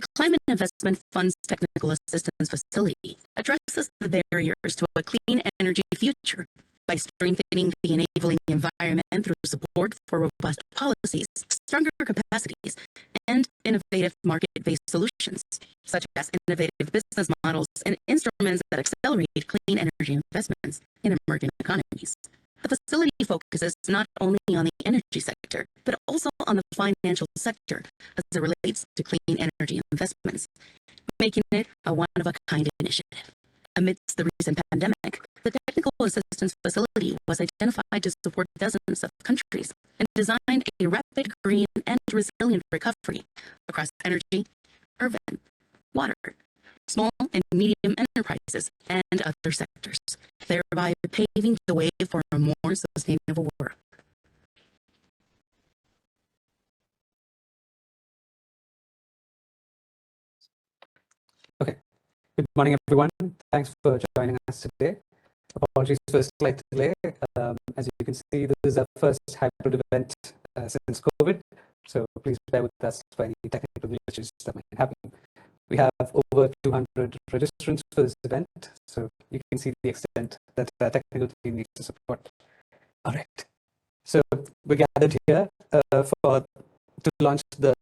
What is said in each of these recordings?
The Climate Investment Fund's Technical Assistance Facility addresses the barriers to a clean energy future by strengthening the enabling environment through support for robust policies, stronger capacities, and innovative market-based solutions, such as innovative business models and instruments that accelerate clean energy investments in emerging economies. The facility focuses not only on the energy sector, but also on the financial sector as it relates to clean energy investments, making it a one-of-a-kind initiative. Amidst the recent pandemic, the Technical Assistance Facility was identified to support dozens of countries and designed a rapid, green, and resilient recovery across energy, urban, water, small and medium enterprises, and other sectors, thereby paving the way for a more sustainable world. Okay. Good morning, everyone. Thanks for joining us today. Apologies for a slight delay. As you can see, this is our first hybrid event since COVID, so please bear with us for any technical glitches that might happen. We have over 200 registrants for this event, so you can see the extent that the technical team needs to support. All right. So we're gathered here to launch the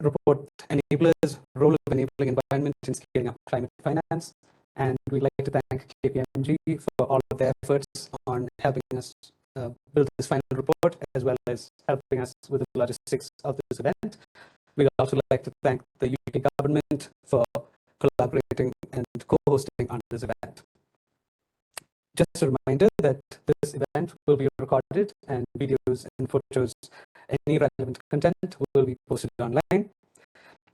report Enablers, Role of Enabling Environment in Scaling Up Climate Finance. And we'd like to thank KPMG for all of their efforts on helping us build this final report, as well as helping us with the logistics of this event. We'd also like to thank the UK government for collaborating and co-hosting on this event. Just a reminder that this event will be recorded and videos and photos, any relevant content will be posted online.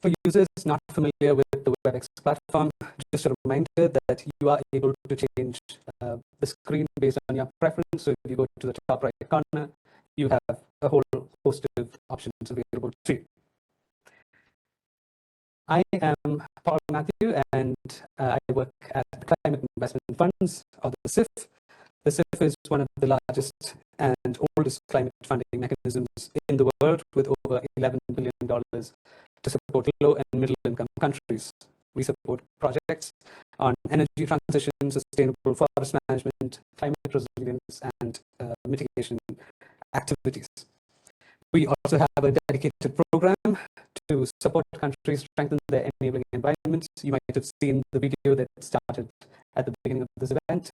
For users not familiar with the WebEx platform, just a reminder that you are able to change the screen based on your preference. So if you go to the top right corner, you have a whole host of options available to you. I am Paul Matthew, and I work at the Climate Investment Funds, or the CIF. The CIF is one of the largest and oldest climate funding mechanisms in the world, with over $11 billion to support low and middle income countries. We support projects on energy transition, sustainable forest management, climate resilience, and mitigation activities. We also have a dedicated program to support countries strengthen their enabling environments. You might have seen the video that started at the beginning of this event.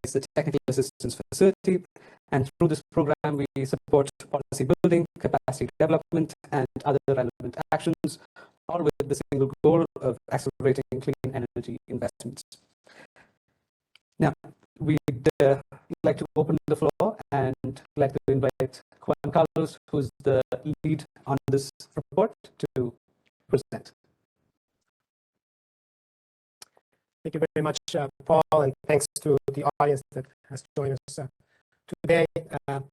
It's the Technical Assistance Facility. And through this program, we support policy building, capacity development, and other relevant actions, all with the single goal of accelerating clean energy investments. Now, we'd like to open the floor and like to invite Juan Carlos, who's the lead on this report, to present. Thank you very much, Paul, and thanks to the audience that has joined us today. On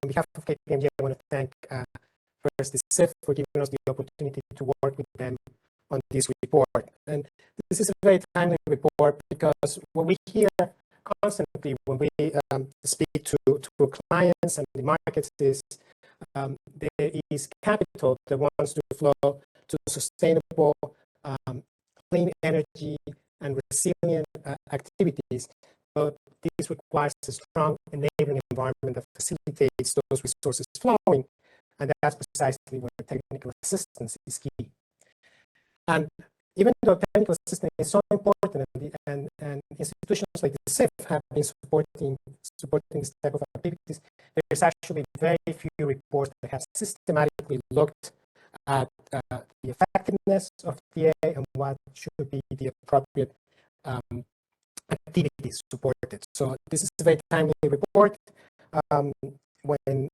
behalf of KPMG, I want to thank first the CIF for giving us the opportunity to work with them on this report. And this is a very timely report because what we hear constantly when we speak to clients and the markets is there is capital that wants to flow to sustainable clean energy and resilient activities, but this requires a strong enabling environment that facilitates those resources flowing, and that's precisely where technical assistance is key. And even though technical assistance is so important, and institutions like the CIF have been supporting this type of activities, there's actually very few reports that have systematically looked at the effectiveness of TA and what should be the appropriate activities supported. So this is a very timely report. When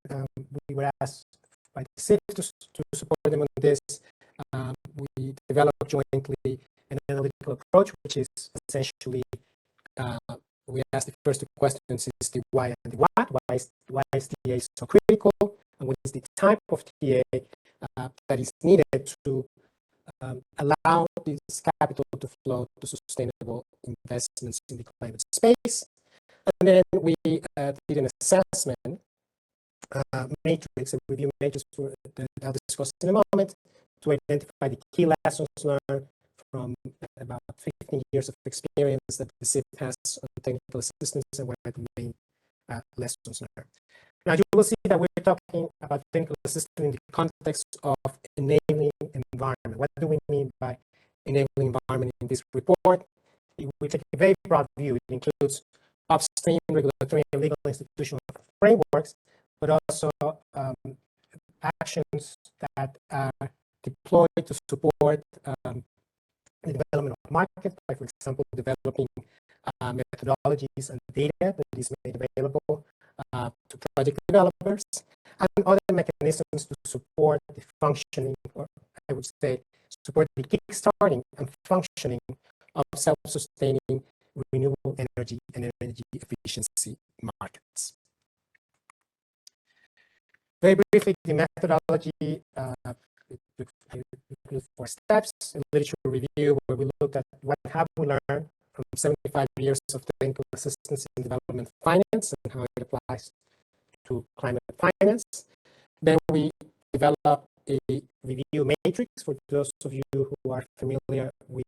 we were asked by the CIF to support them on this, we developed jointly an analytical approach, which is essentially we asked the first two questions: is the why and the what? Why is TA so critical, and what is the type of TA that is needed to allow this capital to flow to sustainable investments in the climate space? And then we did an assessment matrix, a review matrix that I'll discuss in a moment, to identify the key lessons learned from about 15 years of experience that the SIF has on technical assistance and what are the main lessons learned. Now, you will see that we're talking about technical assistance in the context of enabling environment. What do we mean by enabling environment in this report? We take a very broad view. It includes upstream regulatory and legal institutional frameworks, but also actions that are deployed to support the development of market, by, for example, developing methodologies and data that is made available to project developers, and other mechanisms to support the functioning, or I would say, support the kickstarting and functioning of self-sustaining renewable energy and energy efficiency markets. Very briefly, the methodology includes 4 steps: a literature review, where we looked at what have we learned from 75 years of technical assistance in development finance and how it applies to climate finance. Then we develop a review matrix for those of you who are familiar with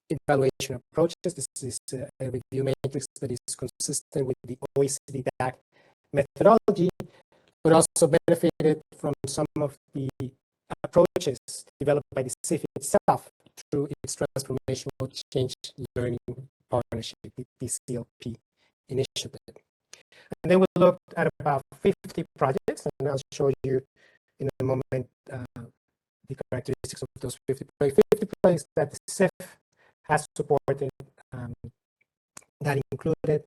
evaluation approaches. This is a review matrix that is consistent with the OECD DAC methodology, but also benefited from some of the approaches developed by the SIF itself through its Transformational Change Learning Partnership, the TCLP initiative. And then we looked at about 50 projects, and I'll show you in a moment the characteristics of those 50 projects. 50 projects that the SIF has supported that included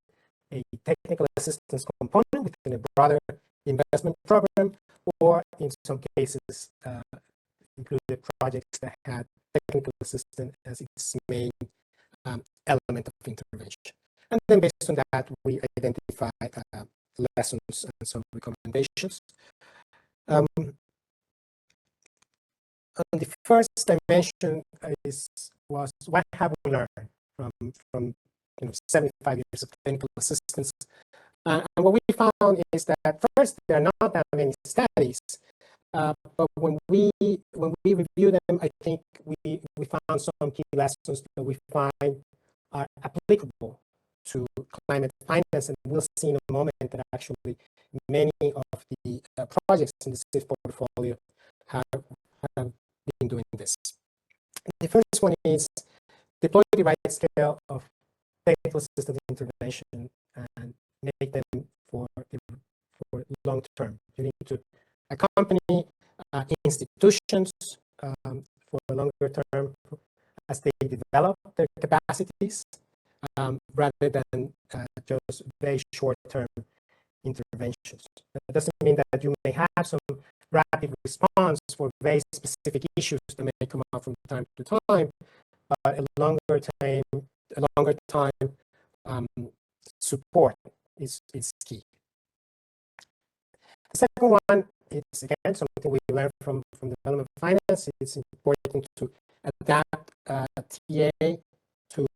a technical assistance component within a broader investment program, or in some cases included projects that had technical assistance as its main element of intervention. And then based on that, we identify lessons and some recommendations. On the first dimension was what have we learned from 75 years of technical assistance. And what we found is that first, there are not that many studies, but when we review them, I think we found some key lessons that we find are applicable to climate finance, and we'll see in a moment that actually many of the projects in the SIF portfolio have been doing this. The first one is deploy the right scale of technical assistance intervention and make them for long term. You need to accompany institutions for a longer term as they develop their capacities, rather than just very short-term interventions. That doesn't mean that you may have some rapid response for very specific issues that may come up from time to time, but a longer time support is key. The second one is, again, something we learned from development finance. It's important to adapt TA to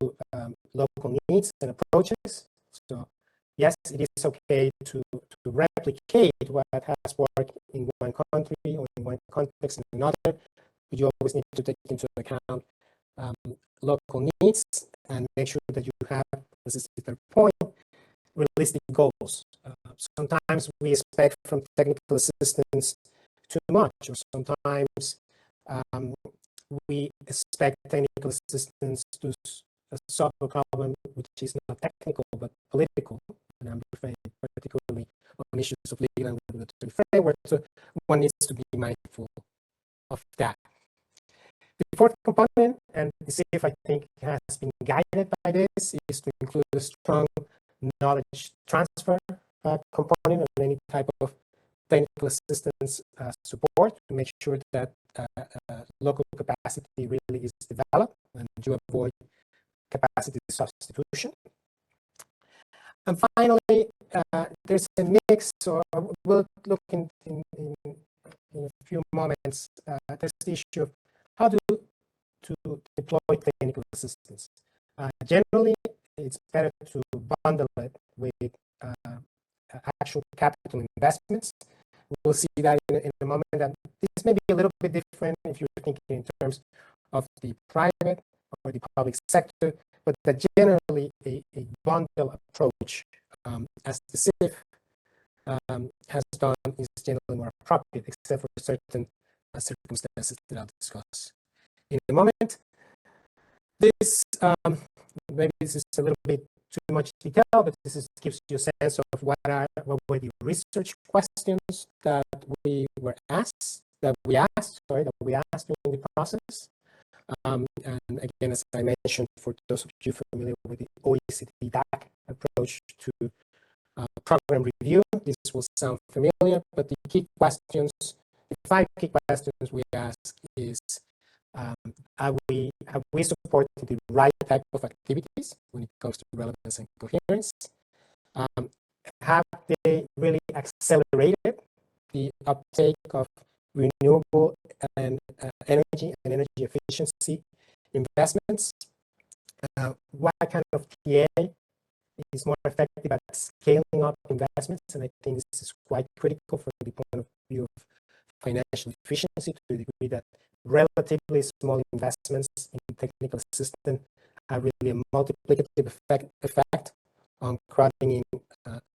local needs and approaches. So yes, it is okay to replicate what has worked in one country or in one context in another, but you always need to take into account local needs and make sure that you have, this is the third point, realistic goals. Sometimes we expect from technical assistance too much, or sometimes we expect technical assistance to solve a problem which is not technical but political, and I'm referring particularly on issues of legal and regulatory framework. So one needs to be mindful of that. The fourth component, and the SIF I think has been guided by this, is to include a strong knowledge transfer component on any type of technical assistance support to make sure that local capacity really is developed and you avoid capacity substitution. And finally, there's a mix, or we'll look in a few moments. There's the issue of how to deploy technical assistance. Generally, it's better to bundle it with actual capital investments, we'll see that in a moment. That this may be a little bit different if you're thinking in terms of the private or the public sector, but that generally a bundle approach, as the CIF has done, is generally more appropriate, except for certain circumstances that I'll discuss in a moment. This maybe this is a little bit too much detail, but this gives you a sense of what were the research questions that we asked during the process. And again, as I mentioned, for those of you familiar with the OECD DAC approach to program review, this will sound familiar, but the key questions, the 5 key questions we ask is, have we supported the right type of activities when it comes to relevance and coherence? Have they really accelerated the uptake of renewable and energy and energy efficiency investments? What kind of TA is more effective at scaling up investments? And I think this is quite critical from the point of view of financial efficiency, to the degree that relatively small investments in technical assistance have really a multiplicative effect on crowding in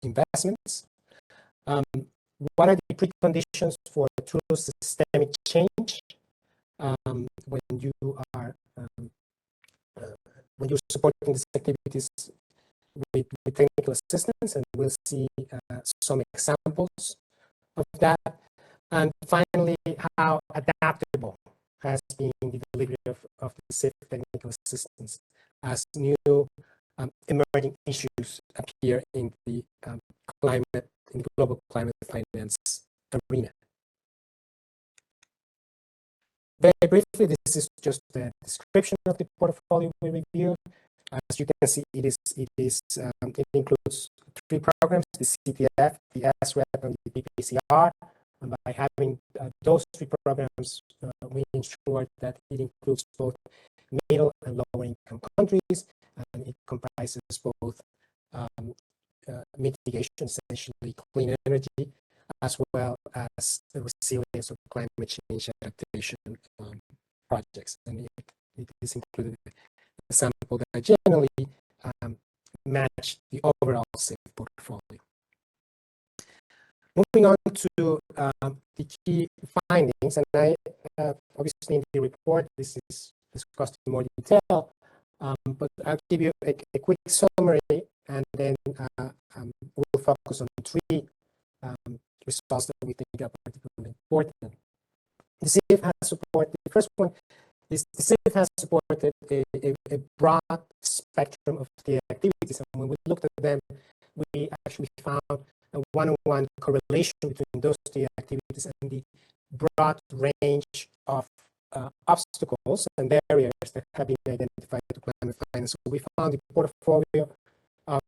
investments. What are the preconditions for true systemic change when you're supporting these activities with technical assistance? And we'll see some examples of that. And finally, how adaptable has been the delivery of the CIF technical assistance as new emerging issues appear in the global climate finance arena. Very briefly, this is just a description of the portfolio we review. As you can see, it includes 3 programs: the CTF, the SREP, and the PPCR. And by having those 3 programs, we ensure that it includes both middle and lower income countries, and it comprises both mitigation, essentially clean energy, as well as the resilience of climate change adaptation projects. And it is included a sample that generally match the overall CIF portfolio. Moving on to the key findings, and I obviously in the report this is discussed in more detail, but I'll give you a quick summary, and then we'll focus on 3 results that we think are particularly important. The CIF has supported, the first one is the CIF has supported a broad spectrum of the activities, and when we looked at them, we actually found a one-on-one correlation between those 2 activities and the broad range of obstacles and barriers that have been identified to climate finance. So we found the portfolio of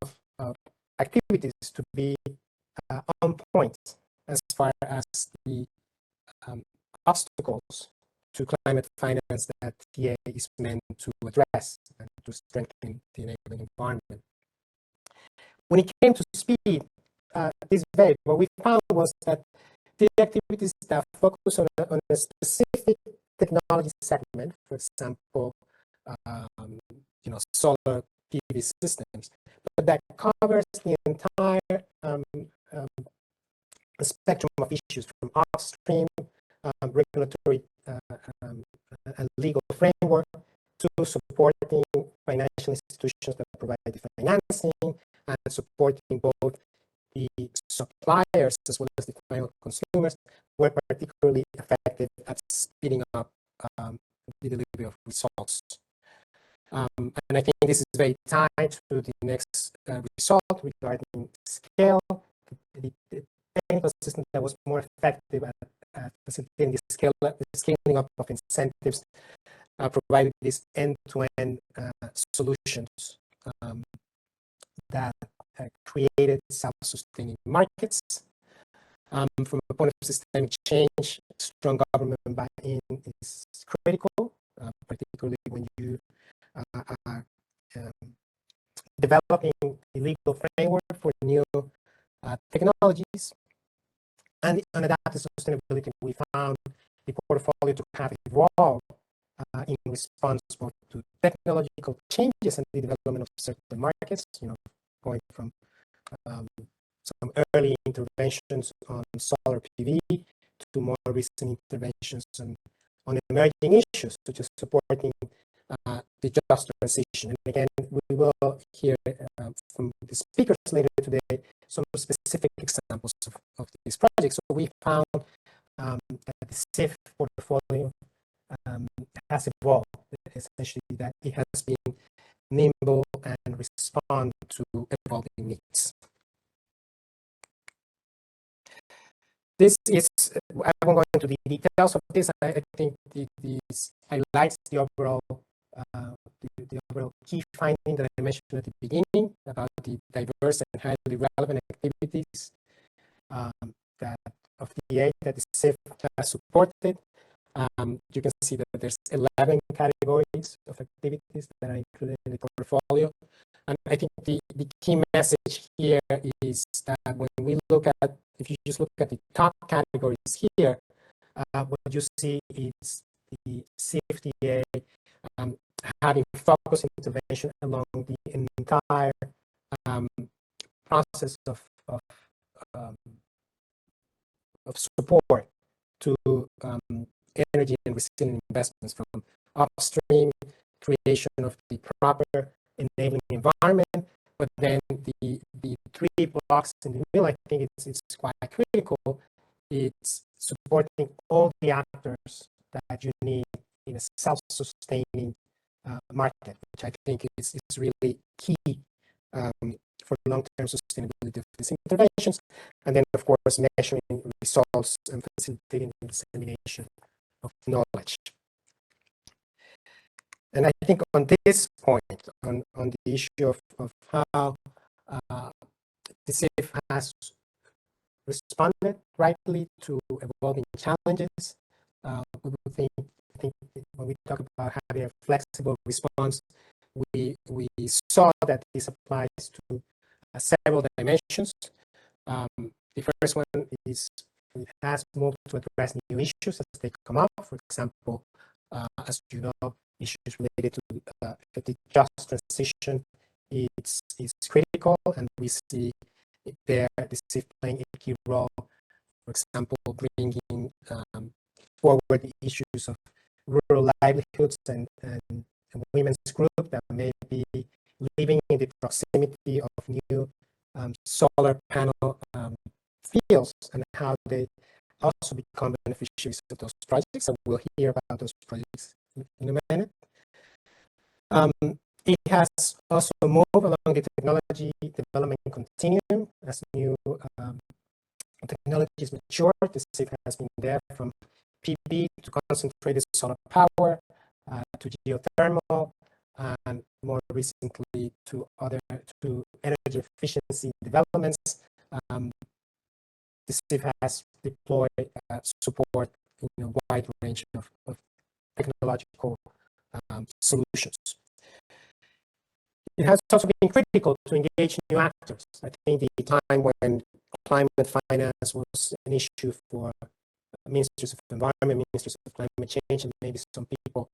activities to be on point as far as the obstacles to climate finance that TA is meant to address and to strengthen the enabling environment. When it came to speed, this varied. What we found was that the activities that focus on a specific technology segment, for example, solar PV systems, but that covers the entire spectrum of issues, from upstream regulatory and legal framework to supporting financial institutions that provide the financing, and supporting both the suppliers as well as the final consumers, were particularly effective at speeding up the delivery of results. And I think this is very tied to the next result regarding scale. The technical system that was more effective at facilitating the scaling up of incentives provided these end-to-end solutions that created self-sustaining markets. From a point of systemic change, strong government buy-in is critical, particularly when you are developing a legal framework for new technologies. And adaptability in response both to technological changes and the development of certain markets, going from some early interventions on solar PV to more recent interventions on emerging issues, such as supporting the just transition. And again, we will hear from the speakers later today some specific examples of these projects. So we found that the SIF portfolio has evolved, essentially that it has been nimble and respond to evolving needs. This is, I won't go into the details of this. I think this highlights the overall key finding that I mentioned at the beginning about the diverse and highly relevant activities that of the aid that the SIF has supported. You can see that there's 11 categories of activities that are included in the portfolio. And I think the key message here is that when we look at, if you just look at the top categories here, what you see is the CFDA having focused intervention along the entire process of support to energy and resilient investments, from upstream creation of the proper enabling environment, but then the three blocks in the middle, I think it's quite critical. It's supporting all the actors that you need in a self-sustaining market, which I think is really key for long-term sustainability of these interventions. And then, of course, measuring results and facilitating the dissemination of knowledge. And I think on this point, on the issue of how the SIF has responded rightly to evolving challenges, we would think, I think when we talk about having a flexible response, we saw that this applies to several dimensions. The first one is it has moved to address new issues as they come up. For example, as you know, issues related to the just transition is critical, and we see there the SIF playing a key role. For example, bringing forward the issues of rural livelihoods and women's group that may be living in the proximity of new solar panel fields, and how they also become beneficiaries of those projects. And we'll hear about those projects in a minute. It has also moved along the technology development continuum as new technologies mature. The SIF has been there from PV to concentrated solar power to geothermal, and more recently to energy efficiency developments. The SIF has deployed support in a wide range of technological solutions. It has also been critical to engage new actors. I think the time when climate finance was an issue for ministers of environment, ministers of climate change, and maybe some people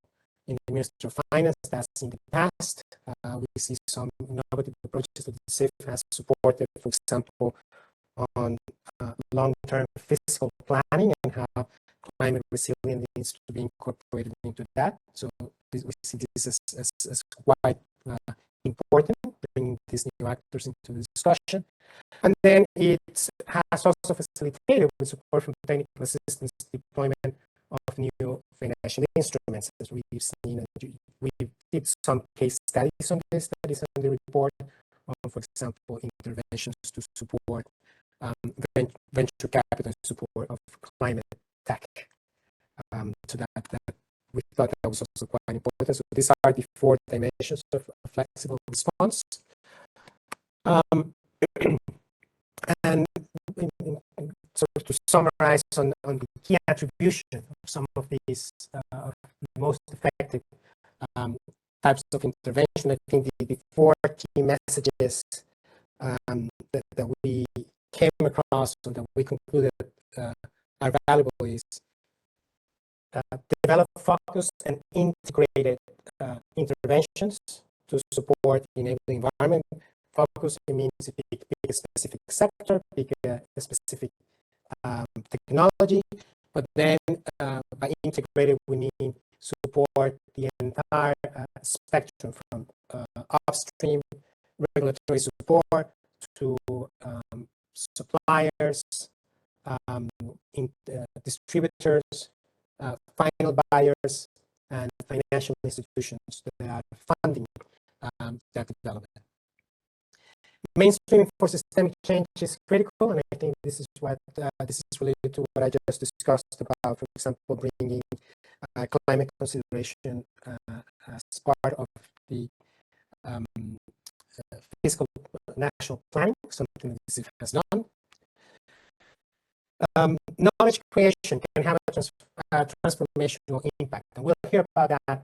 in the Ministry of Finance, that's in the past. We see some innovative approaches that the SIF has supported, for example, on long-term fiscal planning and how climate resilience needs to be incorporated into that. So we see this as quite important, bringing these new actors into the discussion. And then it has also facilitated with support from technical assistance deployment of new financial instruments, as we've seen. We did some case studies on this that is on the report, for example, interventions to support venture capital support of climate tech. So that we thought that was also quite important. So these are the 4 dimensions of a flexible response. And sort of to summarize on the key attribution of some of these most effective types of intervention, I think the 4 key messages that we came across, or that we concluded are valuable, is develop focused and integrated interventions to support the enabling environment. Focus, it means to pick a specific sector, pick a specific technology, but then by integrated, we mean support the entire spectrum from upstream regulatory support to suppliers, distributors, final buyers, and financial institutions that are funding that development. Mainstreaming for systemic change is critical, and I think this is what this is related to what I just discussed about, for example, bringing climate consideration as part of the fiscal national planning, something that this has done. Knowledge creation can have a transformational impact, and we'll hear about that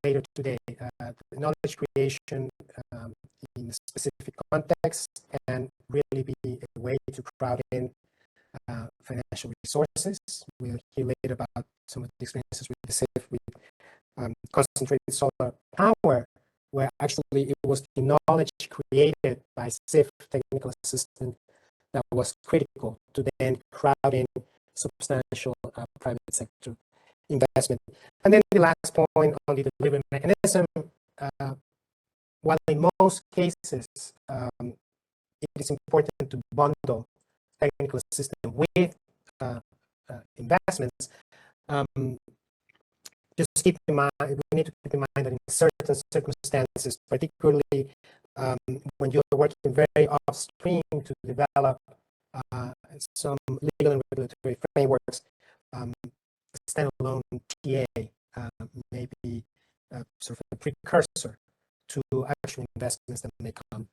later today. Knowledge creation in a specific context can really be a way to crowd in financial resources. We'll hear later about some of the experiences with the SIF with concentrated solar power, where actually it was the knowledge created by SIF technical assistant that was critical to then crowd in substantial private sector investment. And then the last point on the delivery mechanism, while in most cases it is important to bundle technical assistance with investments, just keep in mind, we need to keep in mind that in certain circumstances, particularly when you're working very upstream to develop some legal and regulatory frameworks, standalone TA may be sort of a precursor to actual investments that may come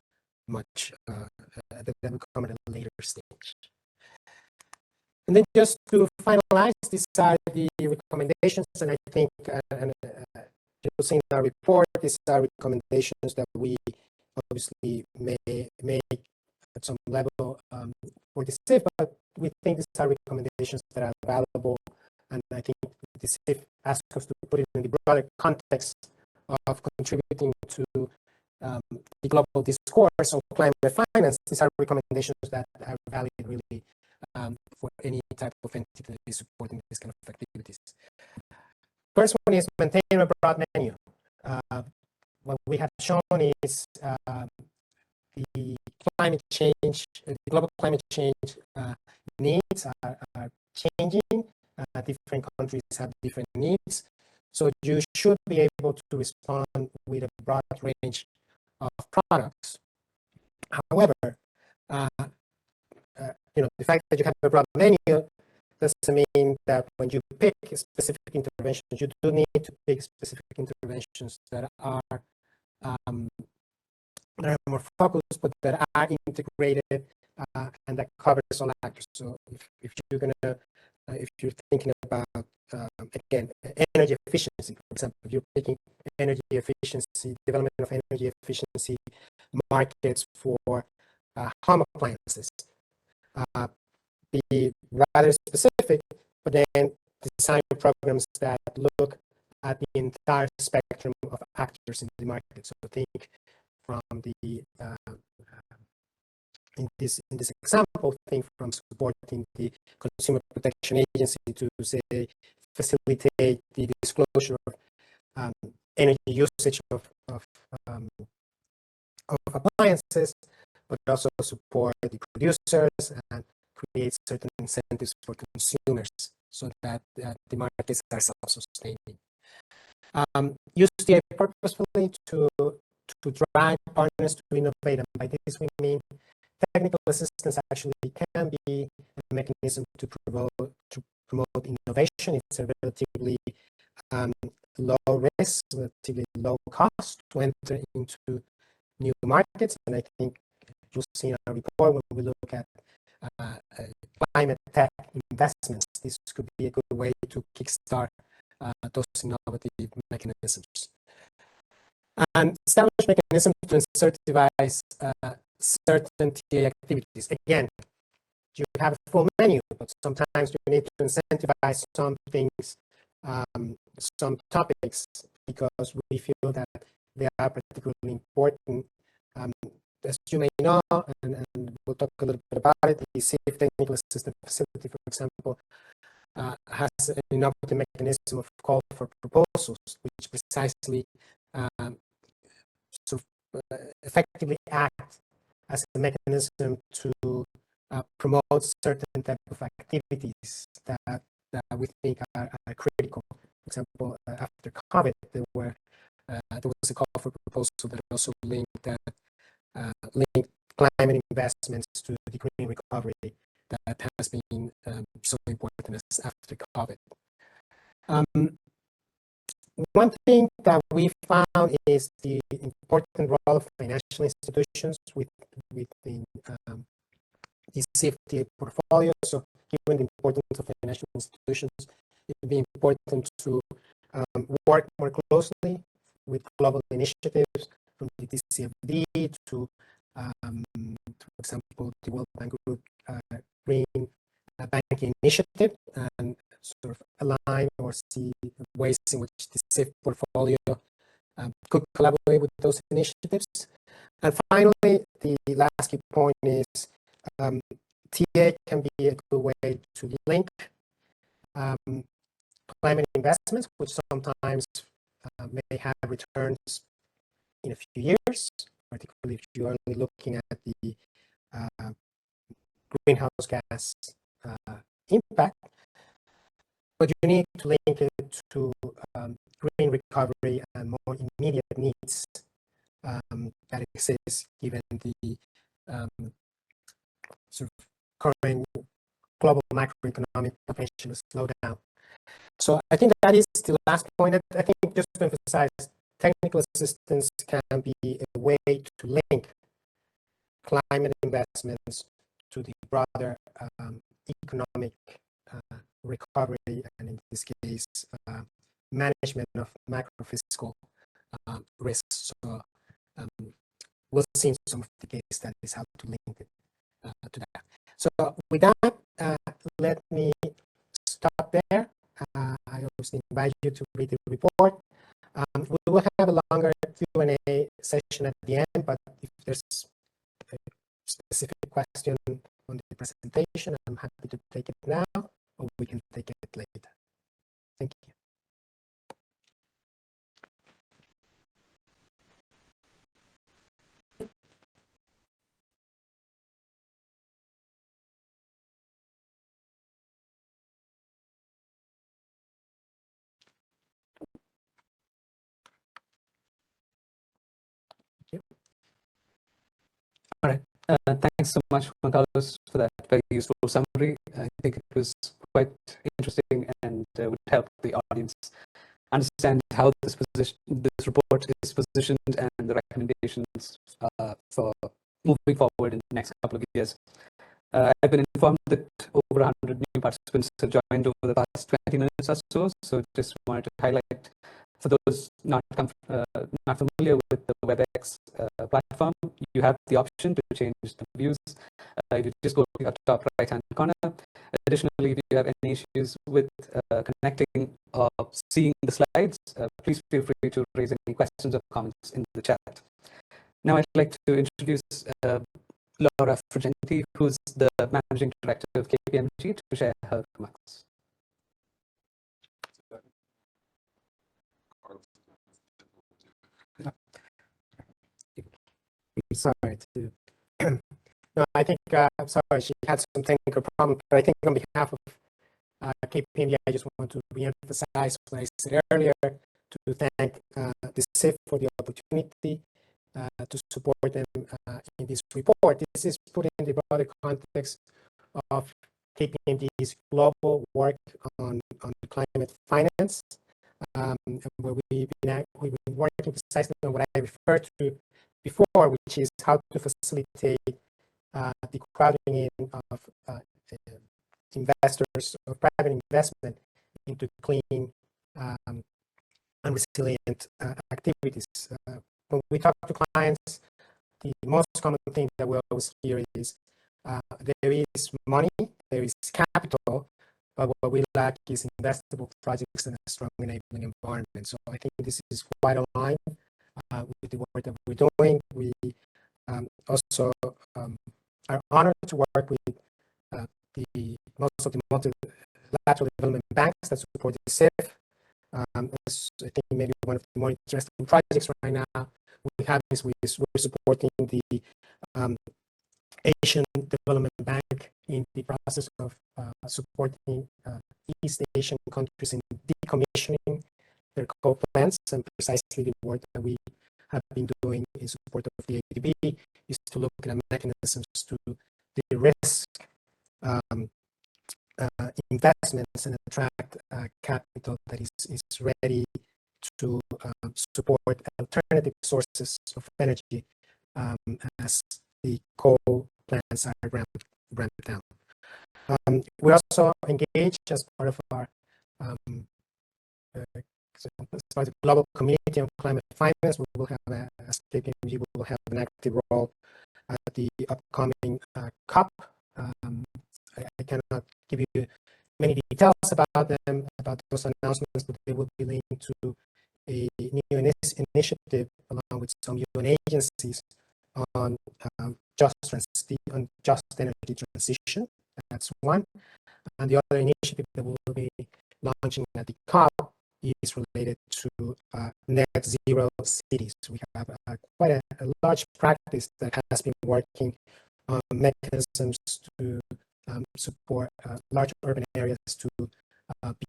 much that will come at a later stage. And then just to finalize, these are the recommendations, and I think you'll see in our report, these are recommendations that we obviously may make at some level for the SIF, but we think these are recommendations that are valuable, and I think the SIF asks us to put it in the broader context of contributing to the global discourse on climate finance. These are recommendations that are valid really for any type of entity that is supporting this kind of activities. First one is maintain a broad menu. What we have shown is the climate change, the global climate change needs are changing. Different countries have different needs. So you should be able to respond with a broad range of products. However, the fact that you have a broad menu doesn't mean that when you pick specific interventions, you do need to pick specific interventions that are more focused, but that are integrated and that covers all actors. So if you're gonna, if you're thinking about again energy efficiency, for example, if you're picking energy efficiency, development of energy efficiency markets for home appliances, be rather specific, but then design programs that look at the entire spectrum of actors in the market. So think from the in this example, think from supporting the Consumer Protection Agency to say facilitate the disclosure of energy usage of appliances, but also support the producers and create certain incentives for consumers so that the markets are self-sustaining. Use DA purposefully to drive partners to innovate, and by this we mean technical assistance actually can be a mechanism to promote innovation. It's a relatively low risk, relatively low cost to enter into new markets, and I think you'll see in our report when we look at climate tech investments, this could be a good way to kickstart those innovative mechanisms. And establish mechanisms to incentivize certain TA activities. Again, you have a full menu, but sometimes you need to incentivize some things some topics because we feel that they are particularly important. As you may know, and we'll talk a little bit about it, the Safe Technical Assistance Facility, for example, has an innovative mechanism of call for proposals, which precisely sort of, effectively act as a mechanism to promote certain type of activities that we think are critical. For example, after COVID, there was a call for proposal that also linked climate investments to the green recovery that has been so important as after COVID. One thing that we found is the important role of financial institutions within the safety portfolio. So, given the importance of financial institutions, it would be important to work more closely with global initiatives from the TCFD to, for example, the World Bank Group Green Banking Initiative, and sort of align or see ways in which the safe portfolio could collaborate with those initiatives. And finally, the last key point is TA can be a good way to link climate investments, which sometimes may have returns in a few years, particularly if you are only looking at the greenhouse gas impact. But you need to link it to green recovery and more immediate needs that exist given the sort of current global macroeconomic potential slowdown. So I think that is the last point. I think just to emphasize, technical assistance can be a way to link climate investments to the broader economic recovery, and in this case, management of macro-fiscal risks. So we'll see in some of the case studies how to link it to that. So with that, let me stop there. I also invite you to read the report. We will have a longer Q&A session at the end, but if there's a specific question on the presentation, I'm happy to take it now, or we can take it later. Thank you. All right. Thanks so much, Juan Carlos, for that very useful summary. I think it was quite interesting and would help the audience understand how this report is positioned and the recommendations for moving forward in the next couple of years. I've been informed that over 100 new participants have joined over the past 20 minutes or so. So just wanted to highlight, for those not familiar with the WebEx platform, you have the option to change the views. You just go to the top right-hand corner. Additionally, if you have any issues with connecting or seeing the slides, please feel free to raise any questions or comments in the chat. Now I'd like to introduce Laura Frugenti, who's the Managing Director of KPMG, to share her remarks. Sorry. No, I think, I'm sorry, she had some technical problem, but I think on behalf of KPMG, I just want to re-emphasize what I said earlier, to thank the CIF for the opportunity to support them in this report. This is put in the broader context of KPMG's global work on climate finance, where we've been working precisely on what I referred to before, which is how to facilitate the crowding in of investors or private investment into clean and resilient activities. When we talk to clients, the most common thing that we always hear is there is money, there is capital, but what we lack is investable projects and a strong enabling environment. So I think this is quite aligned with the work that we're doing. We also are honored to work with most of the multilateral development banks that support the CIF. As I think maybe one of the more interesting projects right now we have is we're supporting the Asian Development Bank in the process of supporting East Asian countries in decommissioning their coal plants, and precisely the work that we have been doing in support of the ADB is to look at mechanisms to de-risk investments and attract capital that is ready to support alternative sources of energy as the coal plants are ramped down. We also engage as part of our as part of the Global Community on Climate Finance. We will have as KPMG, we will have an active role at the upcoming COP. I cannot give you many details about them, about those announcements, but they will be linked to a new initiative along with some UN agencies on just energy transition. That's one. And the other initiative that we'll be launching at the COP is related to net zero cities. We have quite a large practice that has been working on mechanisms to support large urban areas to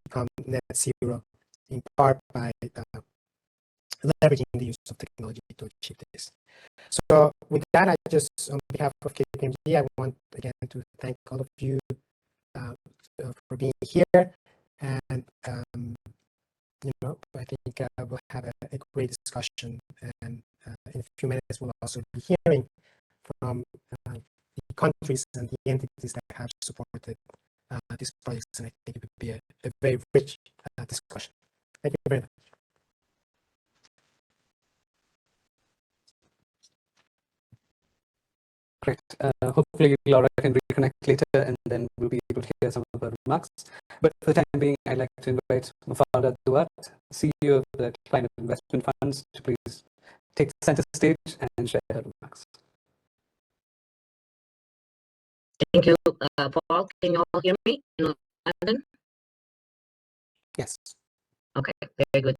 become net zero, in part by leveraging the use of technology to achieve this. So with that, I just, on behalf of KPMG, I want again to thank all of you for being here. And I think we'll have a great discussion. And in a few minutes, we'll also be hearing from the countries and the entities that have supported these projects. And I think it would be a very rich discussion. Thank you very much. Great. Hopefully Laura can reconnect later and then we'll be able to hear some of her remarks. But for the time being, I'd like to invite Mafalda Duarte, CEO of the Climate Investment Funds, to please take the center stage and share her remarks. Thank you, Paul. Can you all hear me in London? Yes. Okay, very good.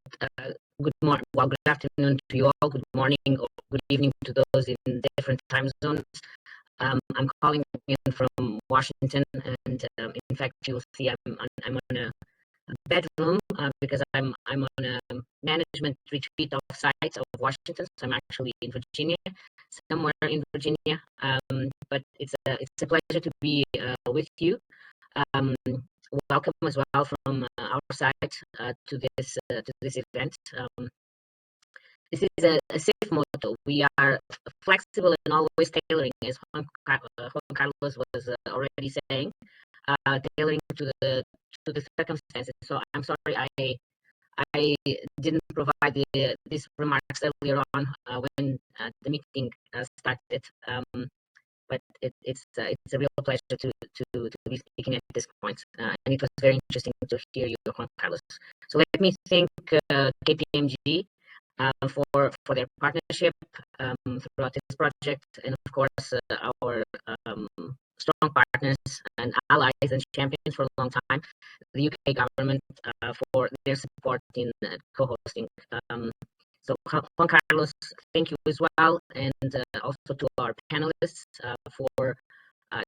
Good morning. Well, good afternoon to you all. Good morning or good evening to those in different time zones. I'm calling in from Washington, and in fact, you'll see I'm on a bedroom because I'm on a management retreat offsite of Washington. So I'm actually in Virginia, somewhere in Virginia. But it's a pleasure to be with you. Welcome as well from our side to this event. This is a safe motto. We are flexible and always tailoring, as Juan Carlos was already saying, tailoring to the circumstances. So I'm sorry I didn't provide these remarks earlier on when the meeting started. But it's a real pleasure to be speaking at this point, and it was very interesting to hear you, Juan Carlos. So let me thank KPMG for their partnership throughout this project, and of course our strong partners and allies and champions for a long time, the UK government for their support in co-hosting. So Juan Carlos, thank you as well, and also to our panelists for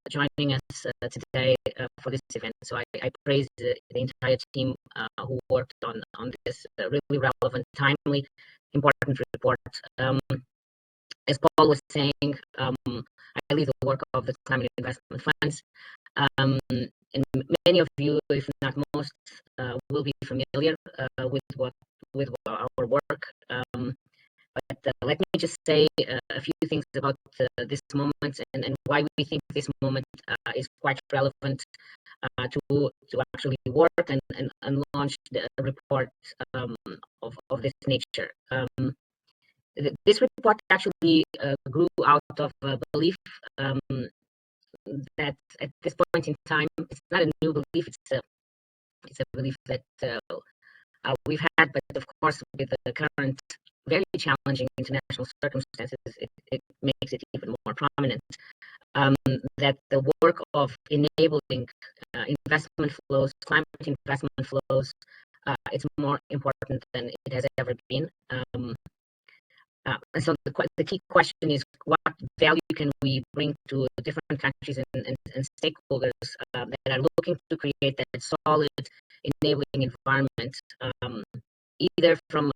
joining us today for this event. So I praise the entire team who worked on this really relevant, timely, important report. As Paul was saying, I lead the work of the Climate Investment Funds. And many of you, if not most, will be familiar with our work. But let me just say a few things about this moment and why we think this moment is quite relevant to actually work and launch the report of this nature. This report actually grew out of a belief that at this point in time, it's not a new belief, It's a belief that we've had, but of course, with the current very challenging international circumstances, it makes it even more prominent. That the work of enabling investment flows, climate investment flows, it's more important than it has ever been. And so the key question is, what value can we bring to different countries and stakeholders that are looking to create that solid enabling environment, either from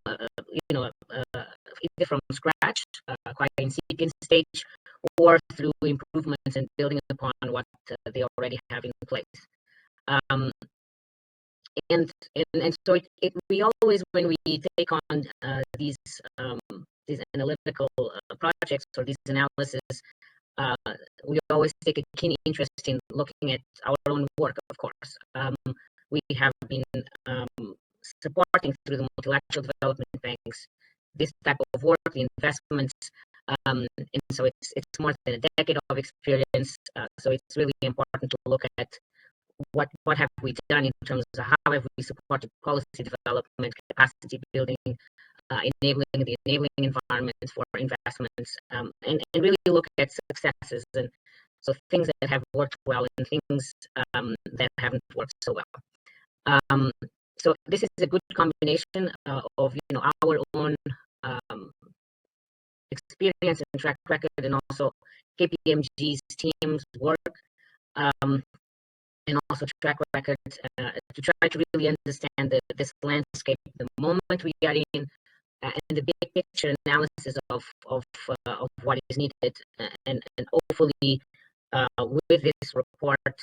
either from scratch, quite incipient stage, or through improvements and building upon what they already have in place. And so we always, when we take on these analytical projects or these analyses, we always take a keen interest in looking at our own work, of course. We have been supporting through the multilateral development banks this type of work, the investments, and so it's more than a decade of experience. So it's really important to look at what have we done in terms of how have we supported policy development, capacity building, enabling the enabling environments for investments, and really look at successes, and so things that have worked well and things that haven't worked so well. So this is a good combination of our own experience and track record, and also KPMG's team's work, and also track record to try to really understand this landscape, the moment we are in, and the big picture analysis of what is needed, and hopefully with this report,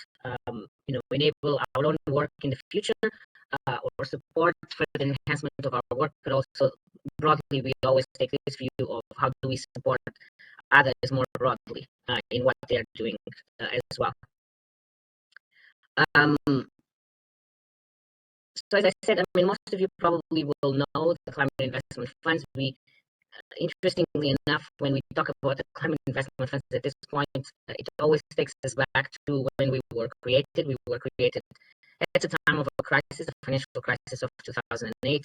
enable our own work in the future, or support for the enhancement of our work, but also broadly, we always take this view of how do we support others more broadly in what they are doing as well. So as I said, most of you probably will know the climate investment funds. We, interestingly enough, when we talk about the climate investment funds at this point, it always takes us back to when we were created. We were created at the time of a crisis, the financial crisis of 2008,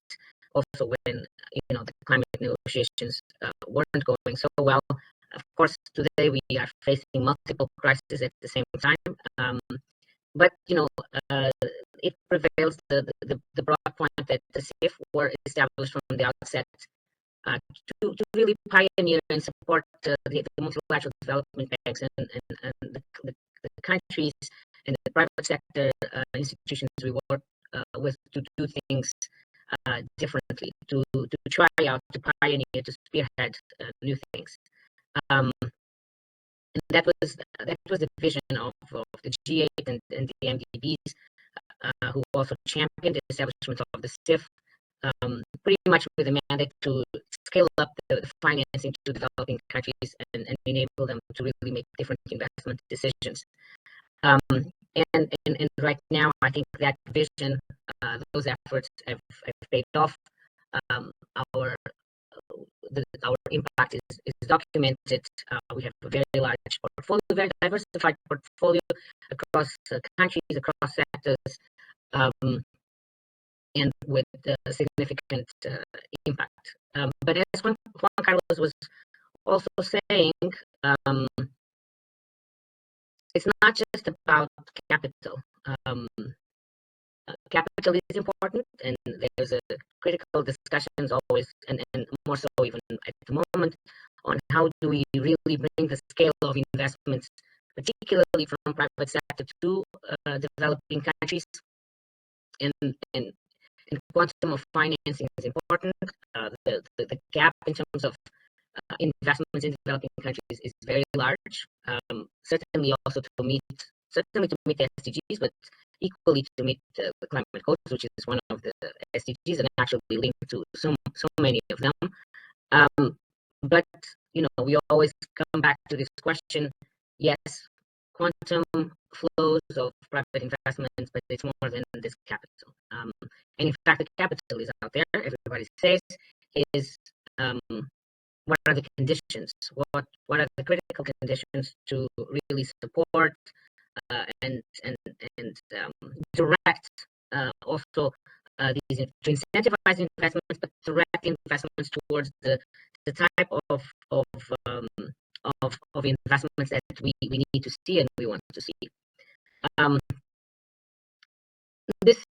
also when the climate negotiations weren't going so well. Of course, today we are facing multiple crises at the same time. But it prevails the broad point that the CIF were established from the outset to really pioneer and support the multilateral development banks and the countries and the private sector institutions we work with to do things differently, to try out, to pioneer, to spearhead new things. And that was the vision of the G8 and the MDBs, who also championed the establishment of the CIF, pretty much with a mandate to scale up the financing to developing countries and enable them to really make different investment decisions. And right now, I think that vision, those efforts have paid off. Our impact is documented. We have a very large portfolio, very diversified portfolio across countries, across sectors, and with significant impact. But as Juan Carlos was also saying, it's not just about capital. Capital is important, and there's a critical discussions always, and more so even at the moment, on how do we really bring the scale of investments, particularly from private sector to developing countries, and quantum of financing is important. The gap in terms of investments in developing countries is very large. Certainly also to meet the SDGs, but equally to meet the climate goals, which is one of the SDGs and actually linked to so many of them. But we always come back to this question. Yes, quantum flows of private investments, but it's more than this capital. And in fact, the capital is out there. Everybody says is what are the conditions? What are the critical conditions to really support and direct also these to incentivize investments, but direct investments towards the type of investments that we need to see and we want to see. This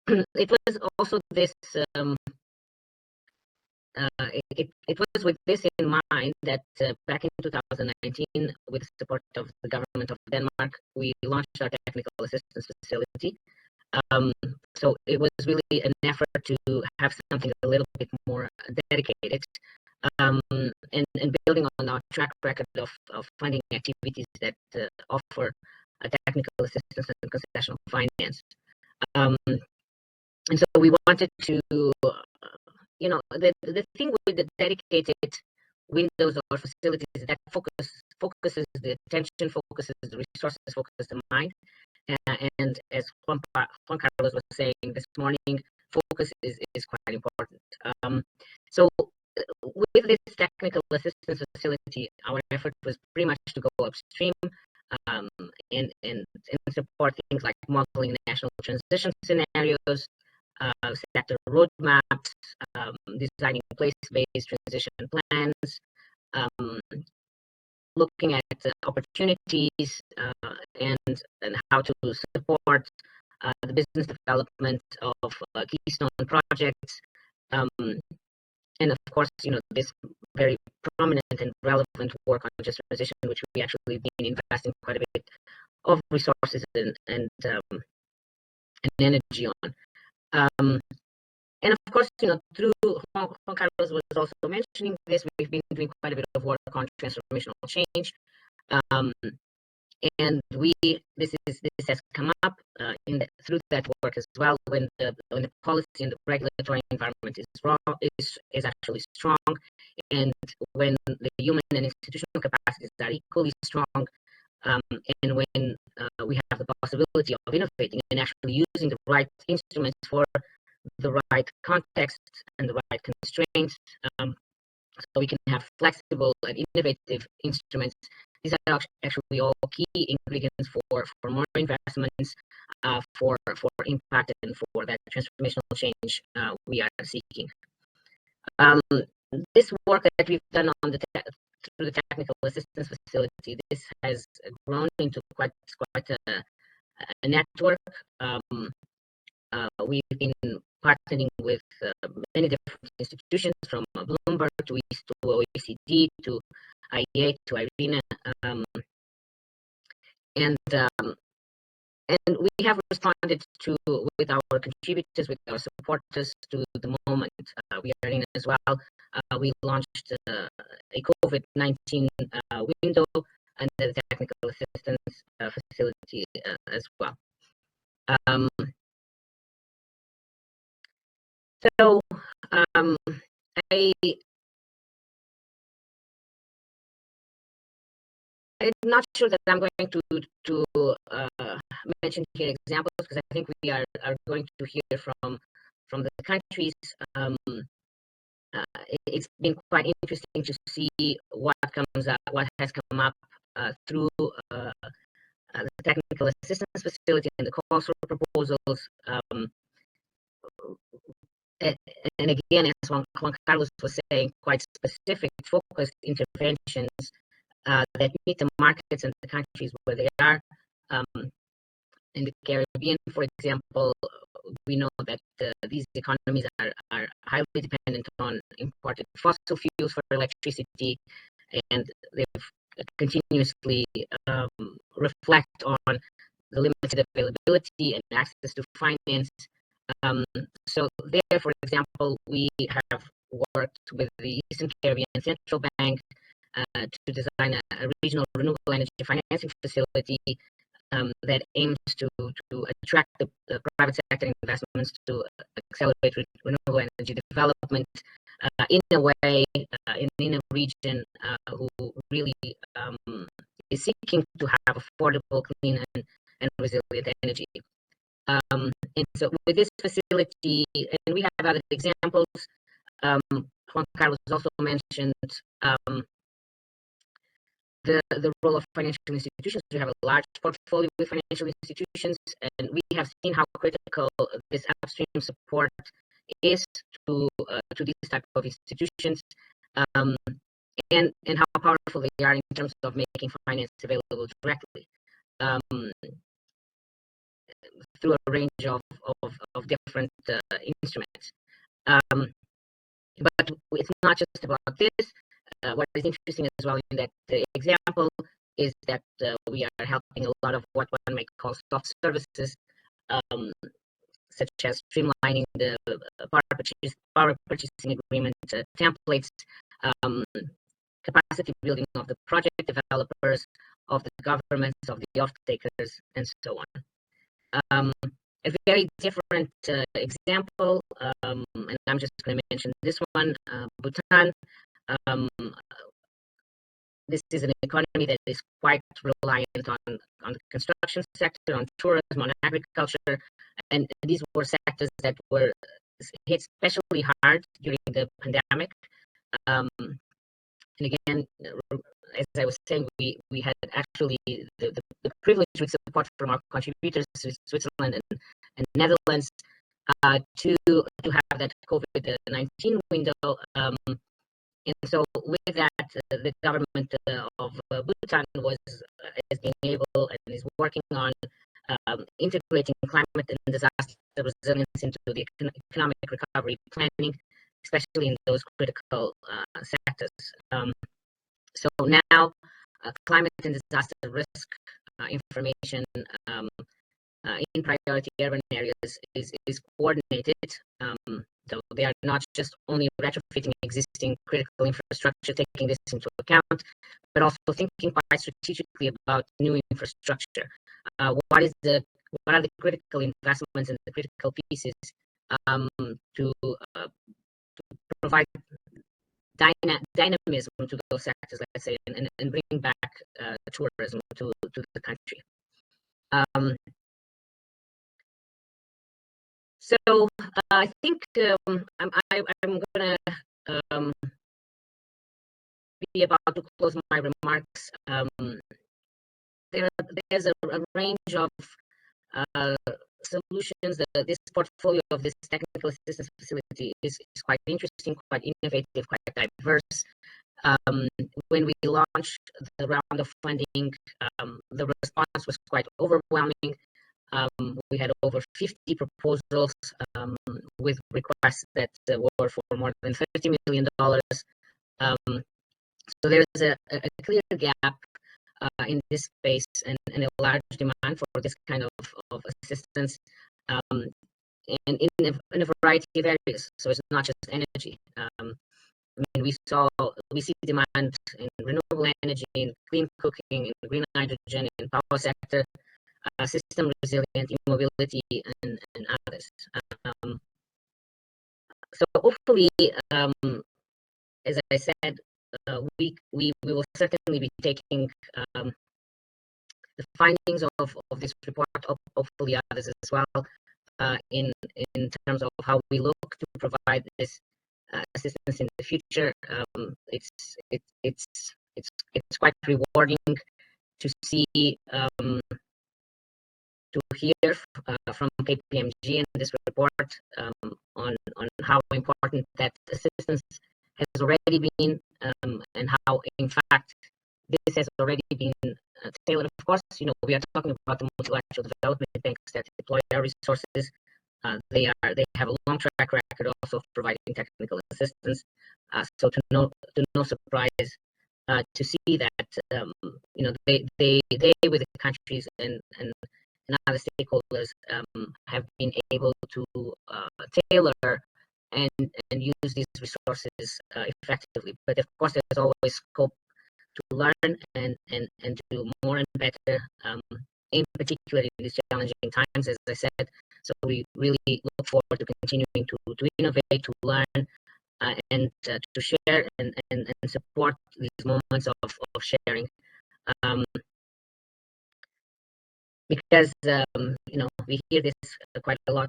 it was also this. It was with this in mind that back in 2019, with the support of the government of Denmark, we launched our technical assistance facility. So it was really an effort to have something a little bit more dedicated, and building on our track record of funding activities that offer technical assistance and concessional finance. And so we wanted to, the thing with the dedicated windows or facilities that focuses the attention, focuses the resources, focuses the mind. And as Juan Carlos was saying this morning, focus is quite important. So with this technical assistance facility, our effort was pretty much to go upstream and support things like modeling national transition scenarios, sector roadmaps, designing place-based transition plans, looking at opportunities and how to support the business development of keystone projects, and of course, this very prominent and relevant work on just transition, which we actually been investing quite a bit of resources and energy on. And of course, through Juan Carlos was also mentioning this, we've been doing quite a bit of work on transformational change, and this has come up through that work as well. When the policy and the regulatory environment is actually strong, and when the human and institutional capacities are equally strong, and when we have the possibility of innovating and actually using the right instruments for the right context and the right constraints, so we can have flexible and innovative instruments. These are actually all key ingredients for more investments, for impact, and for that transformational change we are seeking. This work that we've done on through the technical assistance facility, this has grown into quite a network. We've been partnering with many different institutions, from Bloomberg to OECD to IEA to IRENA, and we have responded with our contributors, with our supporters to the moment we are in as well. We launched a COVID-19 window and the technical assistance facility as well. So I'm not sure that I'm going to mention here examples, because I think we are going to hear from the countries. It's been quite interesting to see what has come up through the technical assistance facility and the calls for proposals. And again, as Juan Carlos was saying, quite specific, focused interventions that meet the markets and the countries where they are. In the Caribbean, for example, we know that these economies are highly dependent on imported fossil fuels for electricity, and they've continuously reflect on the limited availability and access to finance. So there, for example, we have worked with the Eastern Caribbean Central Bank to design a regional renewable energy financing facility that aims to attract the private sector investments to accelerate renewable energy development in a way, in a region who really is seeking to have affordable, clean, and resilient energy. And so with this facility, and we have other examples, Juan Carlos also mentioned the role of financial institutions. We have a large portfolio with financial institutions, and we have seen how critical this upstream support is to these type of institutions, and how powerful they are in terms of making finance available directly through a range of different instruments. But it's not just about this. What is interesting as well in that example is that we are helping a lot of what one might call soft services, such as streamlining the power purchasing agreement templates, capacity building of the project developers, of the governments, of the off-takers, and so on. A very different example, and I'm just going to mention this one, Bhutan. This is an economy that is quite reliant on the construction sector, on tourism, on agriculture, and these were sectors that were hit especially hard during the pandemic. And again, as I was saying, we had actually the privilege with support from our contributors, Switzerland and Netherlands, to have that COVID-19 window. And so with that, the government of Bhutan has been able and is working on integrating climate and disaster resilience into the economic recovery planning, especially in those critical sectors. So now, climate and disaster risk information in priority urban areas is coordinated. So they are not just only retrofitting existing critical infrastructure, taking this into account, but also thinking quite strategically about new infrastructure. What are the critical investments and the critical pieces to provide dynamism to those sectors, let's say, and bring back tourism to the country. So I think I'm going to be about to close my remarks. There's a range of solutions. This portfolio of this technical assistance facility is quite interesting, quite innovative, quite diverse. When we launched the round of funding, the response was quite overwhelming. We had over 50 proposals with requests that were for more than $30 million. So there's a clear gap in this space and a large demand for this kind of assistance, and in a variety of areas. So it's not just energy. I mean, we see demand in renewable energy, in clean cooking, in green hydrogen, in power sector, system resilient, mobility, and others. So hopefully, as I said, we will certainly be taking the findings of this report, hopefully others as well, in terms of how we look to provide this assistance in the future. It's quite rewarding to see, to hear from KPMG in this report on how important that assistance has already been, and how, in fact, this has already been tailored. Of course, we are talking about the multilateral development banks that deploy our resources. They have a long track record also of providing technical assistance. So to no surprise to see that they with the countries and other stakeholders have been able to tailor and use these resources effectively. But of course, there's always scope to learn and do more and better, in particular in these challenging times, as I said. So we really look forward to continuing to innovate, to learn, and to share and support these moments of sharing. because we hear this quite a lot.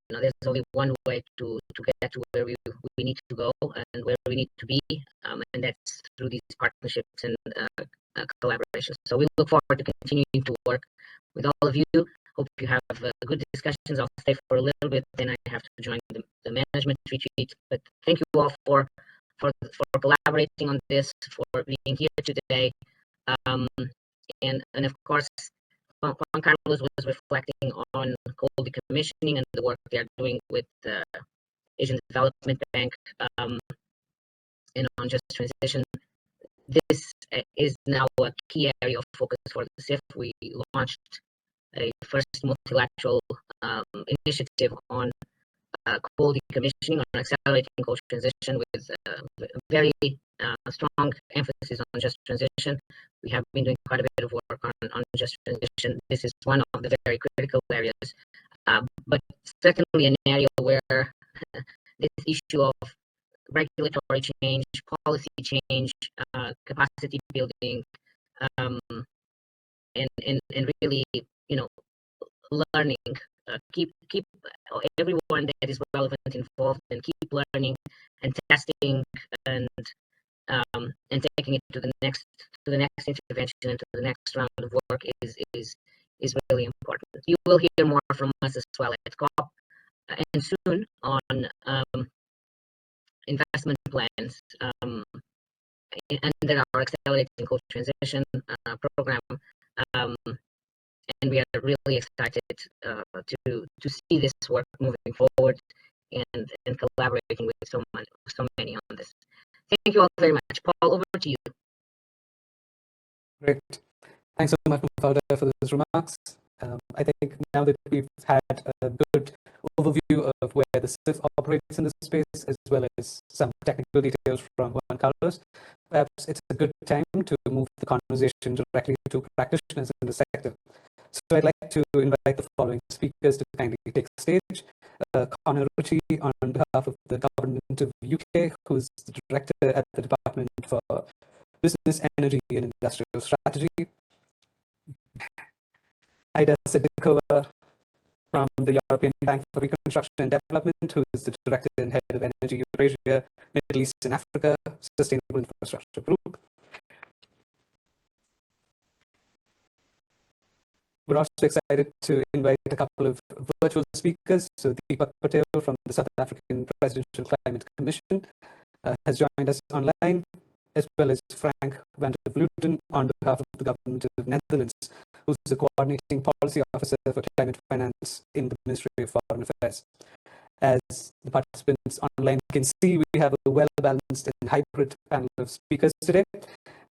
There's only one way to get to where we need to go and where we need to be, and that's through these partnerships and collaborations. So we look forward to continuing to work with all of you. Hope you have good discussions. I'll stay for a little bit, then I have to join the management retreat. But thank you all for collaborating on this, for being here today, and of course, Juan Carlos was reflecting on coal decommissioning and the work they are doing with the Asian Development Bank, and on just transition. This is now a key area of focus for the CIF. We launched a first multilateral initiative on coal decommissioning, on accelerating coal transition, with a very strong emphasis on just transition. We have been doing quite a bit of work on just transition. This is one of the very critical areas, but certainly an area where this issue of regulatory change, policy change, capacity building, and really, learning, keep everyone that is relevant involved, and keep learning and testing and taking it to the next intervention and to the next round of work is really important. You will hear more from us as well at COP, and soon on investment plans, and there are accelerating coal transition program, and we are really excited to see this work moving forward and collaborating with so many on this. Thank you all very much. Paul, over to you. Great. Thanks so much, Mafalda, for those remarks. I think now that we've had a good overview of where the CIF operates in this space, as well as some technical details from Juan Carlos, perhaps it's a good time to move the conversation directly to practitioners in the sector. So I'd like to invite the following speakers to kindly take the stage. Connor Ritchie, on behalf of the Government of UK, who's the Director at the Department for Business, Energy and Industrial Strategy. Ida Sedikova from the European Bank for Reconstruction and Development, who is the Director and Head of Energy Eurasia, Middle East and Africa, Sustainable Infrastructure Group. We're also excited to invite a couple of virtual speakers. So Deepak Patel from the South African Presidential Climate Commission has joined us online, as well as Frank van der Vleuten on behalf of the Government of Netherlands, who's the Coordinating Policy Officer for Climate Finance in the Ministry of Foreign Affairs. As the participants online can see, we have a well-balanced and hybrid panel of speakers today.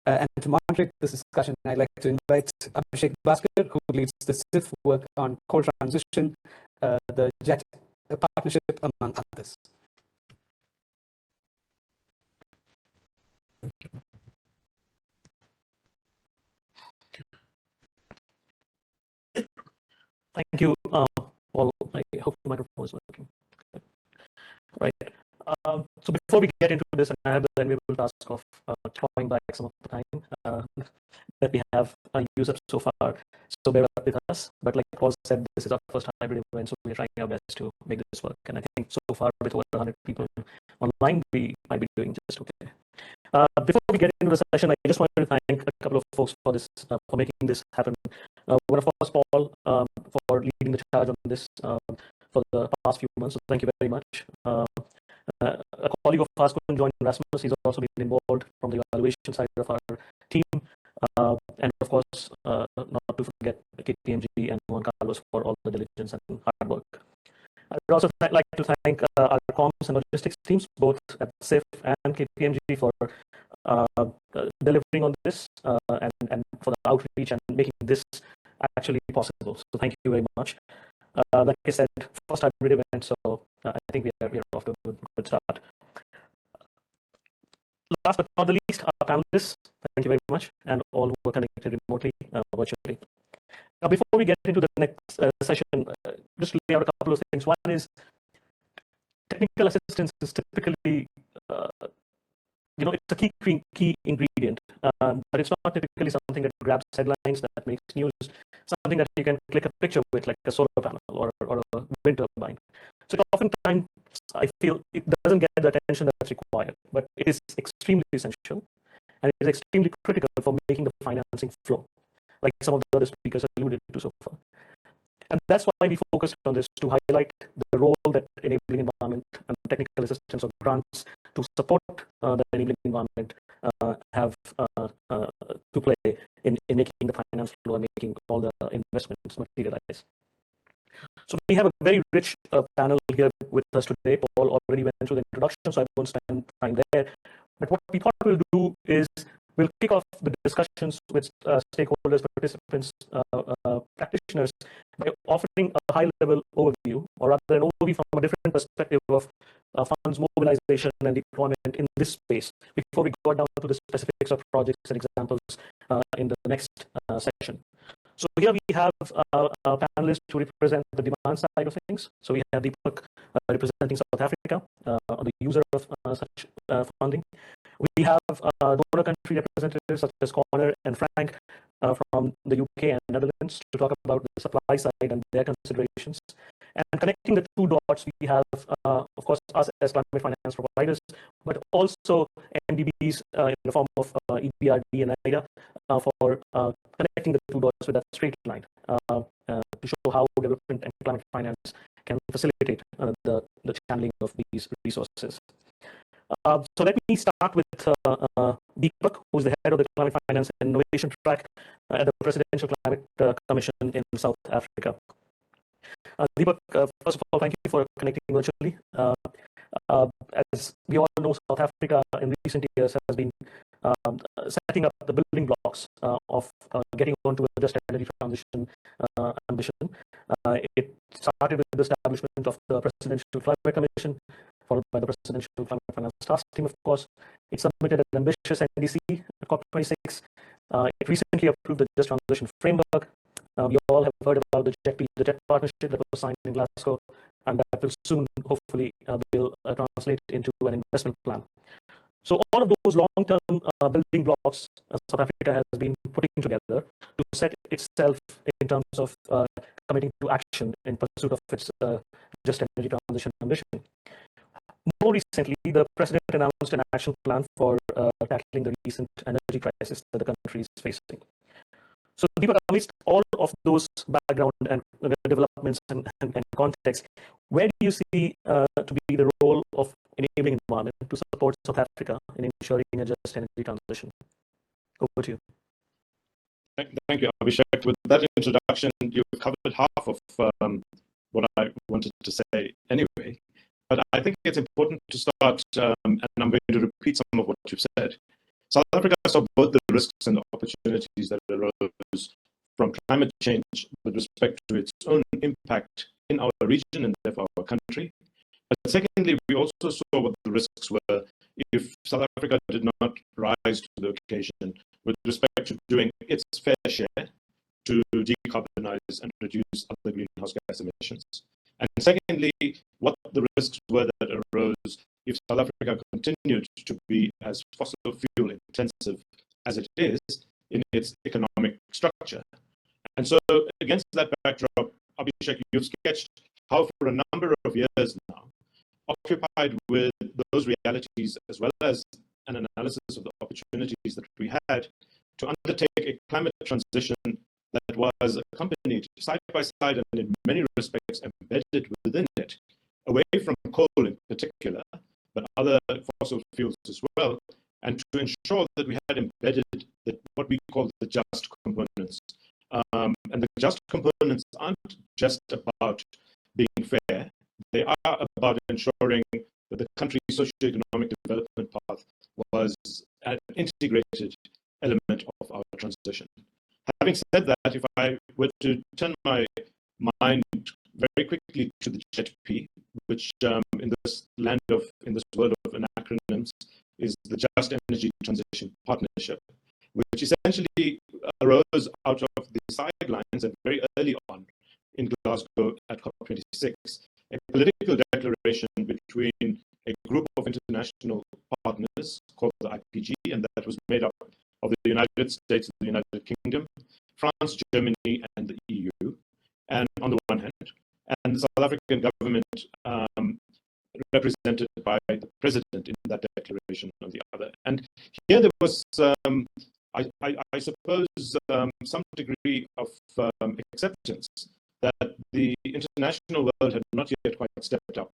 And to moderate this discussion, I'd like to invite Abhishek Bhaskar, who leads the CIF work on coal transition, the JET partnership, among others. Thank you, Paul. I hope the microphone is working. Right. So before we get into this, I have the enviable task of clawing back some of the time that we have used up so far. So bear up with us. But like Paul said, this is our first hybrid event, so we're trying our best to make this work. And I think so far, with over 100 people online, we might be doing just okay. Before we get into the session, I just wanted to thank a couple of folks for this, for making this happen. One of course, Paul, for leading the charge on this for the past few months. So thank you very much. A colleague of ours couldn't join, Rasmus. He's also been involved from the evaluation side of our team. And of course, not to forget KPMG and Juan Carlos for all the diligence and hard work. I would also like to thank our comms and logistics teams, both at CIF and KPMG, for delivering on this and for the outreach and making this actually possible. So thank you very much. Like I said, first hybrid event, so I think we are off to a good start. Last but not the least, our panelists, thank you very much, and all who are connected remotely, virtually. Now, before we get into the next session, just to lay out a couple of things. One is technical assistance is typically it's a key ingredient, but it's not typically something that grabs headlines, that makes news, something that you can click a picture with, like a solar panel or a wind turbine. So oftentimes, I feel it doesn't get the attention that's required, but it is extremely essential, and it is extremely critical for making the financing flow, like some of the other speakers alluded to so far. And that's why we focused on this, to highlight the role that enabling environment and technical assistance or grants to support the enabling environment have to play in making the finance flow and making all the investments materialize. So we have a very rich panel here with us today. Paul already went through the introduction, so I won't spend time there. But what we thought we'll do is we'll kick off the discussions with stakeholders, participants, practitioners by offering a high-level overview, or rather an overview from a different perspective of funds mobilization and deployment in this space before we go down to the specifics of projects and examples in the next session. So here we have a panelist to represent the demand side of things. So we have Deepak representing South Africa, the user of such funding. We have donor country representatives such as Connor and Frank from the UK and Netherlands to talk about the supply side and their considerations. And connecting the two dots, we have, of course, us as climate finance providers, but also MDBs in the form of EBRD and IDA for connecting the two dots with that straight line to show how development and climate finance can facilitate the channeling of these resources. So let me start with Deepak, who's the head of the Climate Finance and Innovation Track at the Presidential Climate Commission in South Africa. Deepak, first of all, thank you for connecting virtually. As we all know, South Africa in recent years has been setting up the building blocks of getting onto a just energy transition ambition. It started with the establishment of the Presidential Climate Commission, followed by the Presidential Climate Finance Task Team, of course. It submitted an ambitious NDC at COP26. It recently approved the Just Transition Framework. We all have heard about the JET partnership that was signed in Glasgow, and that will soon, hopefully, will translate into an investment plan. So all of those long-term building blocks South Africa has been putting together to set itself in terms of committing to action in pursuit of its just energy transition ambition. More recently, the President announced an action plan for tackling the recent energy crisis that the country is facing. So, Deepak, amidst all of those background and developments and context, where do you see to be the role of enabling environment to support South Africa in ensuring a just energy transition? Over to you. Thank you, Abhishek. With that introduction, you've covered half of what I wanted to say anyway. But I think it's important to start, and I'm going to repeat some of what you've said. South Africa saw both the risks and the opportunities that arose from climate change with respect to its own impact in our region and therefore our country. But secondly, we also saw what the risks were if South Africa did not rise to the occasion with respect to doing its fair share to decarbonize and reduce other greenhouse gas emissions. And secondly, what the risks were that arose if South Africa continued to be as fossil fuel intensive as it is in its economic structure. And so against that backdrop, Abhishek, you've sketched how for a number of years now, occupied with those realities as well as an analysis of the opportunities that we had to undertake a climate transition that was accompanied side by side and in many respects embedded within it, away from coal in particular, but other fossil fuels as well, and to ensure that we had embedded what we call the just components. And the just components aren't just about being fair, they are about ensuring that the country's socioeconomic development path was an integrated element of our transition. Having said that, if I were to turn my mind very quickly to the JETP, which in this world of acronyms is the Just Energy Transition Partnership, which essentially arose out of the sidelines and very early on in Glasgow at COP26, a political declaration between a group of international partners called the IPG, and that was made up of the United States, the United Kingdom, France, Germany, and the EU, and on the one hand, and the South African government represented by the president in that declaration on the other. And here there was, I suppose, some degree of acceptance that the international world had not yet quite stepped up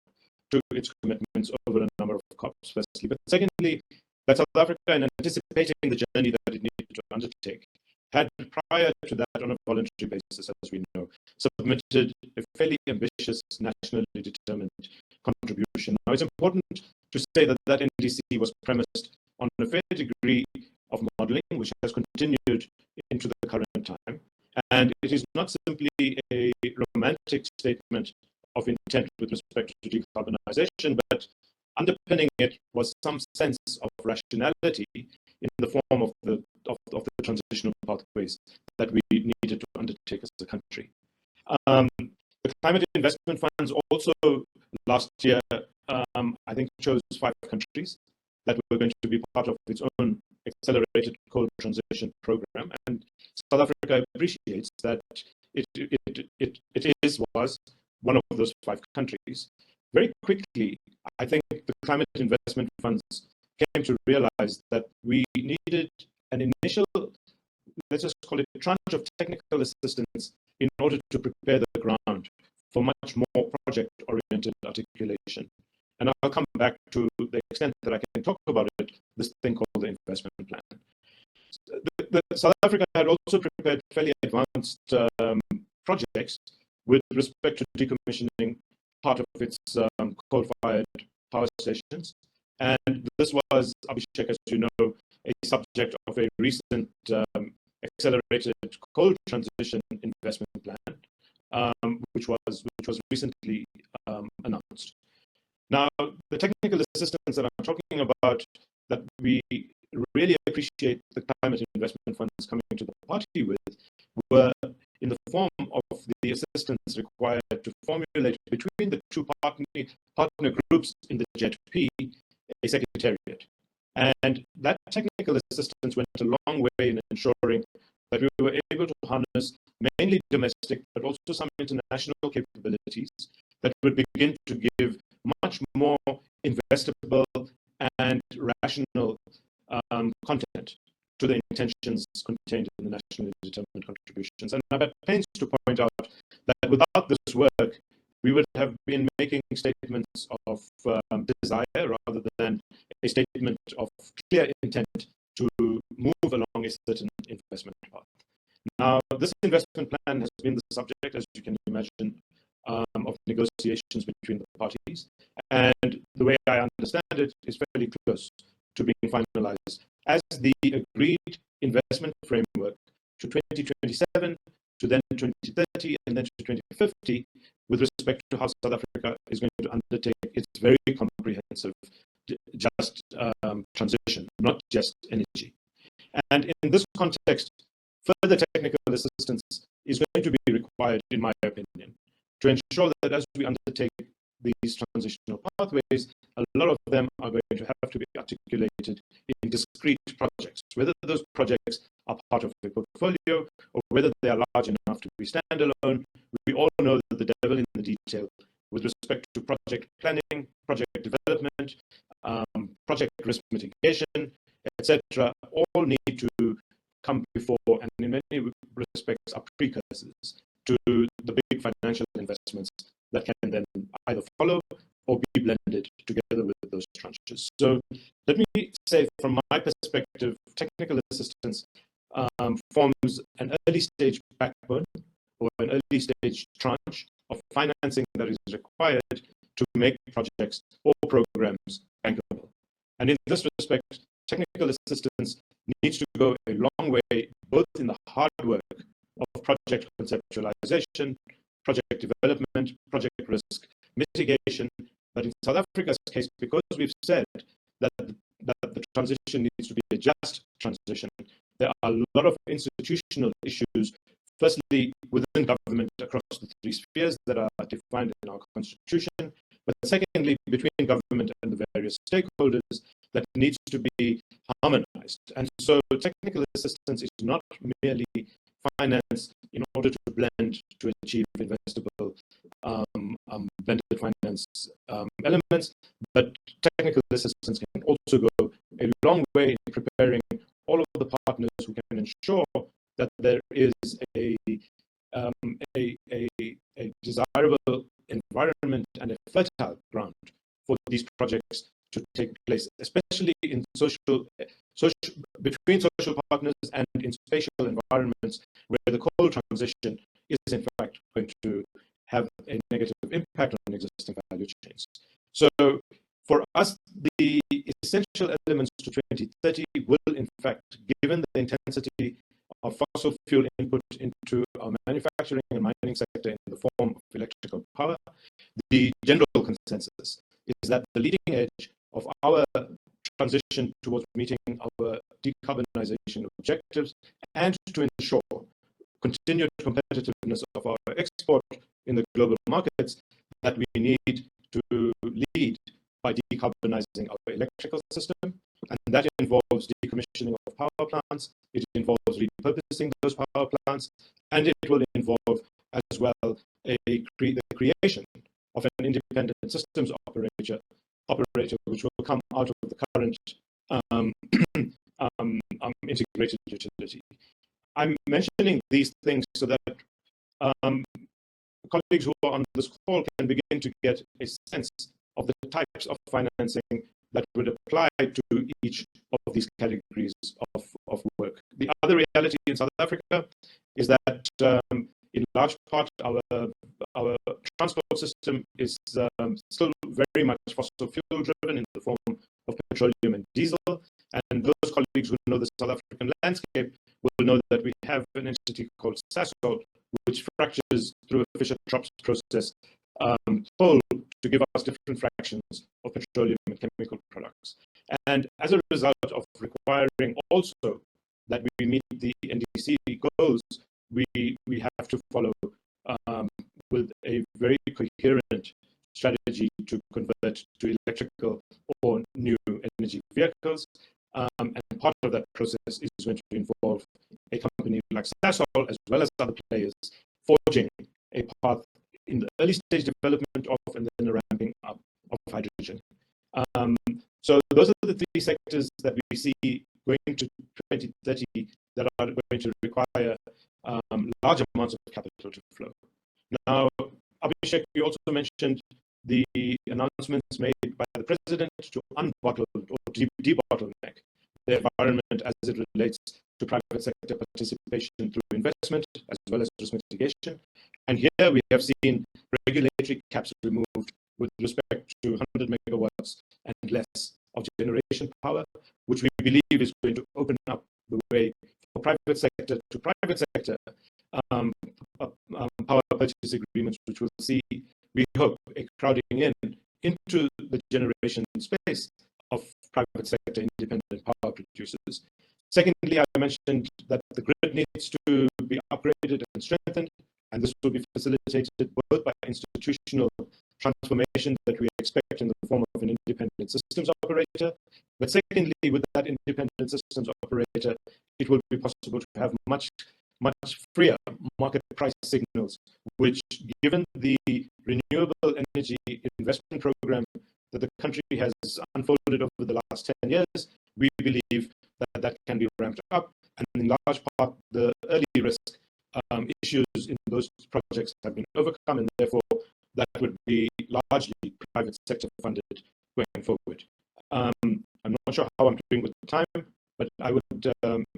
to its commitments over a number of COPs, firstly. But secondly, that South Africa, in anticipating the journey that it needed to undertake, had prior to that, on a voluntary basis, as we know, submitted a fairly ambitious, nationally determined contribution. Now, it's important to say that that NDC was premised on a fair degree of modeling, which has continued into the current time. And it is not simply a romantic statement of intent with respect to decarbonization, but underpinning it was some sense of rationality in the form of the transitional pathways that we needed to undertake as a country. The climate investment funds also last year, I think, chose 5 countries that were going to be part of its own accelerated coal transition program. And South Africa appreciates that it was one of those 5 countries. Very quickly, I think the climate investment funds came to realize that we needed an initial, let's just call it a tranche of technical assistance in order to prepare the ground for much more project-oriented articulation. And I'll come back to the extent that I can talk about it, this thing called the investment plan. South Africa had also prepared fairly advanced projects with respect to decommissioning part of its coal-fired power stations. And this was, Abhishek, as you know, a subject of a recent accelerated coal transition investment plan, which was recently announced. Now, the technical assistance that I'm talking about, that we really appreciate the climate investment funds coming to the party with, were in the form of the assistance required to formulate between the 2 partner groups in the JETP a secretariat. And that technical assistance went a long way in ensuring that we were able to harness mainly domestic, but also some international capabilities that would begin to give much more investable and rational content to the intentions contained in the nationally determined contributions. And I'm at pains to point out that without this work, we would have been making statements of desire rather than a statement of clear intent to move along a certain investment path. Now, this investment plan has been the subject, as you can imagine, of negotiations between the parties. And the way I understand it is fairly close to being finalized as the agreed investment framework to 2027, to then 2030, and then to 2050, with respect to how South Africa is going to undertake its very comprehensive just transition, not just energy. And in this context, further technical assistance is going to be required, in my opinion, to ensure that as we undertake these transitional pathways, a lot of them are going to have to be articulated in discrete projects, whether those projects are part of a portfolio or whether they are large enough to be standalone. We all know that the devil in the detail with respect to project planning, project development, project risk mitigation, etc., all need to come before and in many respects are precursors to the big financial investments that can then either follow or be blended together with those tranches. So let me say, from my perspective, technical assistance forms an early stage backbone or an early stage tranche of financing that is required to make projects or programs bankable. And in this respect, technical assistance needs to go a long way, both in the hard work of project conceptualization, project development, project risk mitigation, but in South Africa's case, because we've said that the transition needs to be a just transition, there are a lot of institutional issues, firstly within government across the 3 spheres that are defined in our constitution, but secondly between government and the various various stakeholders that needs to be harmonized. And so technical assistance is not merely finance in order to blend to achieve investable blended finance elements, but technical assistance can also go a long way in preparing all of the partners who can ensure that there is a desirable environment and a fertile ground for these projects to take place, especially in between social partners and in spatial environments where the coal transition is in fact going to have a negative impact on existing value chains. So for us, the essential elements to 2030 will in fact, given the intensity of fossil fuel input into our manufacturing and mining sector in the form of electrical power, the general consensus is that the leading edge of our transition towards meeting our decarbonization objectives and to ensure continued competitiveness of our export in the global markets, that we need to lead by decarbonizing our electrical system. And that involves decommissioning of power plants, it involves repurposing those power plants, and it will involve as well the creation of an independent systems operator which will come out of the current integrated utility. I'm mentioning these things so that colleagues who are on this call can begin to get a sense of the types of financing that would apply to each of these categories of work. The other reality in South Africa is that in large part our transport system is still very much fossil fuel driven in the form of petroleum and diesel. And those colleagues who know the South African landscape will know that we have an entity called Sasol, which fractures through a Fischer-Tropsch process coal to give us different fractions of petroleum and chemical products. And as a result of requiring also that we meet the NDC goals, we have to follow with a very coherent strategy to convert to electrical or new energy vehicles. And part of that process is going to involve a company like Sasol, as well as other players, forging a path in the early stage development of and then the ramping up of hydrogen. So those are the three sectors that we see going to 2030 that are going to require large amounts of capital to flow. Now, Abhishek, you also mentioned the announcements made by the president to unbottle or debottleneck the environment as it relates to private sector participation through investment as well as risk mitigation. And here we have seen regulatory caps removed with respect to 100 megawatts and less of generation power, which we believe is going to open up the way for private sector to private sector power purchase agreements, which will see, we hope, a crowding into the generation space of private sector independent power producers. Secondly, I mentioned that the grid needs to be upgraded and strengthened, and this will be facilitated both by institutional transformation that we expect in the form of an independent systems operator. But secondly, with that independent systems operator, it will be possible to have much freer market price signals, which, given the renewable energy investment program that the country has unfolded over the last 10 years, we believe that that can be ramped up. And in large part, the early risk issues in those projects have been overcome, and therefore that would be largely private sector funded going forward. I'm not sure how I'm doing with the time, but I would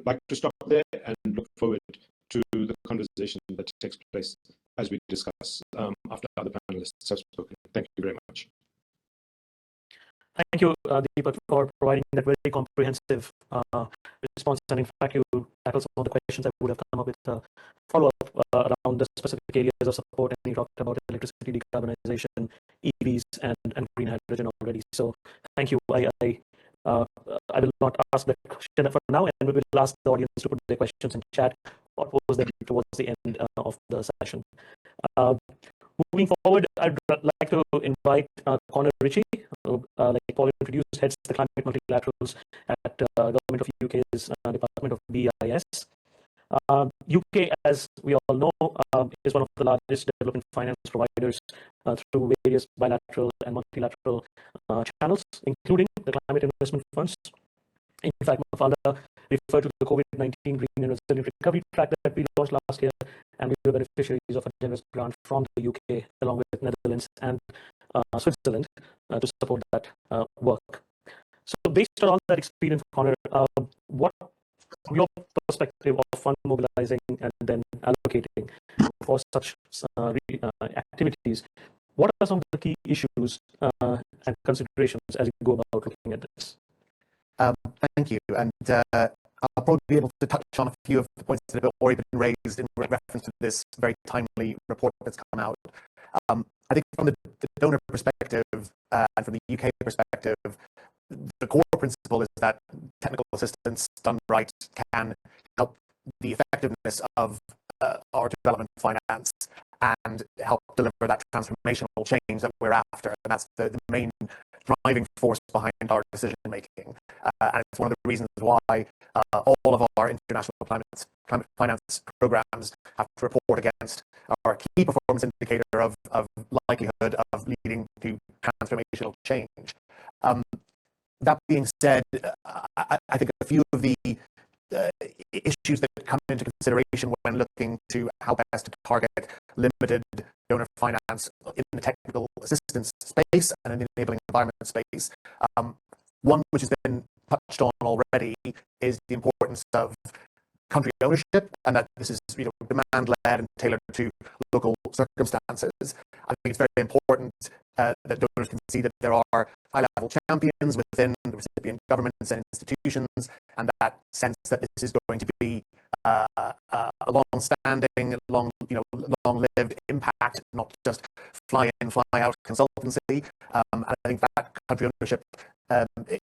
like to stop there and look forward to the conversation that takes place as we discuss after other panelists have spoken. Thank you very much. Thank you, Deepak, for providing that very comprehensive response. And in fact, you tackled some of the questions I would have come up with follow-up around the specific areas of support. And you talked about electricity decarbonization, EVs, and green hydrogen already. So thank you. I will not ask the question for now, and we will ask the audience to put their questions in chat or pose them towards the end of the session. Moving forward, I'd like to invite Conor Ritchie, who, like Paul introduced, heads the climate multilaterals at Government of UK's Department of BIS. UK, as we all know, is one of the largest development finance providers through various bilateral and multilateral channels, including the climate investment funds. In fact, Mafalda referred to the COVID-19 Green and Resilient Recovery Track that we launched last year, and we were beneficiaries of a generous grant from the UK, along with Netherlands and Switzerland, to support that work. So based on all that experience, Conor, what, from your perspective of fund mobilizing and then allocating for such activities, what are some of the key issues and considerations as you go about looking at this? Thank you. And I'll probably be able to touch on a few of the points that have already been raised in reference to this very timely report that's come out. I think from the donor perspective and from the UK perspective, the core principle is that technical assistance done right can help the effectiveness of our development finance and help deliver that transformational change that we're after. And that's the main driving force behind our decision making. And it's one of the reasons why all of our international climate finance programs have to report against our key performance indicator of likelihood of leading to transformational change. That being said, I think a few of the issues that come into consideration when looking to how best to target limited donor finance in the technical assistance space and in the enabling environment space. One which has been touched on already is the importance of country ownership, and that this is demand-led and tailored to local circumstances. I think it's very important that donors can see that there are high-level champions within the recipient governments and institutions, and that sense that this is going to be a long-standing, long-lived impact, not just fly-in, fly-out consultancy. And I think that country ownership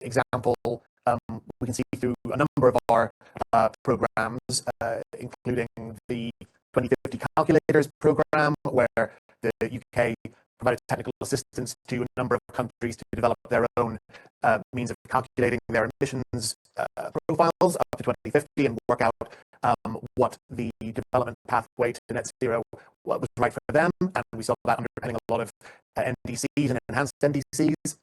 example we can see through a number of our programs, including the 2050 Calculators program, where the UK provided technical assistance to a number of countries to develop their own means of calculating their emissions profiles up to 2050 and work out what the development pathway to net zero was right for them. And we saw that underpinning a lot of NDCs and enhanced NDCs.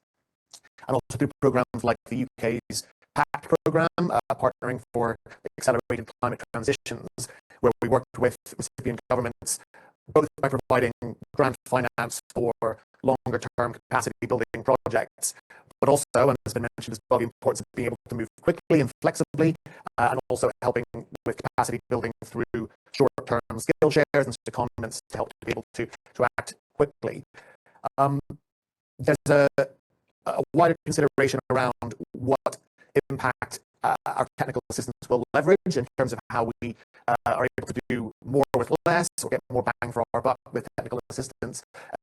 And also through programs like the UK's PACT program, Partnering for Accelerated Climate Transitions, where we worked with recipient governments both by providing grant finance for longer-term capacity-building projects, but also, and has been mentioned as well, the importance of being able to move quickly and flexibly, and also helping with capacity building through short-term skill shares and secondments to help to be able to act quickly. There's a wider consideration around what impact our technical assistance will leverage in terms of how we are able to do more with less or get more bang for our buck with technical assistance,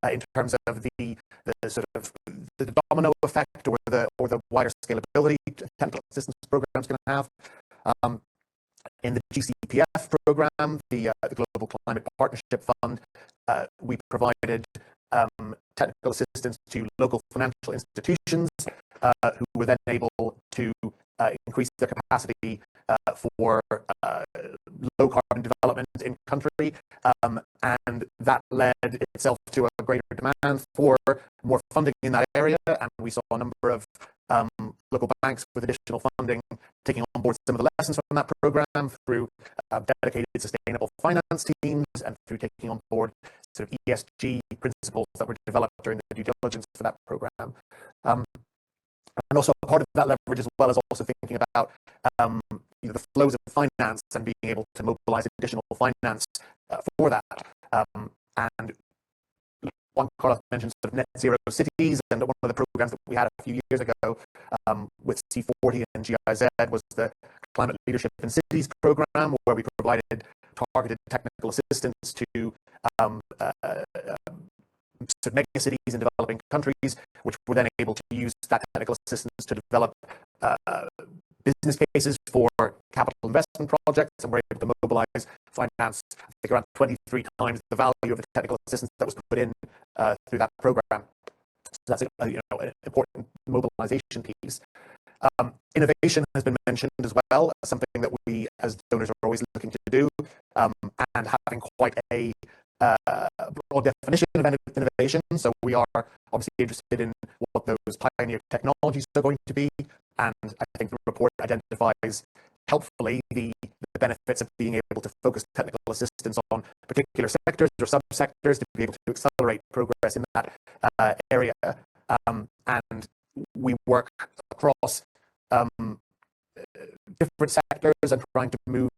in terms of the sort of the domino effect or the wider scalability technical assistance programs can have. In the GCPF program, the Global Climate Partnership Fund, we provided technical assistance to local financial institutions who were then able to increase their capacity for low carbon development in country, and that led itself to a greater demand for more funding in that area, and we saw a number of local banks with additional funding taking on board some of the lessons from that program through dedicated sustainable finance teams and through taking on board sort of ESG principles that were developed during the due diligence for that program. And also part of that leverage as well is also thinking about the flows of finance and being able to mobilize additional finance for that. And Juan Carlos mentioned sort of net zero cities, and one of the programs that we had a few years ago with C40 and GIZ was the Climate Leadership in Cities program, where we provided targeted technical assistance to mega cities in developing countries, which were then able to use that technical assistance to develop business cases for capital investment projects, and we're able to mobilize financed, I think, around 23 times the value of the technical assistance that was put in through that program. So that's an important mobilization piece. Innovation has been mentioned as well, as something that we as donors are always looking to do, and having quite a broad definition of innovation. So we are obviously interested in what those pioneer technologies are going to be, and I think the report identifies helpfully the benefits of being able to focus technical assistance on particular sectors or subsectors to be able to accelerate progress in that area. And we work across different sectors and trying to move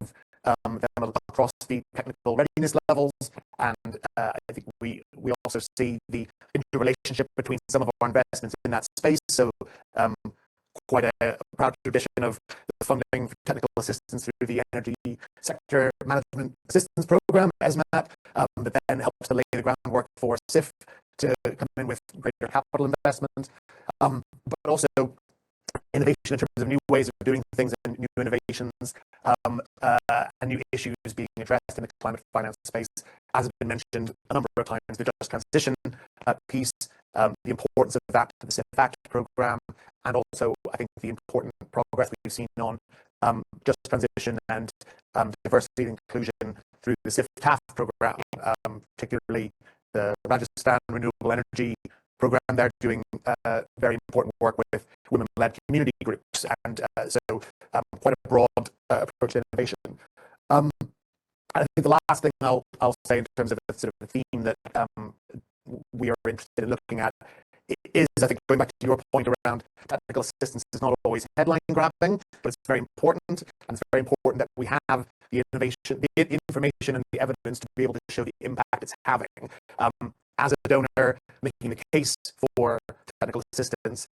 them across the technical readiness levels. And I think we also see the interrelationship between some of our investments in that space. So quite a proud tradition of the funding for technical assistance through the Energy Sector Management Assistance Program, ESMAP, that then helps to lay the groundwork for SIF to come in with greater capital investment, but also innovation in terms of new ways of doing things and new innovations, and new issues being addressed in the climate finance space, as has been mentioned a number of times, the just transition piece, the importance of that to the SIF Act program, and also I think the important progress we've seen on just transition and diversity and inclusion through the SIF TAF program, particularly the Rajasthan Renewable Energy program. They're doing very important work with women-led community groups, and so quite a broad approach to innovation. I think the last thing I'll say in terms of the sort of theme that we are interested in looking at is, I think, going back to your point around technical assistance is not always headline grabbing, but it's very important, and it's very important that we have the innovation, the information and the evidence to be able to show the impact it's having. As a donor making the case for technical assistance,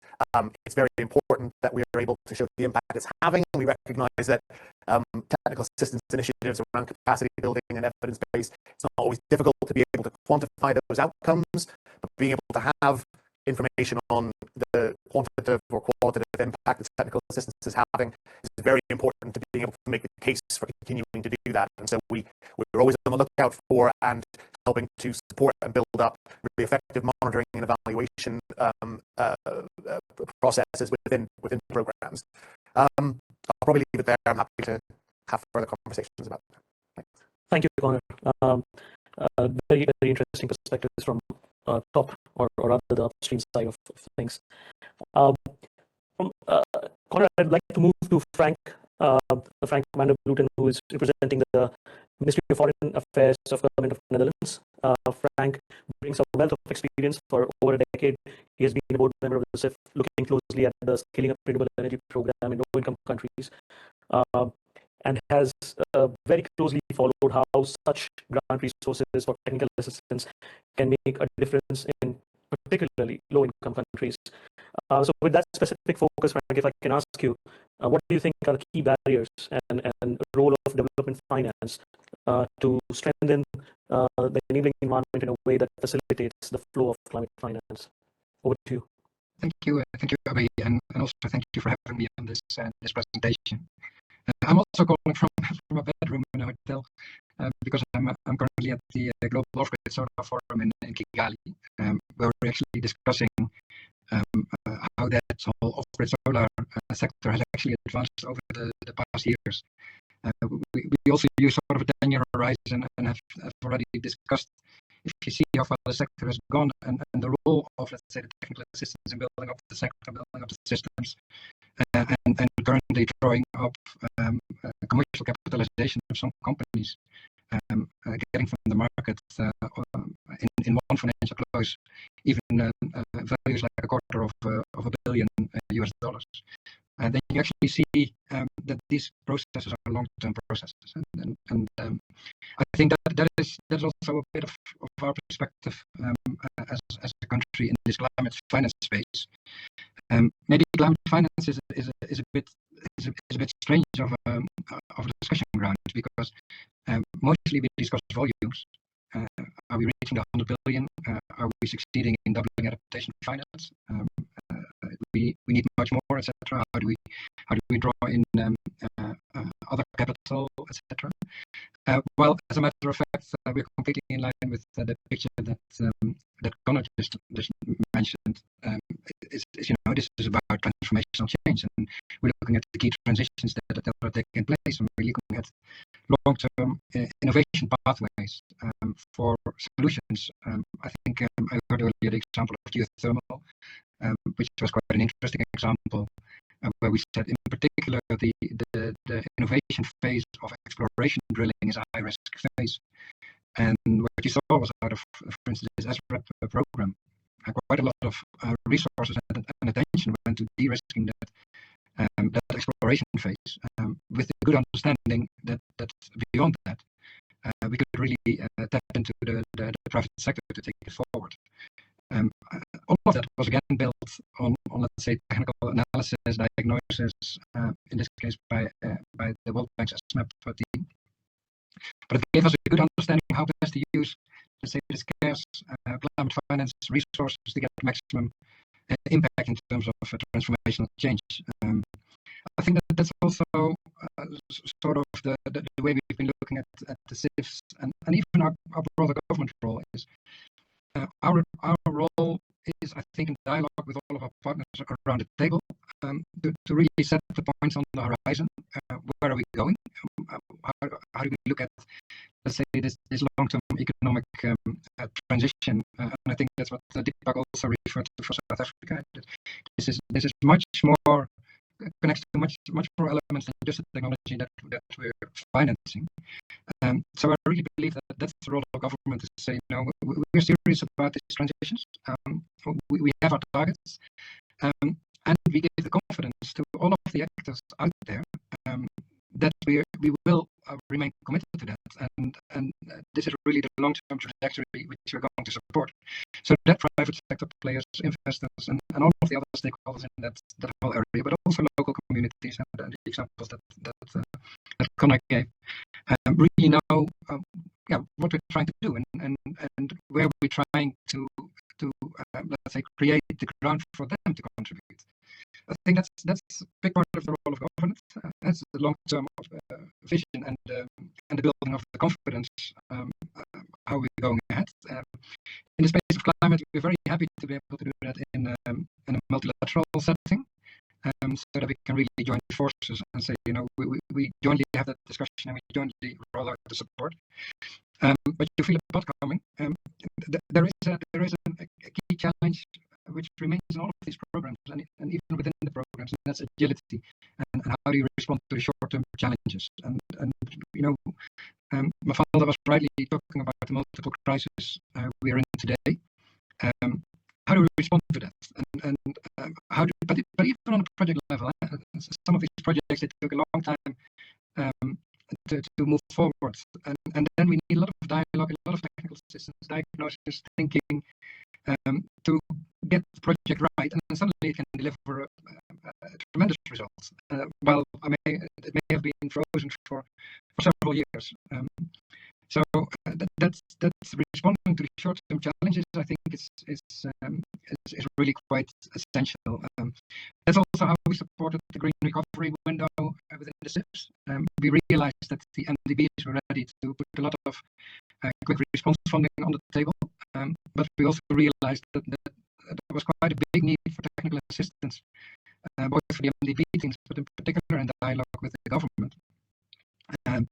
it's very important that we are able to show the impact it's having. We recognize that technical assistance initiatives around capacity building and evidence base, it's not always difficult to be able to quantify those outcomes, but being able to have information on the quantitative or qualitative impact that technical assistance is having is very important to being able to make the case for continuing to do that. And so we're always on the lookout for and helping to support and build up really effective monitoring and evaluation processes within programs. I'll probably leave it there. I'm happy to have further conversations about that. Thanks. Thank you, Connor. Very, very interesting perspectives from top or rather the upstream side of things. Connor, I'd like to move to Frank van der Vleuten, who is representing the Ministry of Foreign Affairs of Government of Netherlands. Frank brings a wealth of experience for over a decade. He has been a board member of the SIF, looking closely at the scaling up renewable energy program in low-income countries, and has very closely followed how such grant resources for technical assistance can make a difference in particularly low-income countries. So with that specific focus, Frank, if I can ask you, what do you think are the key barriers and role of development finance to strengthen the enabling environment in a way that facilitates the flow of climate finance? Over to you. Thank you, Abhi, and also thank you for having me on this presentation. I'm also calling from a bedroom in a hotel because I'm currently at the Global Off-Grid Solar Forum in Kigali, where we're actually discussing how that whole off-grid solar sector has actually advanced over the past years. We also use sort of a 10-year horizon and have already discussed, if you see how far the sector has gone and the role of, let's say, the technical assistance in building up the sector, building up the systems, and currently drawing up commercial capitalization of some companies, getting from the market in one financial close, even values like $250 million US dollars. And then you actually see that these processes are long-term processes, and I think that's also a bit of our perspective as a country in this climate finance space. Maybe climate finance is a bit strange of a discussion ground, because mostly we discuss volumes. Are we reaching the 100 billion? Are we succeeding in doubling adaptation finance? We need much more, etc. How do we draw in other capital, etc. Well, as a matter of fact, we're completely in line with the picture that that Connor just mentioned. This is about transformational change, and we're looking at the key transitions that are taking place, and we're looking at long-term innovation pathways for solutions. I think I heard earlier the example of geothermal, which was quite an interesting example, where we said in particular the innovation phase of exploration drilling is a high-risk phase. And what you saw was out of, for instance, this SREP program, quite a lot of resources and attention went to de-risking that exploration phase, with the good understanding that beyond that, we could really tap into the private sector to take it forward. All of that was again built on let's say, technical analysis, diagnosis, in this case by the World Bank's SMAP team. But it gave us a good understanding how best to use, let's say, the scarce climate finance resources to get maximum impact in terms of transformational change. I think that's also sort of the way we've been looking at the CIFs and even our broader government role is. Our role is, I think, in dialogue with all of our partners around the table to really set the points on the horizon. Where are we going? How do we look at, let's say, this long-term economic transition? And I think that's what Deepak also referred to for South Africa. This is much more connects to much more elements than just the technology that we're financing. So I really believe that that's the role of government, to say, we're serious about these transitions. We have our targets, and we give the confidence to all of the actors out there that we will remain committed to that, and this is really the long-term trajectory which we're going to support. So that private sector players, investors, and all of the other stakeholders in that whole area, but also local communities and the examples that Connor gave, really know what we're trying to do and where we're trying to let's say, create the ground for them to contribute. I think that's a big part of the role of government. That's the long-term vision and the building of the confidence. How we're going ahead. In the space of climate, we're very happy to be able to do that in a multilateral setting, so that we can really join forces and say, we jointly have that discussion and we jointly roll out the support. But you feel a pot coming. There is a key challenge which remains in all of these programs and even within the programs, and that's agility and how do you respond to the short-term challenges. And Mafalda was rightly talking about the multiple crises we are in today. How do we respond to that? And how do? But even on a project level, some of these projects, it took a long time to move forward, and then we need a lot of dialogue, a lot of technical assistance, diagnosis, thinking, to get the project right, and then suddenly it can deliver tremendous results. Well, it may have been frozen for several years. So that's responding to the short-term challenges. I think is really quite essential. That's also how we supported the green recovery window within the CIFs. We realized that the MDBs were ready to put a lot of quick response funding on the table, but we also realized that there was quite a big need for technical assistance, both for the MDB things, but in particular in dialogue with the government.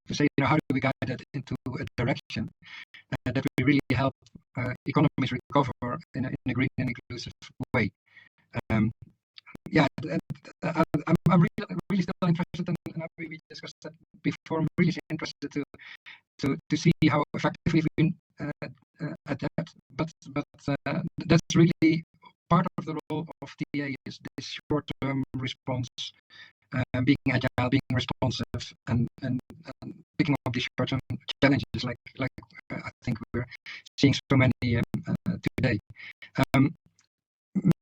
To say, how do we guide that into a direction that we really help economies recover in a green and inclusive way. I'm really still interested, and we discussed that before. I'm really interested to see how effective we've been at that. But that's really part of the role of TA, is this short-term response. Being agile, being responsive, and picking up these short-term challenges, like I think we're seeing so many today.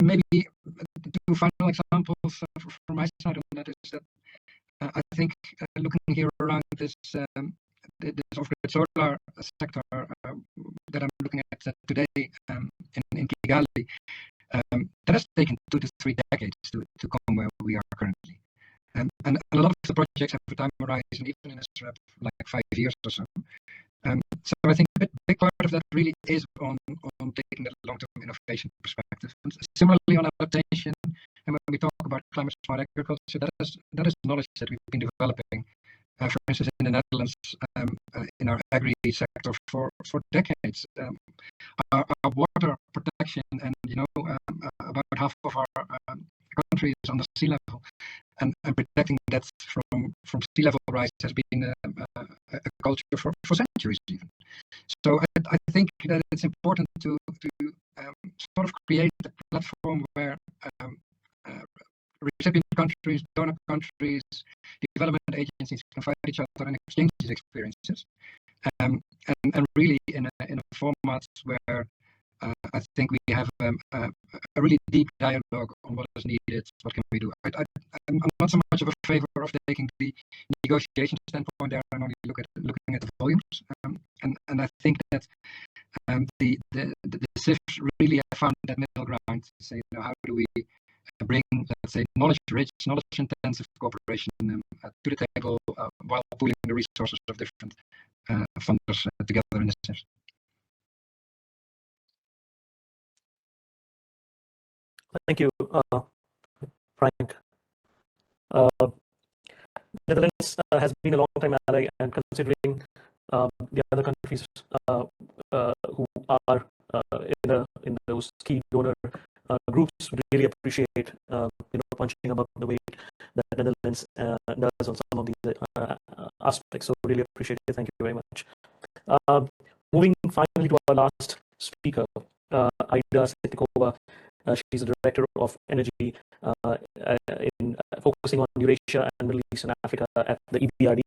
Maybe two final examples from my side on that is that I think looking here around this off-grid solar sector that I'm looking at today in Kigali, that has taken 2 to 3 decades to come where we are currently. And a lot of the projects have a time horizon, even in SREP, like 5 years or so. So I think a big part of that really is on taking that long-term innovation perspective. And similarly on adaptation, and when we talk about climate smart agriculture, that is knowledge that we've been developing, for instance, in the Netherlands, in our agri sector for decades. Our water protection, and about half of our country is on the sea level, and protecting that from sea level rise has been a culture for centuries even. So I think that it's important to sort of create a platform where recipient countries, donor countries, development agencies can find each other and exchange these experiences, and really in a format where I think we have a really deep dialogue on what is needed, what can we do. I'm not so much of a favor of taking the negotiation standpoint there and only looking at the volumes. And I think that the CIF really have found that middle ground to say, how do we bring, let's say, knowledge-rich, knowledge-intensive cooperation to the table while pooling the resources of different funders together in the CIF. Thank you, Frank. Netherlands has been a long time ally, and considering the other countries who are in those key donor groups, would really appreciate punching above the weight that Netherlands does on some of these aspects. So really appreciate it. Thank you very much. Moving finally to our last speaker, Aida Sitikova. She's the director of energy in focusing on Eurasia and Middle East and Africa at the EBRD.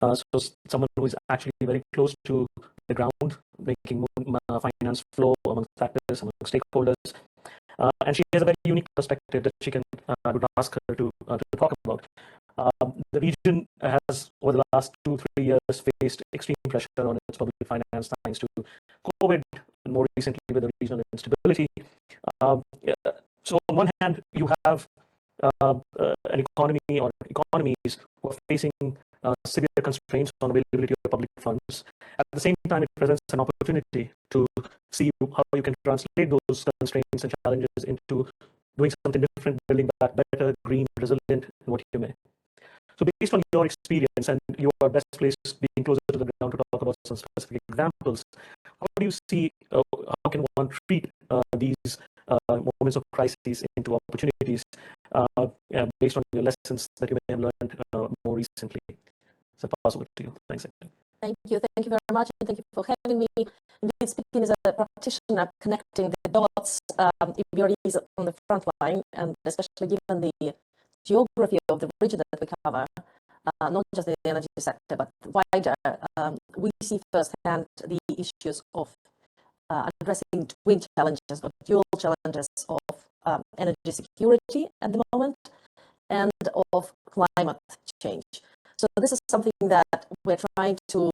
So someone who is actually very close to the ground, making finance flow among actors, among stakeholders. And she has a very unique perspective that she can would ask her to talk about. The region has, over the last 2-3 years, faced extreme pressure on its public finance thanks to COVID, and more recently with the regional instability. So on one hand, you have an economy or economies who are facing severe constraints on availability of public funds. At the same time, it presents an opportunity to see how you can translate those constraints and challenges into doing something different, building back better, green, resilient, and what you may. So based on your experience, and you are best placed being closer to the ground to talk about some specific examples, how do you see, how can one treat these moments of crises into opportunities based on your lessons that you may have learned more recently? So pass over to you. Thanks. Thank you very much, and thank you for having me. Indeed, speaking as a practitioner, connecting the dots, EBRD is on the front line, and especially given the geography of the region that we cover, not just the energy sector, but wider, we see firsthand the issues of addressing twin challenges, or dual challenges of energy security at the moment and of climate change. So this is something that we're trying to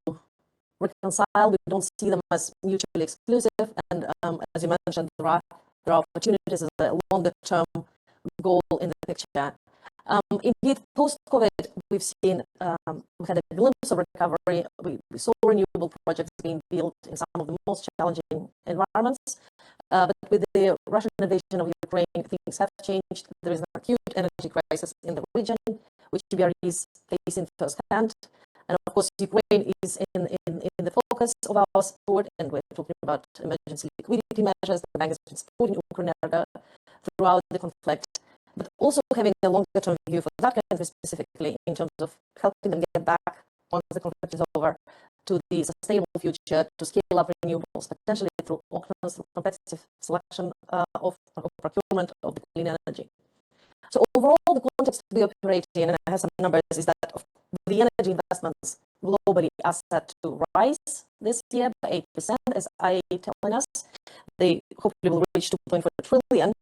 reconcile. We don't see them as mutually exclusive, and as you mentioned, there are opportunities as a longer-term goal in the picture. Indeed, post-COVID, we've seen, we had a glimpse of recovery. We saw renewable projects being built in some of the most challenging environments. But with the Russian invasion of Ukraine, things have changed. There is an acute energy crisis in the region, which EBRD is facing firsthand. And of course, Ukraine is in the focus of our support, and we're talking about emergency liquidity measures. The bank has been supporting Ukraine throughout the conflict, but also having a longer-term view for that country specifically in terms of helping them get back, once the conflict is over, to the sustainable future, to scale up renewables, potentially through auctions, through competitive selection of procurement of the clean energy. So overall, the context we operate in, and I have some numbers, is that the energy investments globally are set to rise this year by 8%, as I telling us. They hopefully will reach 2.4 trillion.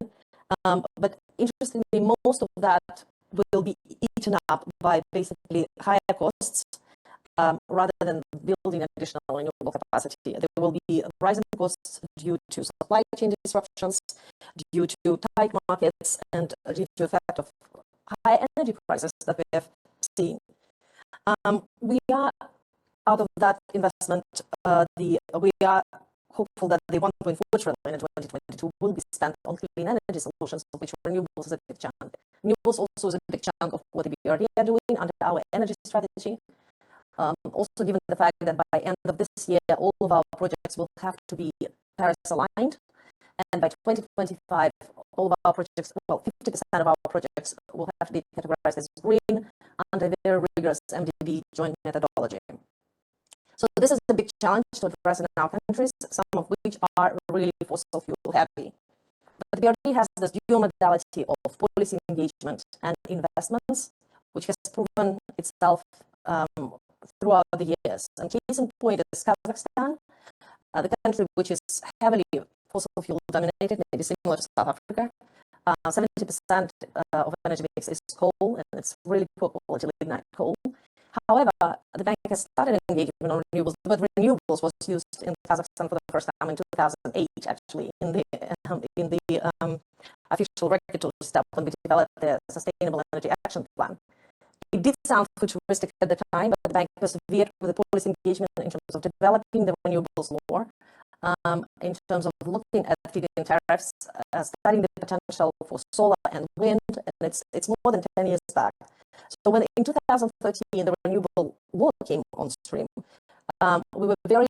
But interestingly, most of that will be eaten up by basically higher costs rather than building additional renewable capacity. There will be rising costs due to supply chain disruptions, due to tight markets, and due to the effect of high energy prices that we have seen. We are out of that investment. We are hopeful that the 1.4 trillion in 2022 will be spent on clean energy solutions, of which renewables is a big chunk. Renewables also is a big chunk of what we already are doing under our energy strategy. Also, given the fact that by end of this year, all of our projects will have to be Paris aligned, and by 2025, all of our projects, well, 50% of our projects will have to be categorized as green under very rigorous MDB joint methodology. So this is a big challenge to address in our countries, some of which are really fossil fuel heavy. But the BRD has this dual modality of policy engagement and investments, which has proven itself throughout the years. And case in point is Kazakhstan, the country which is heavily fossil fuel dominated, maybe similar to South Africa. 70% of energy mix is coal, and it's really poor quality lignite coal. However, the bank has started engagement on renewables, but renewables was used in Kazakhstan for the first time in 2008, actually, in the official record to step when we developed the Sustainable Energy Action Plan. It did sound futuristic at the time, but the bank persevered with the policy engagement in terms of developing the renewables law, in terms of looking at feed-in tariffs, studying the potential for solar and wind, and it's more than 10 years back. So when in 2013 the renewable law came on stream, we were very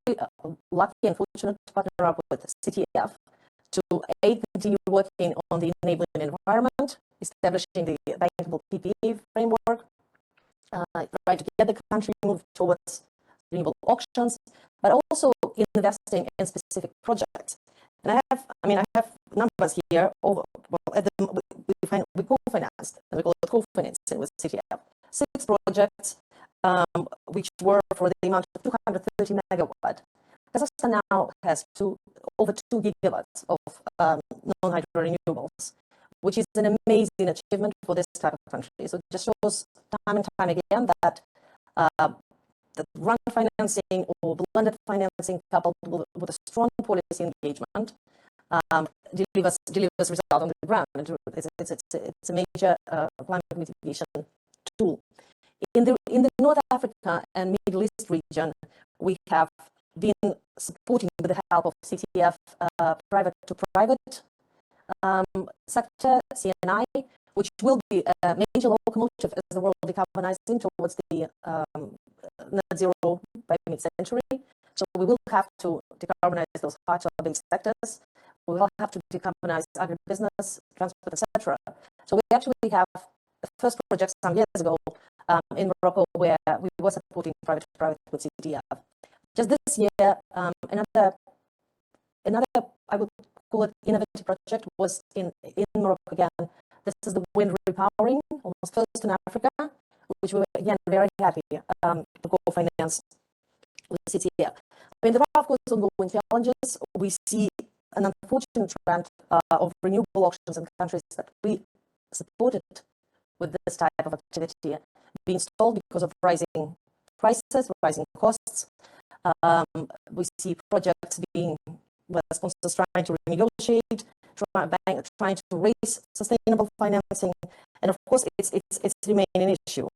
lucky and fortunate to partner up with CTF to continue working on the enabling environment, establishing the bankable PPA framework, trying to get the country moved towards renewable auctions, but also investing in specific projects. And I have numbers here. We co-financed, and we call it co-financing with CTF. 6 projects, which were for the amount of 230 megawatt. Kazakhstan now has over 2 gigawatts of non-hydro renewables, which is an amazing achievement for this type of country. So it just shows time and time again that the grant financing or blended financing coupled with a strong policy engagement delivers result on the ground. It's a major climate mitigation tool. In the North Africa and Middle East region, we have been supporting with the help of CTF private to private sector, CNI, which will be a major locomotive as the world decarbonizing towards the net zero by mid-century. So we will have to decarbonize those hard-to-abate sectors. We will have to decarbonize agribusiness, transport, etc. So we actually have the first project some years ago in Morocco where we were supporting private with CTF. Just this year, another I would call it innovative project was in Morocco again. This is the wind repowering, almost first in Africa, which we were again very happy to co-finance with CTF. I mean, there are of course ongoing challenges. We see an unfortunate trend of renewable auctions in countries that we supported with this type of activity being stalled because of rising prices, rising costs. We see projects being, sponsors trying to renegotiate, trying to raise sustainable financing, and of course it's remaining an issue.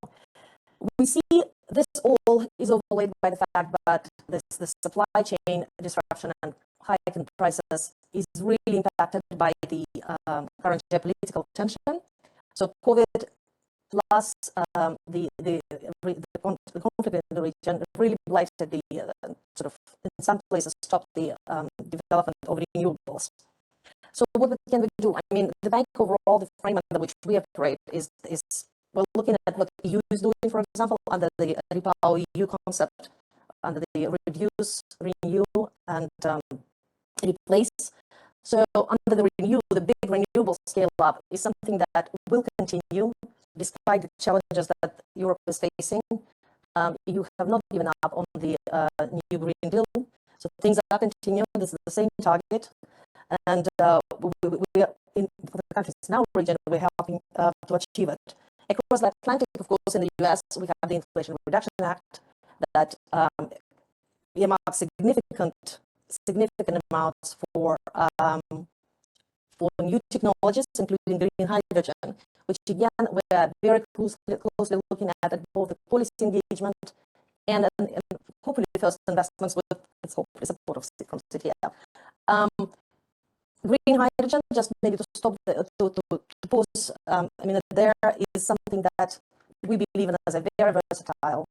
We see this all is overlaid by the fact that this supply chain disruption and hike in prices is really impacted by the current geopolitical tension. So COVID plus the conflict in the region really blighted the sort of, in some places, stopped the development of renewables. So what can we do? I mean, the bank overall, the framework under which we operate is we're looking at what the EU is doing, for example, under the Repower EU concept, under the reduce, renew, and replace. So under the renew, the big renewable scale up is something that will continue despite the challenges that Europe is facing. You have not given up on the new Green Deal. So things are continuing. This is the same target. And we are for the countries in our region, we're helping to achieve it. Across the Atlantic, of course, in the US, we have the Inflation Reduction Act that earmarks significant amounts for for new technologies, including green hydrogen, which again, we're very closely looking at both the policy engagement and hopefully first investments with its hopefully support from CTF. Green hydrogen, just maybe to stop to pause, I mean, there is something that we believe in as a very versatile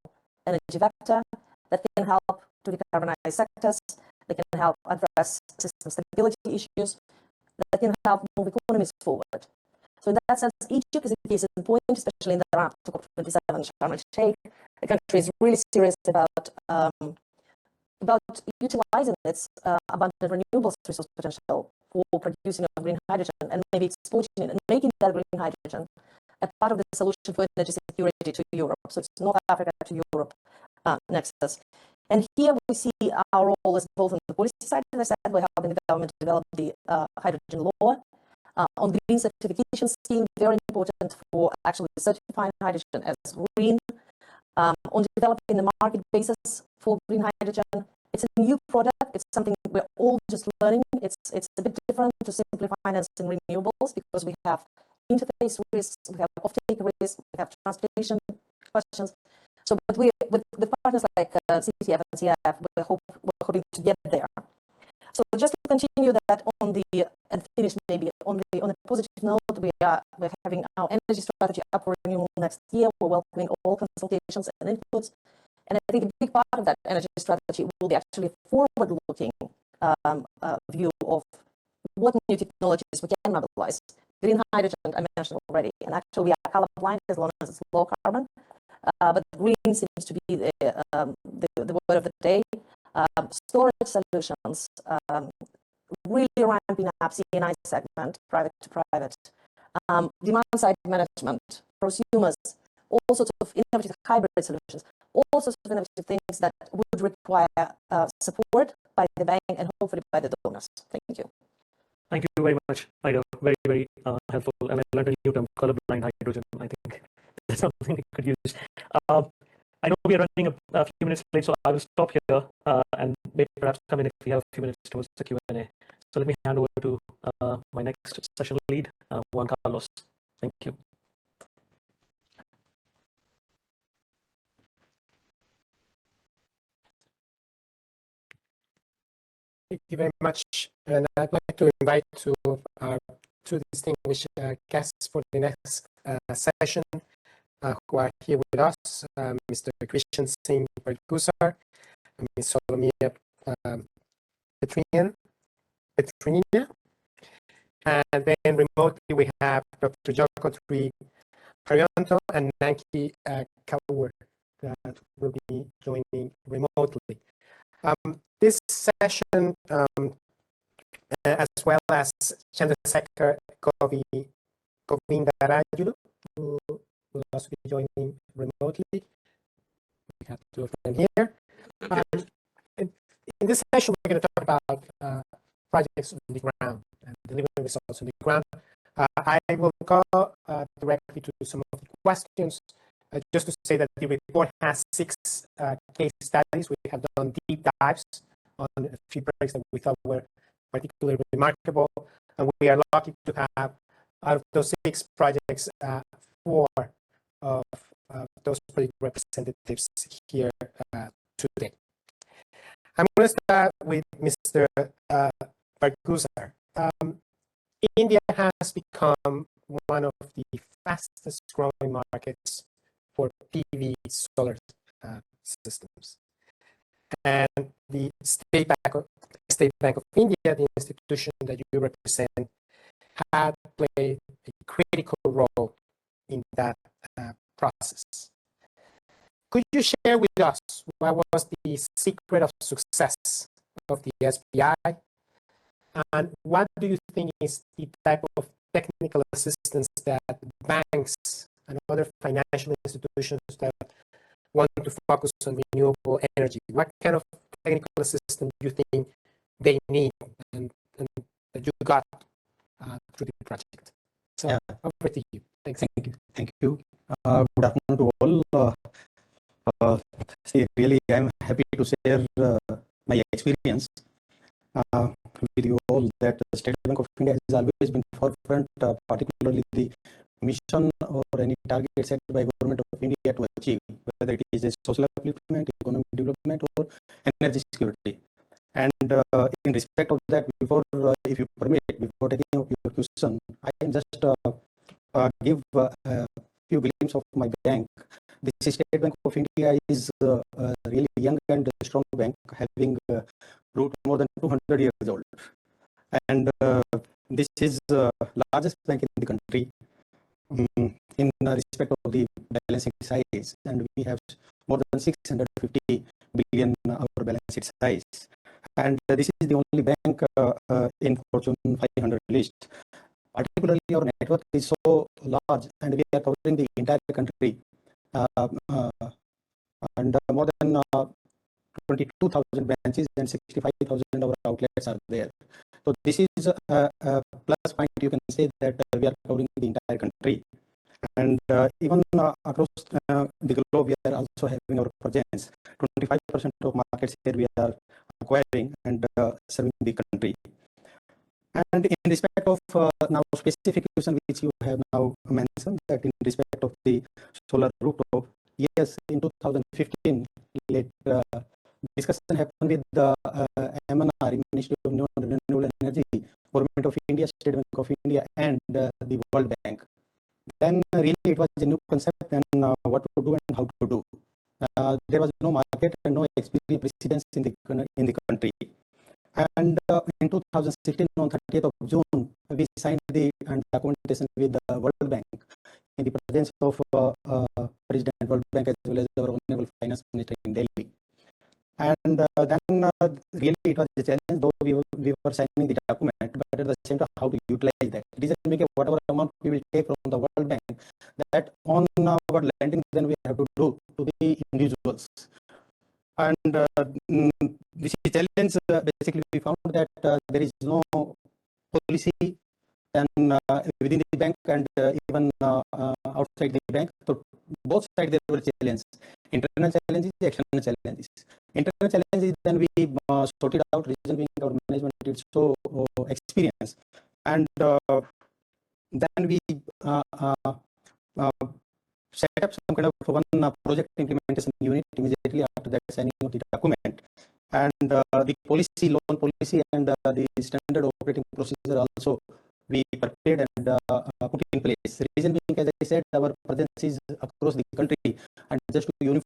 energy vector that can help to decarbonize sectors, that can help address system stability issues, that can help move economies forward. So in that sense, Egypt is a case in point, especially in the run-up to COP27 Sharm el-Sheikh. The country is really serious about utilizing its abundant renewables resource potential for producing of green hydrogen and maybe exporting it and making that green hydrogen a part of the solution for energy security to Europe. So it's North Africa to Europe nexus. And here we see our role as both on the policy side, as I said, we're helping the government develop the hydrogen law. On the green certification scheme, very important for actually certifying hydrogen as green. On developing the market basis for green hydrogen. It's a new product. It's something we're all just learning. It's a bit different to simply financing renewables because we have interface risks, we have off-take risks, we have transportation questions. So, but with partners like CTF and CF, we're hoping to get there. So just to continue that on the and finish maybe on a positive note, we're having our energy strategy up for renewal next year. We're welcoming all consultations and inputs, and I think a big part of that energy strategy will be actually forward-looking view of what new technologies we can mobilize. Green hydrogen I mentioned already, and actually we are colorblind as long as it's low carbon, but green seems to be the word of the day. Storage solutions, really ramping up C&I segment, private to private, demand side management, prosumers, all sorts of innovative hybrid solutions, all sorts of innovative things that would require support by the bank and hopefully by the donors. Thank you. Thank you very much, Ida. Very, very helpful. And I learned a new term, colorblind hydrogen. I think that's something we could use. I know we are running a few minutes late, so I will stop here and maybe perhaps come in if we have a few minutes towards the Q&A. So let me hand over to my next session lead, Juan Carlos. Thank you. Thank you very much. And I'd like to invite our two distinguished guests for the next session who are here with us, Mr. Christian Singh Barguzar and Ms. Solomia Petrina. And then remotely we have Dr. Jokotri Haryanto and Nanki Kaur that will be joining remotely. This session, as well as Chandrasekhar Govindarajulu, who will also be joining remotely. We have two of them here. In this session, we're going to talk about projects on the ground and delivering results on the ground. I will go directly to some of the questions. Just to say that the report has 6 case studies. We have done deep dives on a few projects that we thought were particularly remarkable. And we are lucky to have, out of those 6 projects, 4 of those project representatives here today. I'm going to start with Mr. Barguzar. India has become one of the fastest growing markets for PV solar systems. And the State Bank of India, the institution that you represent, had played a critical role in that process. Could you share with us what was the secret of success of the SBI? And what do you think is the type of technical assistance that banks and other financial institutions that want to focus on renewable energy, what kind of technical assistance do you think they need and that you got through the project? So over to you. Thanks. Thank you. Good afternoon to all. Really, I'm happy to share my experience with you all that the State Bank of India has always been forefront, particularly the mission or any target set by government of India to achieve, whether it is a social upliftment, economic development, or energy security. And in respect of that, before, if you permit, before taking up your question, I can just give a few glimpses of my bank. The State Bank of India is a really young and strong bank, having root more than 200 years old. And this is the largest bank in the country in respect of the balancing size, and we have more than 650 billion our balance sheet size. And this is the only bank in Fortune 500 list. Particularly, our network is so large, and we are covering the entire country, and more than 22,000 branches and 65,000 our outlets are there. So this is a plus point. You can say that we are covering the entire country, and even across the globe, we are also having our presence. 25% of markets here we are acquiring and serving the country. And in respect of now specific question which you have now mentioned, that in respect of the solar rooftop, yes, in 2015, late discussion happened with the MNR, Ministry of Renewable Energy, Government of India, State Bank of India, and the World Bank. Then really it was a new concept and what to do and how to do. There was no market and no experience precedence in the country. And in 2016, on 30th of June, we signed the documentation with the World Bank in the presence of President World Bank as well as our Honorable Finance Minister in Delhi. And then really it was a challenge, though we were signing the document, but at the same time, how to utilize that. It is making whatever amount we will take from the World Bank, that on our lending, then we have to do to the individuals. And this is challenge. Basically, we found that there is no policy and within the bank and even outside the bank. So both sides there were challenges, internal challenges, external challenges. Internal challenges, then we sorted out, reason being our management is so experienced, and then we set up some kind of one project implementation unit immediately after that signing of the document. And the policy, loan policy, and the standard operating procedure also we prepared and put in place. Reason being, as I said, our presence is across the country, and just to bring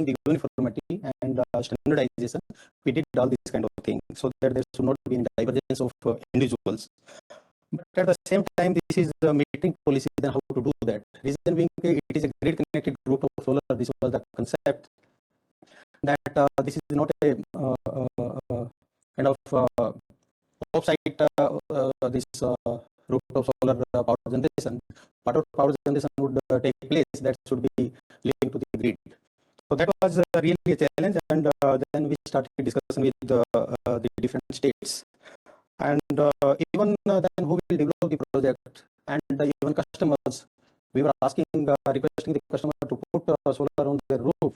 the uniformity and standardization, we did all these kind of things so that there should not be any divergence of individuals. But at the same time, this is the metering policy, then how to do that. Reason being, it is a grid connected group of solar. This was the concept that this is not a kind of offsite this rooftop solar power generation. Part of power generation would take place that should be linked to the grid. So that was really a challenge, and then we started discussion with the different states. And even then, who will develop the project, and even customers, we were asking, requesting the customer to put solar on their roof.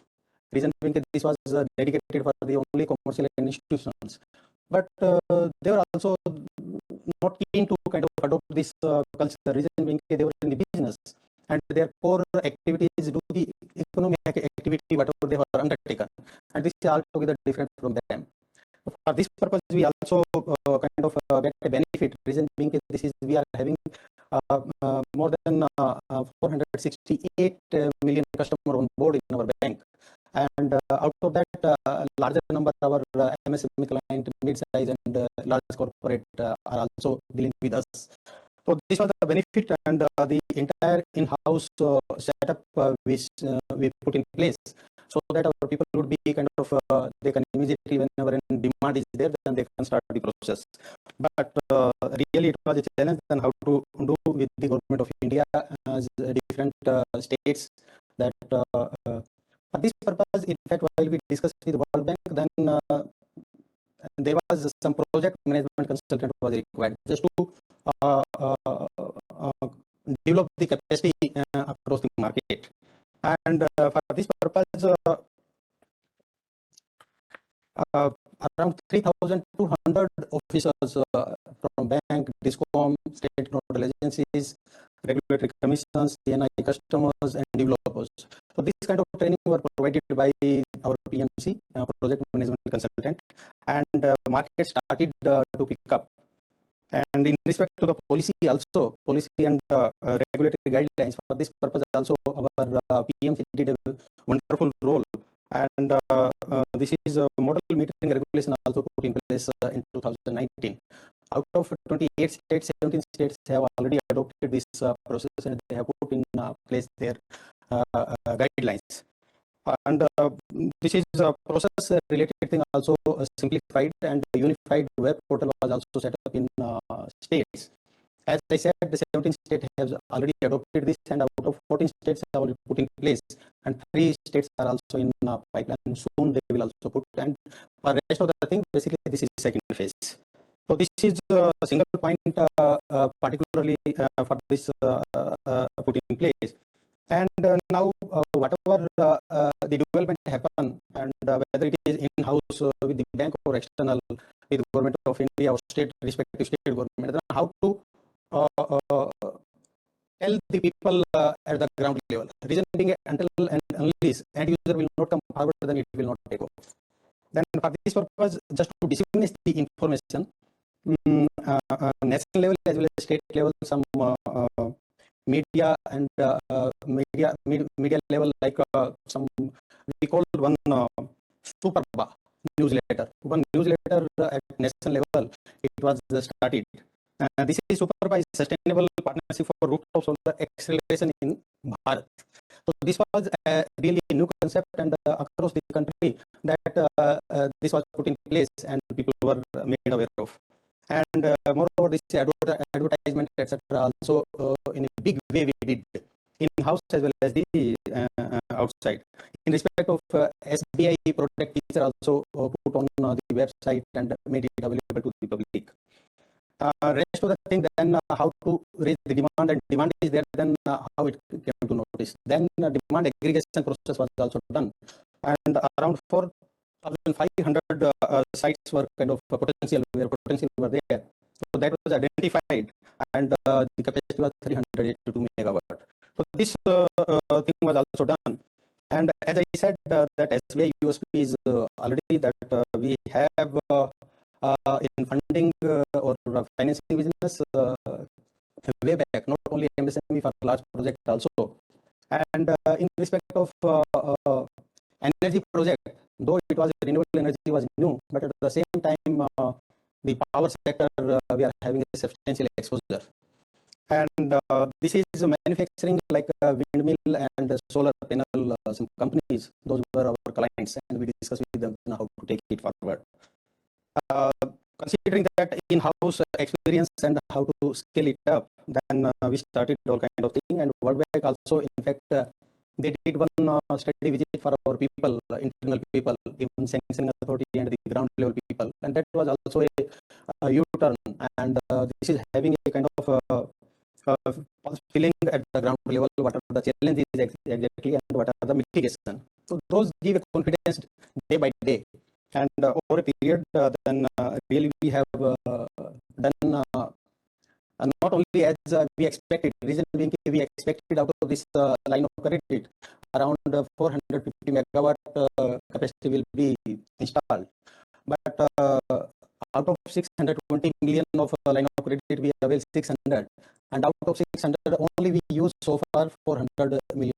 Reason being that this was dedicated for the only commercial institutions. But they were also not keen to kind of adopt this culture. Reason being they were in the business, and their core activities do the economic activity, whatever they were undertaken. And this is altogether different from them. For this purpose, we also kind of get a benefit. Reason being this is we are having more than 468 million customers on board in our bank. And out of that, larger number of our MSME client, mid-size and large corporate are also dealing with us. So this was the benefit, and the entire in-house setup which we put in place, so that our people would be kind of they can immediately, whenever demand is there, then they can start the process. But really it was a challenge and how to do with the government of India as different states that for this purpose, in fact, while we discussed with the World Bank, then there was some project management consultant was required just to develop the capacity across the market. And for this purpose, around 3,200 officers from bank, DISCOM, state nodal agencies, regulatory commissions, CNI customers, and developers. So this kind of training were provided by our PMC, project management consultant, and market started to pick up. And in respect to the policy also, policy and regulatory guidelines, for this purpose also our PMC did a wonderful role. And this is a model metering regulation also put in place in 2019. Out of 28 states, 17 states have already adopted this process, and they have put in place their guidelines. And this is a process related thing also simplified, and unified web portal was also set up in states. As I said, the 17 states have already adopted this, and out of 14 states have already put in place, and 3 states are also in pipeline. Soon they will also put, and for the rest of the thing, basically this is second phase. So this is a single point particularly for this put in place. And now whatever the development happen, and whether it is in-house with the bank or external with government of India or state, respective state government, then how to tell the people at the ground level. Reason being, until and unless end user will not come forward, then it will not take off. Then for this purpose, just to disseminate the information, national level as well as state level, some media and media level, like some we call one Superba newsletter. One newsletter at national level, it was started. This is Superba is Sustainable Partnership for Rooftop Solar Acceleration in Bharat. So this was really a new concept, and across the country that this was put in place and people were made aware of. And moreover, this advertisement, etc., also in a big way we did in-house as well as the outside. In respect of SBI product feature, also put on the website and made it available to the public. Rest of the thing, then how to raise the demand, and demand is there, then how it came to notice. Then demand aggregation process was also done, and around 4,500 sites were kind of potential were there. So that was identified, and the capacity was 382 megawatt. So this thing was also done. And as I said, that SBI USP is already that we have in funding or financing business way back, not only MSME for large project also. And in respect of energy project, though it was renewable energy was new, but at the same time the power sector we are having a substantial exposure. And this is manufacturing like windmill and solar panel, some companies, those were our clients, and we discussed with them how to take it forward. Considering that in-house experience and how to scale it up, then we started all kind of thing. And World Bank also, in fact, they did one study visit for our people, internal people, even sanctioning authority and the ground level people, and that was also a U-turn. And this is having a kind of feeling at the ground level, what are the challenges exactly and what are the mitigation. So those give a confidence day by day. And over a period, then really we have done not only as we expected, reason being we expected out of this line of credit, around 450 megawatt capacity will be installed. But out of 620 million of line of credit, we avail 600. And out of 600, only we use so far $400 million.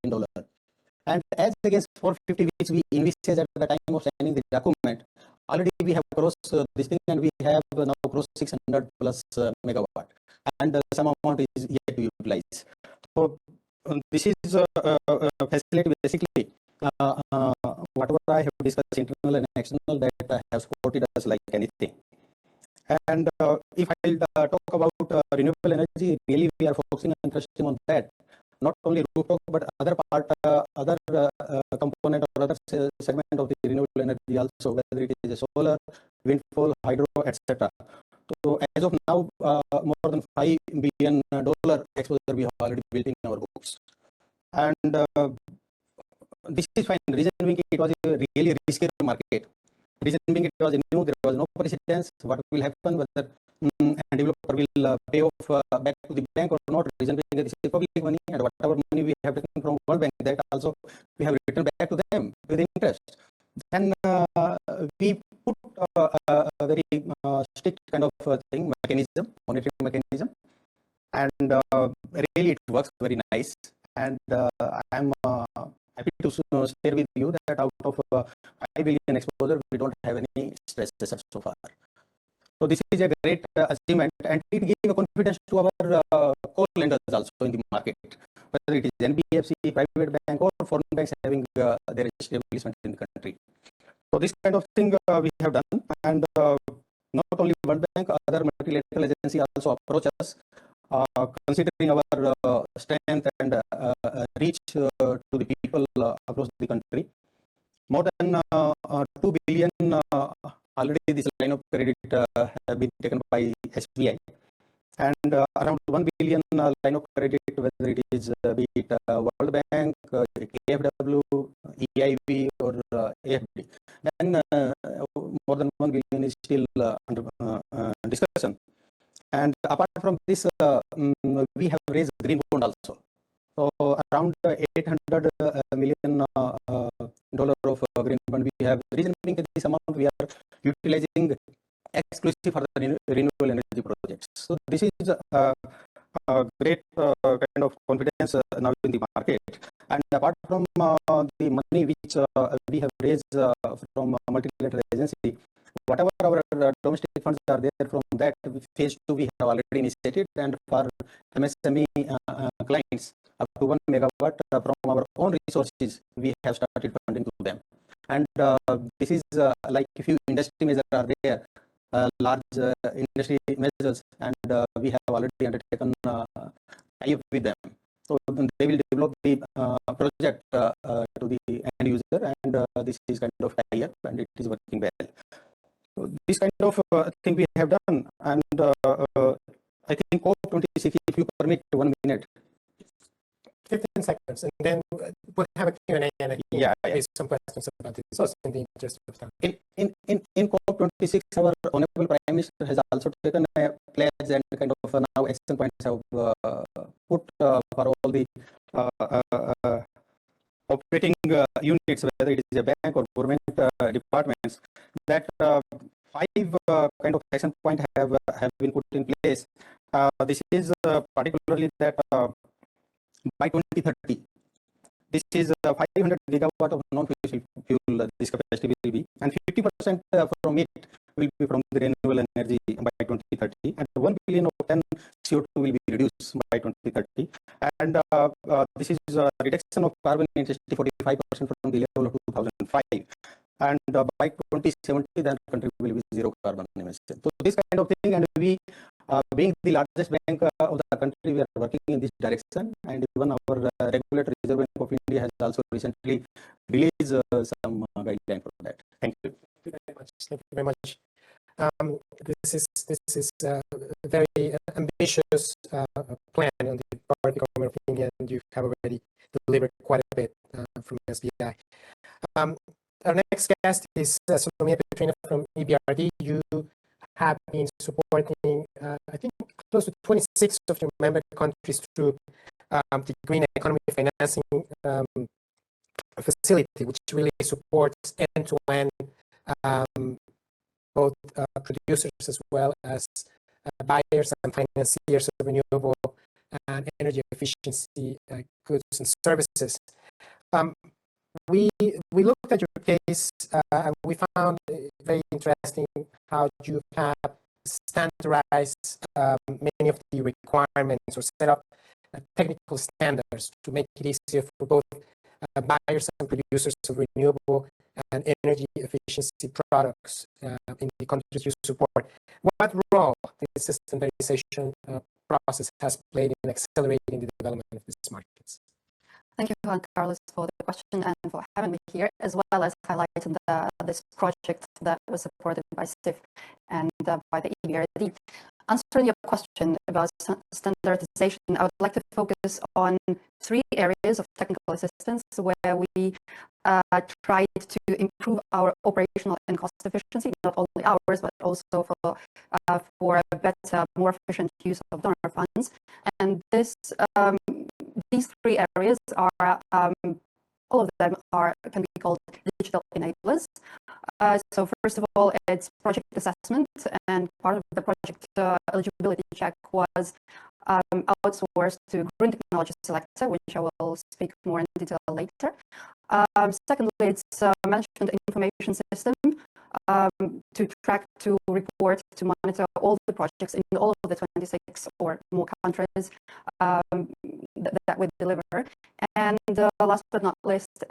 And as against 450, which we envisaged at the time of signing the document, already we have crossed this thing, and we have now crossed 600 plus megawatt, and some amount is yet to utilize. So this is facility basically whatever I have discussed, internal and external, that have supported us like anything. And if I talk about renewable energy, really we are focusing and interested on that. Not only rooftop, but other part, other component or other segment of the renewable energy also, whether it is solar, windfall, hydro, etc. So as of now, more than $5 billion exposure we have already built in our books. And this is fine. Reason being, it was a really risky market. reason being it was new, there was no precedence. What will happen, whether a developer will pay off back to the bank or not? Reason being this is public money, and whatever money we have taken from World Bank, that also we have returned back to them with interest. Then we put a very strict kind of mechanism, monitoring mechanism, and really it works very nice. And I'm happy to share with you that out of 5 billion exposure, we don't have any stress tests so far. So this is a great achievement, and it gives confidence to our co-lenders also in the market, whether it is NBFC, private bank, or foreign banks having their establishment in the country. So this kind of thing we have done, and not only World Bank, other multilateral agencies also approach us, considering our strength and reach to the people across the country. More than 2 billion already this line of credit have been taken by SBI, and around 1 billion line of credit, whether it is be it World Bank, KFW, EIB, or AFD. Then more than 1 billion is still under discussion. And apart from this, we have raised green bond also. So around $800 million of green bond we have. The reason being that this amount we are utilizing exclusively for the renewable energy projects. So this is a great kind of confidence now in the market. And apart from the money which we have raised from multilateral agency, whatever our domestic funds are there, from that phase 2 we have already initiated, and for MSME clients up to 1 megawatt from our own resources we have started funding to them. And this is like a few industry measures are there, large industry measures, and we have already undertaken tie-up with them. So they will develop the project to the end user, and this is kind of tie-up, and it is working well. So this kind of thing we have done, and I think COP26, if you permit 1 minute. 15 seconds, and then we'll have a Q&A, and I can raise some questions about this in the interest of time. In COP26, our Honorable Prime Minister has also taken a pledge, and kind of now action points have put for all the operating units, whether it is a bank or government departments, that 5 kind of action points have been put in place. This is particularly that by 2030, this is 500 gigawatt of non-fossil fuel this capacity will be, and 50% from it will be from the renewable energy by 2030, and 1 billion of ton CO2 will be reduced by 2030, and this is a reduction of carbon intensity 45% from the level of 2005, and by 2070 the country will be zero carbon emission. So this kind of thing, and we being the largest bank of the country, we are working in this direction, and even our regulator, Reserve Bank of India, has also recently released some guideline for that. Thank you. Thank you very much. Thank you very much. This is a very ambitious plan on the part of the government of India, and you have already delivered quite a bit from SBI. Our next guest is Salomia Petrina from EBRD. You have been supporting, I think, close to 26 of your member countries through the Green Economy Financing Facility, which really supports end-to-end both producers as well as buyers and financiers of renewable and energy efficiency goods and services. We looked at your case and we found it very interesting how you have standardized many of the requirements or set up technical standards to make it easier for both buyers and producers of renewable and energy efficiency products in the countries you support. What role the standardization process has played in accelerating the development of these markets? Thank you, Juan Carlos, for the question and for having me here, as well as highlighting this project that was supported by SIF and by the EBRD. Answering your question about standardization, I would like to focus on 3 areas of technical assistance where we tried to improve our operational and cost efficiency, not only ours, but also for a better, more efficient use of donor funds. And these 3 areas are, all of them can be called digital enablers. So first of all, it's project assessment, and part of the project eligibility check was outsourced to Green Technology Selector, which I will speak more in detail later. Secondly, it's a management information system to track, to report, to monitor all the projects in all of the 26 or more countries that we deliver. And last but not least,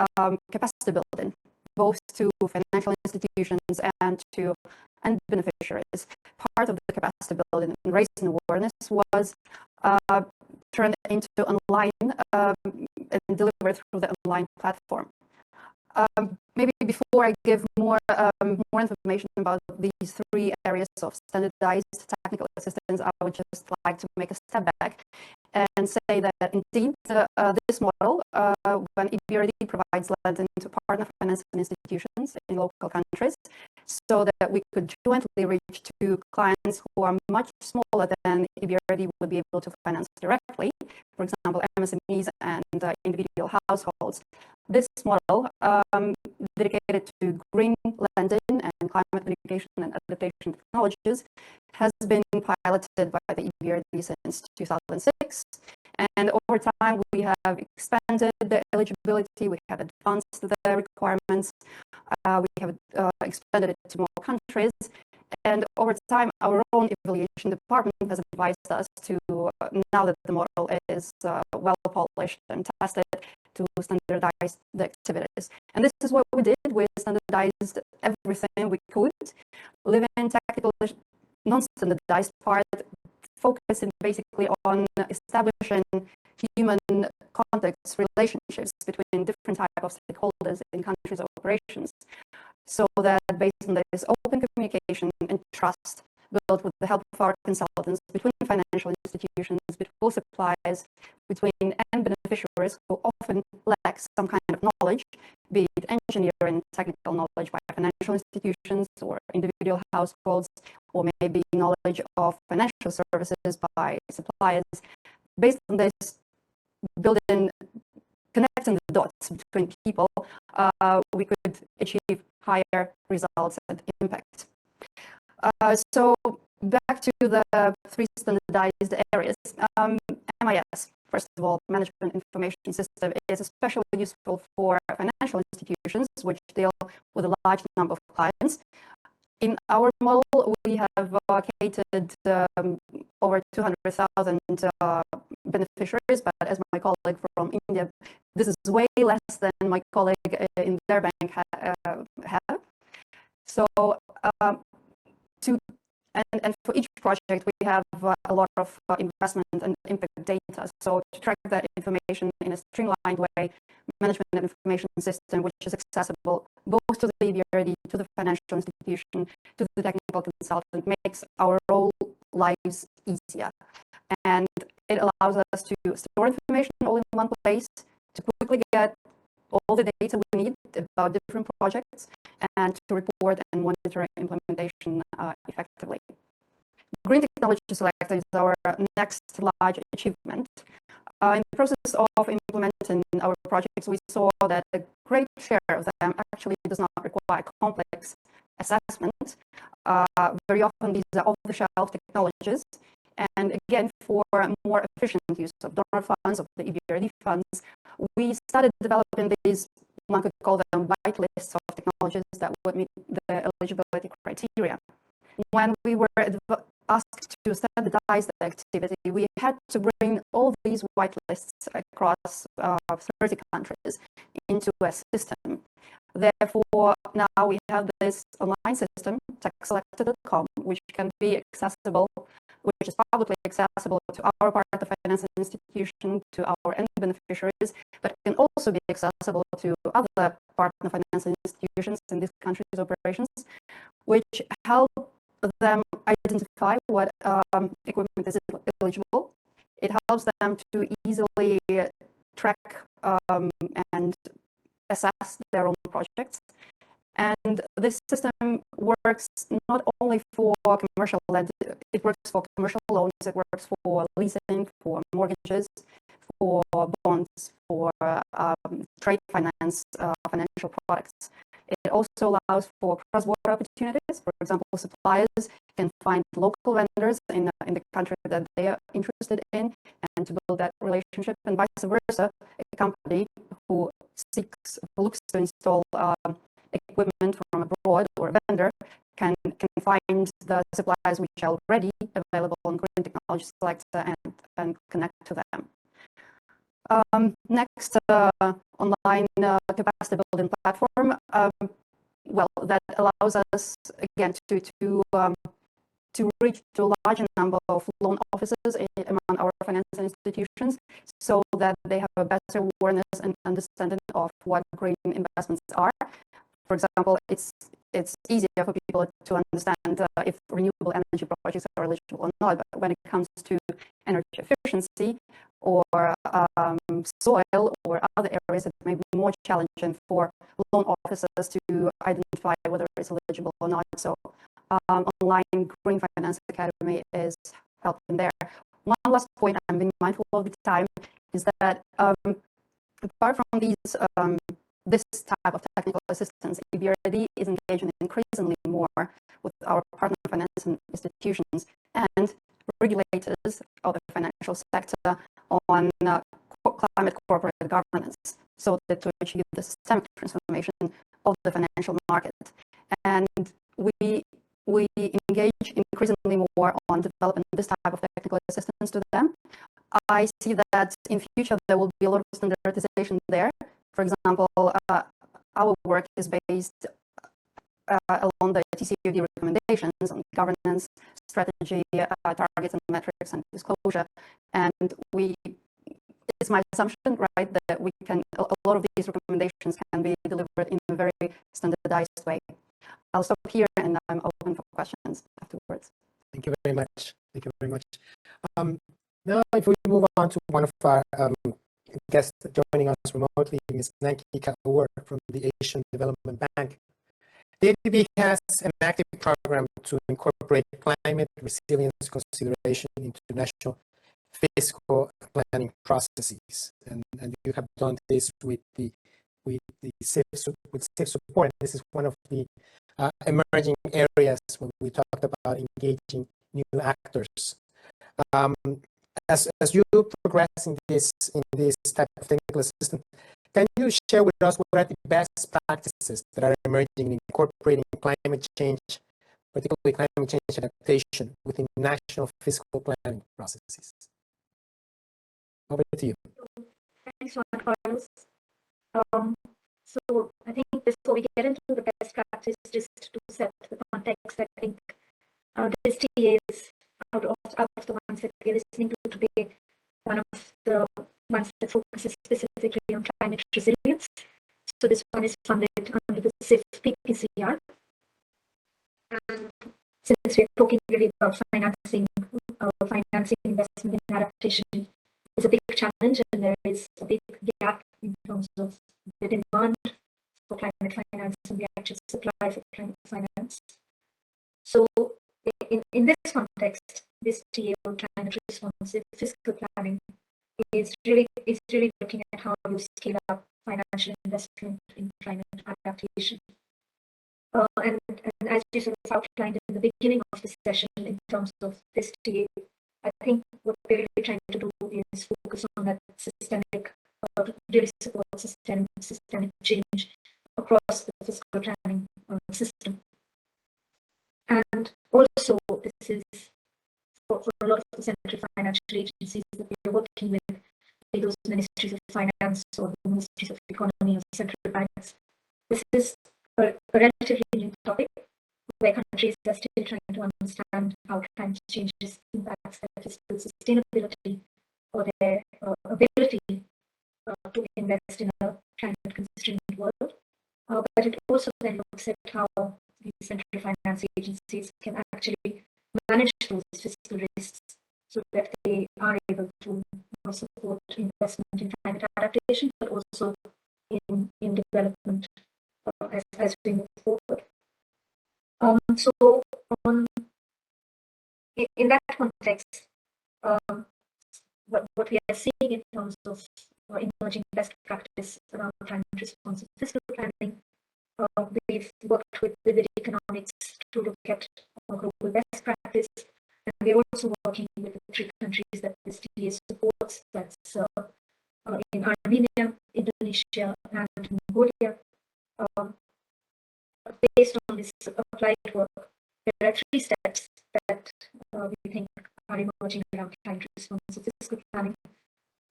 capacity building, both to financial institutions and to end beneficiaries. Part of the capacity building and raising awareness was turned into online and delivered through the online platform. Maybe before I give more information about these 3 areas of standardized technical assistance, I would just like to make a step back and say that indeed this model, when EBRD provides lending to partner financing institutions in local countries, so that we could jointly reach to clients who are much smaller than EBRD would be able to finance directly, for example, MSMEs and individual households. This model, dedicated to green lending and climate mitigation and adaptation technologies, has been piloted by the EBRD since 2006. And over time, we have expanded the eligibility, we have advanced the requirements, we have expanded it to more countries. And over time, our own evaluation department has advised us to, now that the model is well polished and tested, to standardize the activities. And this is what we did. We standardized everything we could, leaving technical non-standardized part, focusing basically on establishing human contacts, relationships between different types of stakeholders in countries' operations, so that based on this open communication and trust built with the help of our consultants between financial institutions, between suppliers, between end beneficiaries who often lack some kind of knowledge, be it engineering, technical knowledge by financial institutions or individual households, or maybe knowledge of financial services by suppliers. Based on this, connecting the dots between people, we could achieve higher results and impact. So back to the 3 standardized areas. MIS, first of all, Management Information System, is especially useful for financial institutions which deal with a large number of clients. In our model, we have catered over 200,000 beneficiaries, but as my colleague from India, this is way less than my colleague in their bank have. So, and for each project, we have a lot of investment and impact data. So to track that information in a streamlined way, management information system, which is accessible both to the EBRD, to the financial institution, to the technical consultant, makes our whole lives easier. And it allows us to store information all in one place, to quickly get all the data we need about different projects, and to report and monitor implementation effectively. Green Technology Selector is our next large achievement. In the process of implementing our projects, we saw that a great share of them actually does not require complex assessment. Very often these are off-the-shelf technologies. And again, for more efficient use of donor funds, of the EBRD funds, we started developing these, one could call them white lists of technologies that would meet the eligibility criteria. When we were asked to standardize the activity, we had to bring all these white lists across 30 countries into a system. Therefore, now we have this online system, techselector.com, which can be accessible, which is publicly accessible to our partner financial institution, to our end beneficiaries, but can also be accessible to other partner financing institutions in this country's operations, which help them identify what equipment is eligible. It helps them to easily track and assess their own projects. And this system works not only for commercial lend, it works for commercial loans, it works for leasing, for mortgages, for bonds, for trade finance, financial products. It also allows for cross-border opportunities. For example, suppliers can find local vendors in the country that they are interested in and to build that relationship, and vice versa. A company who looks to install equipment from abroad or a vendor can find the suppliers which are already available on Green Technology Selector and connect to them. Next, online capacity building platform. Well, that allows us again to reach to a larger number of loan officers among our financial institutions, so that they have a better awareness and understanding of what green investments are. For example, it's easier for people to understand if renewable energy projects are eligible or not, but when it comes to energy efficiency or soil or other areas, it may be more challenging for loan officers to identify whether it's eligible or not. So online Green Finance Academy is helping there. One last point, I'm being mindful of the time, is that apart from these this type of technical assistance, EBRD is engaging increasingly more with our partner financing institutions and regulators of the financial sector on climate corporate governance, so that to achieve the systemic transformation of the financial market. And we engage increasingly more on developing this type of technical assistance to them. I see that in future there will be a lot of standardization there. For example, our work is based along the TCFD recommendations on governance, strategy, targets and metrics, and disclosure. And it's my assumption, right, that a lot of these recommendations can be delivered in a very standardized way. I'll stop here and I'm open for questions afterwards. Thank you very much. Thank you very much. Now, if we move on to one of our guests joining us remotely, Ms. Nanki Kaur from the Asian Development Bank. The ADB has an active program to incorporate climate resilience consideration into national fiscal planning processes, and you have done this with SIF support. This is one of the emerging areas when we talked about engaging new actors. As you progress in this type of technical assistance, can you share with us what are the best practices that are emerging in incorporating climate change, particularly climate change adaptation, within national fiscal planning processes? Over to you. Thanks, Juan Carlos. So I think before we get into the best practice, just to set the context, I think this TA is out of the ones that we're listening to today, one of the ones that focuses specifically on climate resilience. So this one is funded under the SIF PPCR. And since we're talking really about financing investment in adaptation, is a big challenge, and there is a big gap in terms of the demand for climate finance and the actual supply for climate finance. So in this context, this TA on climate responsive fiscal planning is really looking at how you scale up financial investment in climate adaptation. And as you sort of outlined in the beginning of the session, in terms of this TA, I think what we're really trying to do is focus on that systemic, really support systemic change across the fiscal planning system. And also, this is for a lot of the central financial agencies that we're working with, like those ministries of finance or the ministries of economy or central banks. This is a relatively new topic where countries are still trying to understand how climate change impacts their fiscal sustainability or their ability to invest in a climate-constrained world. But it also then looks at how these central finance agencies can actually manage those fiscal risks so that they are able to support investment in climate adaptation, but also in development as we move forward. So in that context, what we are seeing in terms of emerging best practice around climate responsive fiscal planning, we've worked with Vivid Economics to look at global best practice, and we're also working with the 3 countries that this TA supports. That's in Armenia, Indonesia, and Mongolia. Based on this applied work, there are 3 steps that we think are emerging around climate responsive fiscal planning.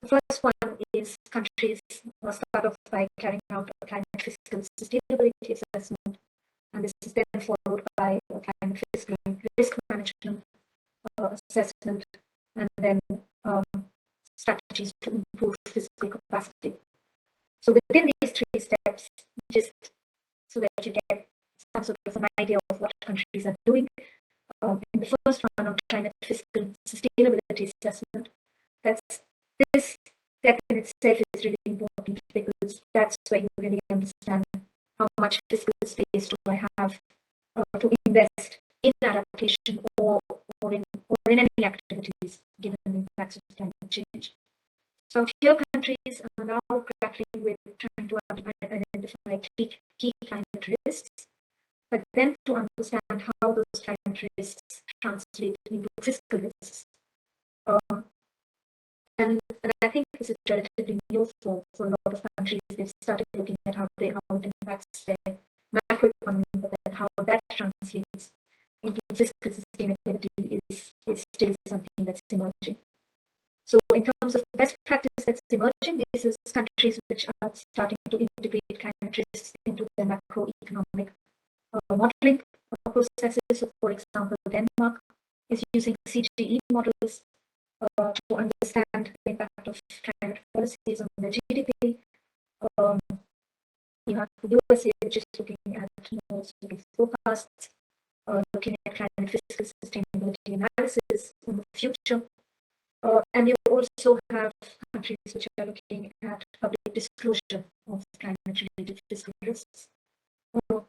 The first one is countries start off by carrying out a climate fiscal sustainability assessment, and this is then followed by a climate fiscal risk management assessment, and then strategies to improve fiscal capacity. So within these 3 steps, just so that you get some sort of an idea of what countries are doing, in the first one on climate fiscal sustainability assessment, this step in itself is really important because that's where you really understand how much fiscal space do I have to invest in adaptation or in any activities given the impacts of climate change. So here countries are now grappling with trying to identify key climate risks, but then to understand how those climate risks translate into fiscal risks. And I think this is relatively new for a lot of countries. They've started looking at how it impacts their macroeconomy, but then how that translates into fiscal sustainability is still something that's emerging. So in terms of best practice that's emerging, this is countries which are starting to integrate climate risks into their macroeconomic modeling processes. So for example, Denmark is using CGE models to understand the impact of climate policies on their GDP. You have the USA, which is looking at more sort of forecasts, looking at climate fiscal sustainability analysis in the future. And you also have countries which are looking at public disclosure of climate-related fiscal risks. So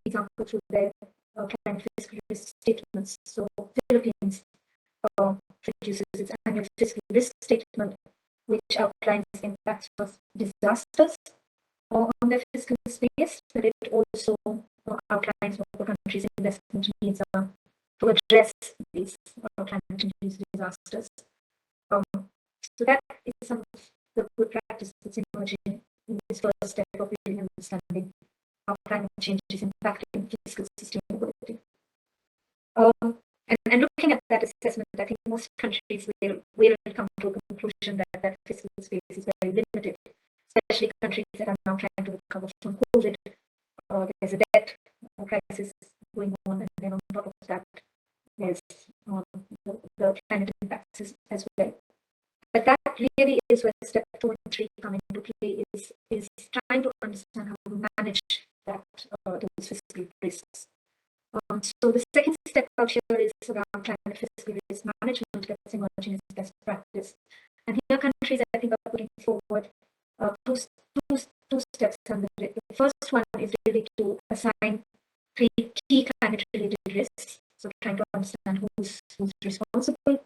examples would be climate fiscal risk statements. So Philippines produces its annual fiscal risk statement, which outlines the impacts of disasters on their fiscal space, but it also outlines what the country's investment needs are to address these climate-induced disasters. So that is some of the good practice that's emerging in this first step of really understanding how climate change is impacting fiscal sustainability. And looking at that assessment, I think most countries will come to a conclusion that fiscal space is very limited, especially countries that are now trying to recover from COVID. There's a debt crisis going on, and then on top of that, there's the climate impacts as well. But that really is where step 2 and 3 come into play, is trying to understand how to manage that those fiscal risks. So the second step out here is around climate fiscal risk management that's emerging as best practice. And here countries, I think, are putting forward two steps under it. The first one is really to assign 3 key climate-related risks. So trying to understand who's responsible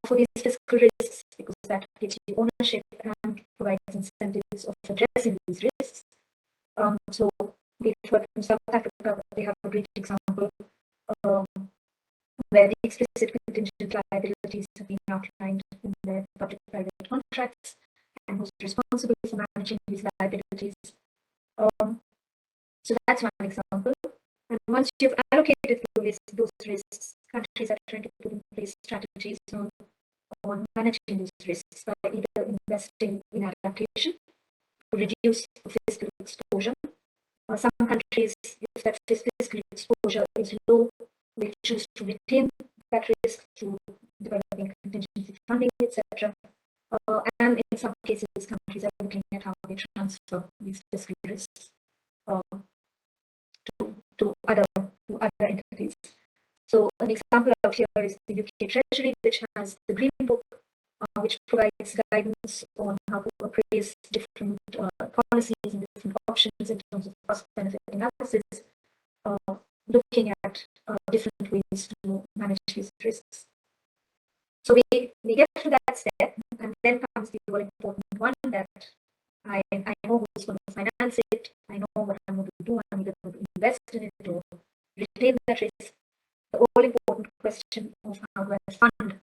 for these fiscal risks, because that gives you ownership and provides incentives of addressing these risks. So we've heard from South Africa that they have a great example where the explicit contingent liabilities have been outlined in their public-private contracts and who's responsible for managing these liabilities. So that's one example. And once you've allocated those risks, countries are trying to put in place strategies on managing those risks by either investing in adaptation to reduce fiscal exposure. Some countries, if that fiscal exposure is low, will choose to retain that risk through developing contingency funding, etc. And in some cases, countries are looking at how they transfer these fiscal risks to other entities. So an example out here is the UK Treasury, which has the Green Book, which provides guidance on how to appraise different policies and different options in terms of cost-benefit analysis, looking at different ways to manage these risks. So we get to that step, and then comes the all important one that I know who's going to finance it, I know what I'm going to do, I'm either going to invest in it or retain that risk. The all important question of how do I fund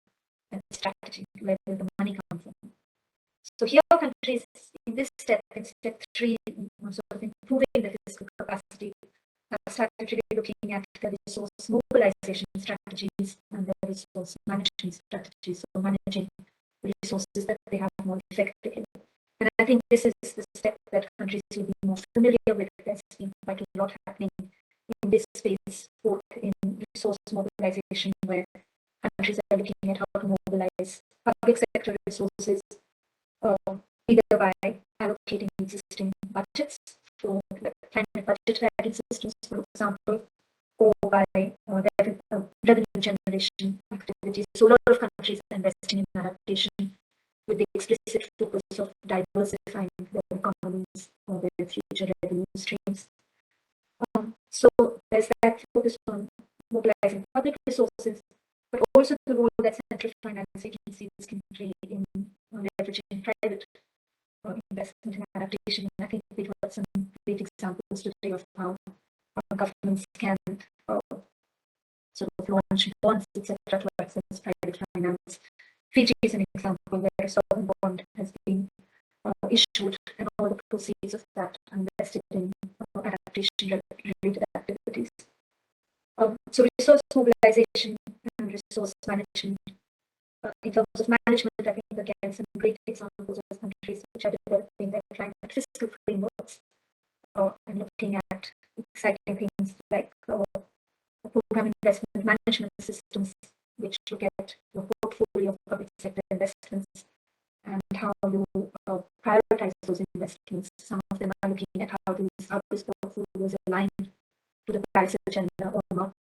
that strategy, where will the money come from? So here countries in this step, in step 3, sort of improving the fiscal capacity, have started really looking at the resource mobilization strategies and the resource management strategies, so managing the resources that they have more effectively. And I think this is the step that countries will be more familiar with. There's been quite a lot happening in this space, both in resource mobilization, where countries are looking at how to mobilize public sector resources, either by allocating existing budgets for the climate budget tracking systems, for example, or by revenue generation activities. So a lot of countries are investing in adaptation with the explicit focus of diversifying their economies or their future revenue streams. So there's that focus on mobilizing public resources, but also the role that central finance agencies can play in leveraging private investment in adaptation. And I think we've got some great examples today of how governments can sort of launch bonds, etc., to access private finance. Fiji is an example where a sovereign bond has been issued, and all the proceeds of that are invested in adaptation-related activities. So resource mobilization and resource management. In terms of management, I think again some great examples of countries which are developing their climate fiscal frameworks and looking at exciting things like program investment management systems, which look at your portfolio of public sector investments and how you prioritize those investments. Some of them are looking at how this portfolio is aligned to the Paris agenda or not.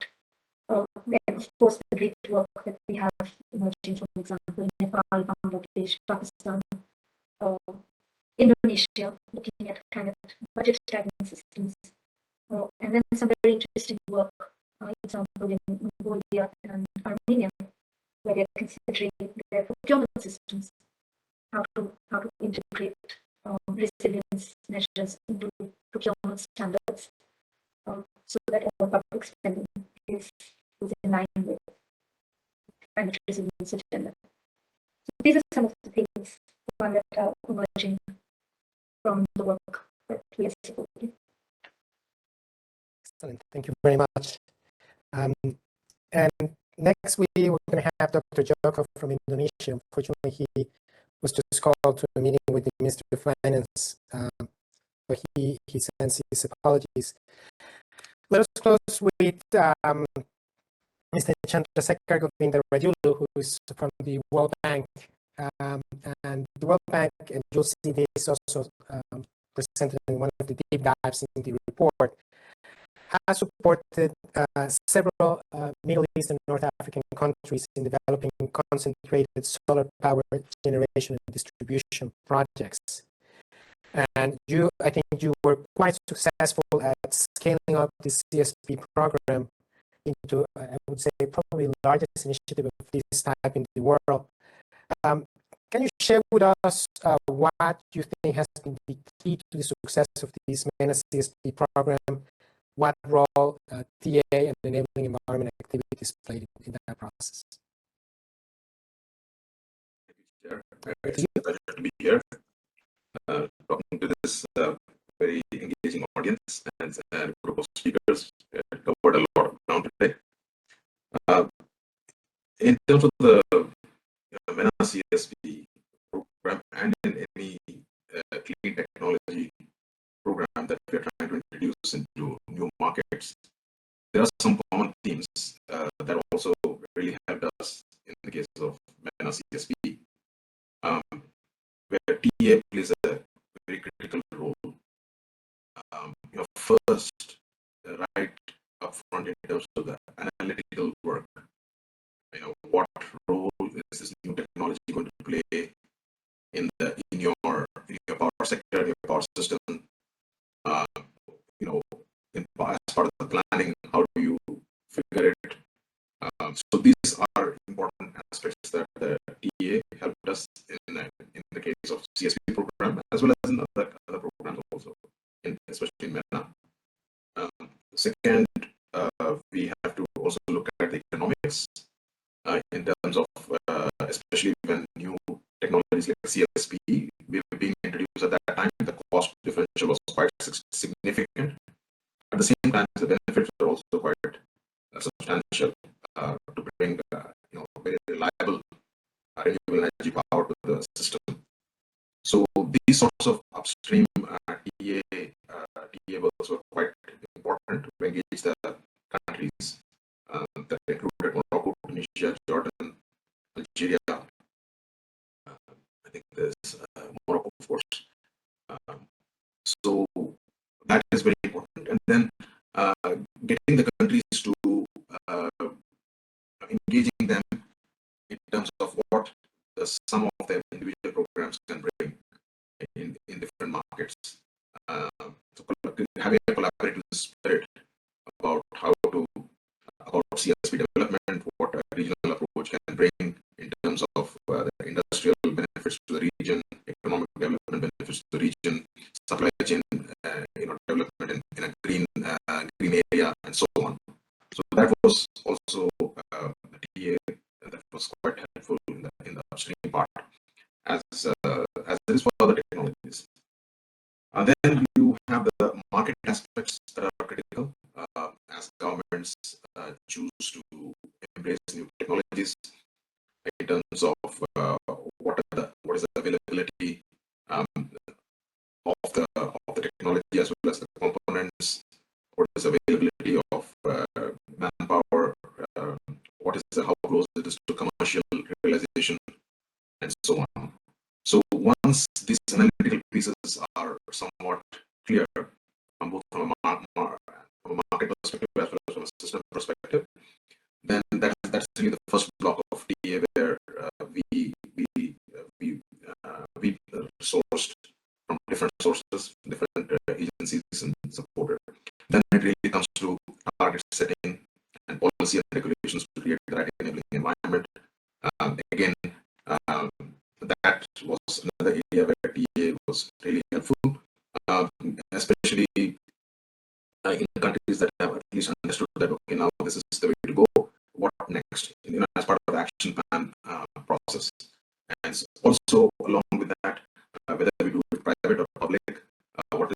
And of course, the great work that we have emerging, for example, in Nepal, Bangladesh, Pakistan, Indonesia, looking at kind of budget tracking systems, and then some very interesting work, example in Mongolia and Armenia, where they're considering their procurement systems, how to integrate resilience measures into procurement standards, so that all public spending is in line with climate resilience agenda. So these are some of the things that are emerging from the work that we are supporting. Excellent. Thank you very much. And next we're going to have Dr. Joko from Indonesia. Unfortunately, he was just called to a meeting with the Minister of Finance, but he sends his apologies. Let us close with Mr. Chandrasekhar Govinda Rajulu, who is from the World Bank. And the World Bank, and you'll see this also presented in one of the deep dives in the report, has supported several Middle East and North African countries in developing concentrated solar power generation and distribution projects. And I think you were quite successful at scaling up the CSP program into, I would say, probably the largest initiative of this type in the world. Can you share with us what you think has been the key to the success of this MENA CSP program? What role TA and enabling environment activities played in that process? It's a pleasure to be here, talking to this very engaging audience and a group of speakers. Covered a lot of ground today. In terms of the MENA CSP program and in any clean technology program that we're trying to introduce into new markets, there are some common themes that also really helped us in the case of MENA CSP, where Second, we have to also look at the economics in terms of, especially when new technologies like CSP were being introduced at that time, the cost differential was quite significant. At the same time, the benefits are also quite substantial to bring very reliable renewable energy power to the system. So these sorts of upstream TA works were quite important to engage the countries that included Morocco, Tunisia, Jordan, Algeria. I think there's Morocco, of course. So that is very important. And then getting the countries to engaging them in terms of what some of their individual programs can bring in different markets. So having a collaborative spirit about about CSP development, what a regional approach can bring in terms of the industrial benefits to the region, economic development benefits to the region, supply chain development in a green area, and so on. So that was also a TA that was quite helpful in the upstream part, as there is for other technologies. Then you have the market aspects that are critical as governments choose to embrace new technologies in terms of what is the availability of the technology as well as the components, what is the availability of manpower, how close it is to commercial realization, and so on. So once these analytical pieces are somewhat clear, both from a market perspective as well as from a system perspective, then that's really the first block of TA where we sourced from different sources, different agencies and supported. Then it really comes to target setting and policy and regulations to create the right enabling environment. Again, that was another area where TA was really helpful, especially in countries that have at least understood that, okay, now this is the way to go. What next? As part of the action plan process. And also along with that, whether we do it private or public, what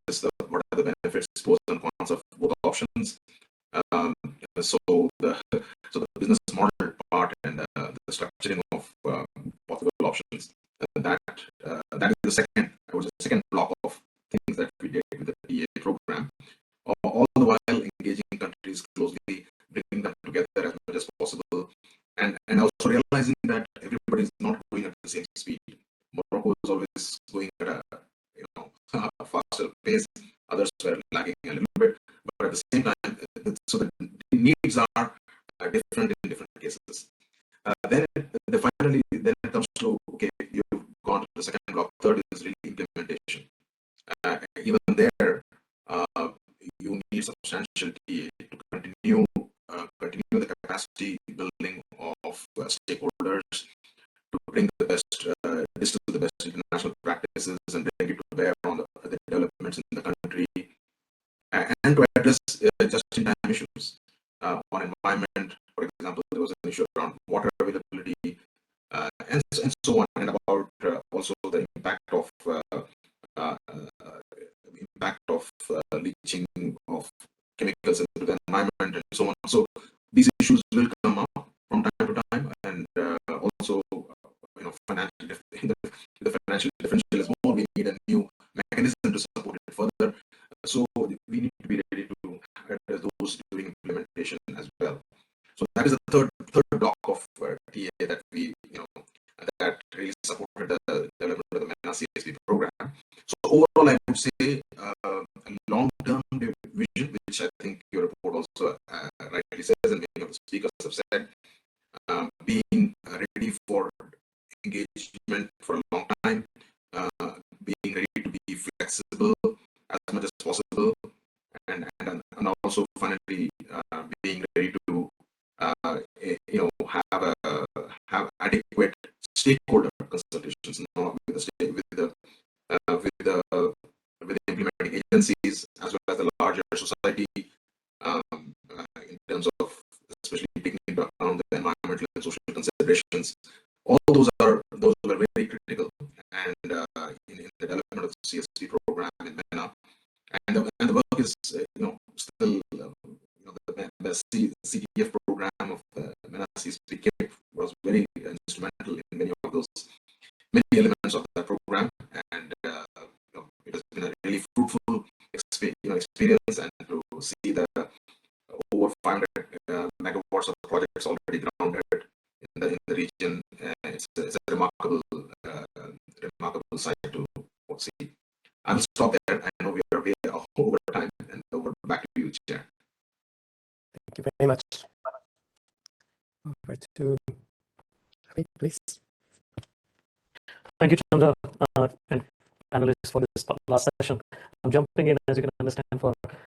are the benefits, pros and cons of both options. So the business model part and the structuring of possible options. That is the second block of things that we did with the TA program. All the while engaging countries closely, bringing them together as much as possible, and also realizing that everybody is not going at the same speed. Morocco is always going at a faster pace. Others were lagging a little bit, but at the same time, so the needs are different in different cases. Then finally, then it comes to, okay, you've gone to the second block. Third is really implementation. Even there, you need substantial TA to continue the capacity building of stakeholders to bring the best, distill the best international practices and bring it to bear on the developments in the country, and to address just-in-time issues on environment. For example, there was an issue around water availability, and so on, and about also the impact of leaching of chemicals into the environment, and so on. So these issues will come up from time to time, and also the financial differential is more. We need a new mechanism to support it further. So we need to be ready to address those during implementation as well. So that is the third block of TA that we that really supported the development of the MENA CSP program. So overall, I would say a long-term vision, which I think your report also rightly says, and many of the speakers have said, being ready for engagement for a long time, being ready to be flexible as much as possible, and also finally being ready to have adequate stakeholder consultations with the implementing agencies as well as the larger society, the CDF program of Menassi SPK was very instrumental in many of those many elements of the program, and it has been a really fruitful experience, and to see the over 500 megawatts of projects already grounded in the region, it's a remarkable sight to see. I'll stop there. I know we are way over time, and over back to you, Chair. Thank you very much. Over to Abhi, please. Thank you, Chandra, and panelists for this last session. I'm jumping in, as you can understand,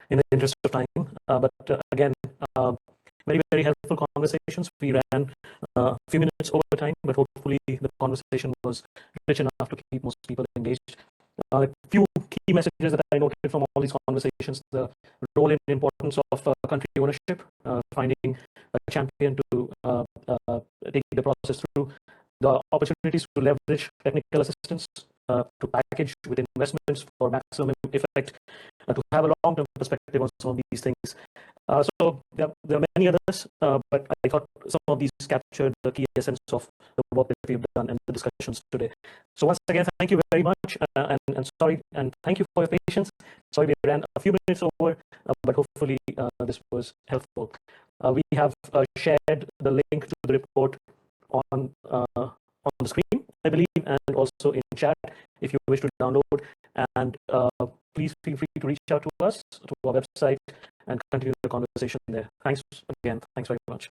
in the interest of time. But again, very, very helpful conversations. We ran a few minutes over time, but hopefully the conversation was rich enough to keep most people engaged. A few key messages that I noted from all these conversations: the role and importance of country ownership, finding a champion to take the process through, the opportunities to leverage technical assistance, to package with investments for maximum effect, to have a long-term perspective on some of these things. So there are many others, but I thought some of these captured the key essence of the work that we've done and the discussions today. So once again, thank you very much, and sorry, and thank you for your patience. Sorry we ran a few minutes over, but hopefully this was helpful. We have shared the link to the report on the screen, I believe, and also in chat if you wish to download. And please feel free to reach out to us, to our website, and continue the conversation there. Thanks again. Thanks very much.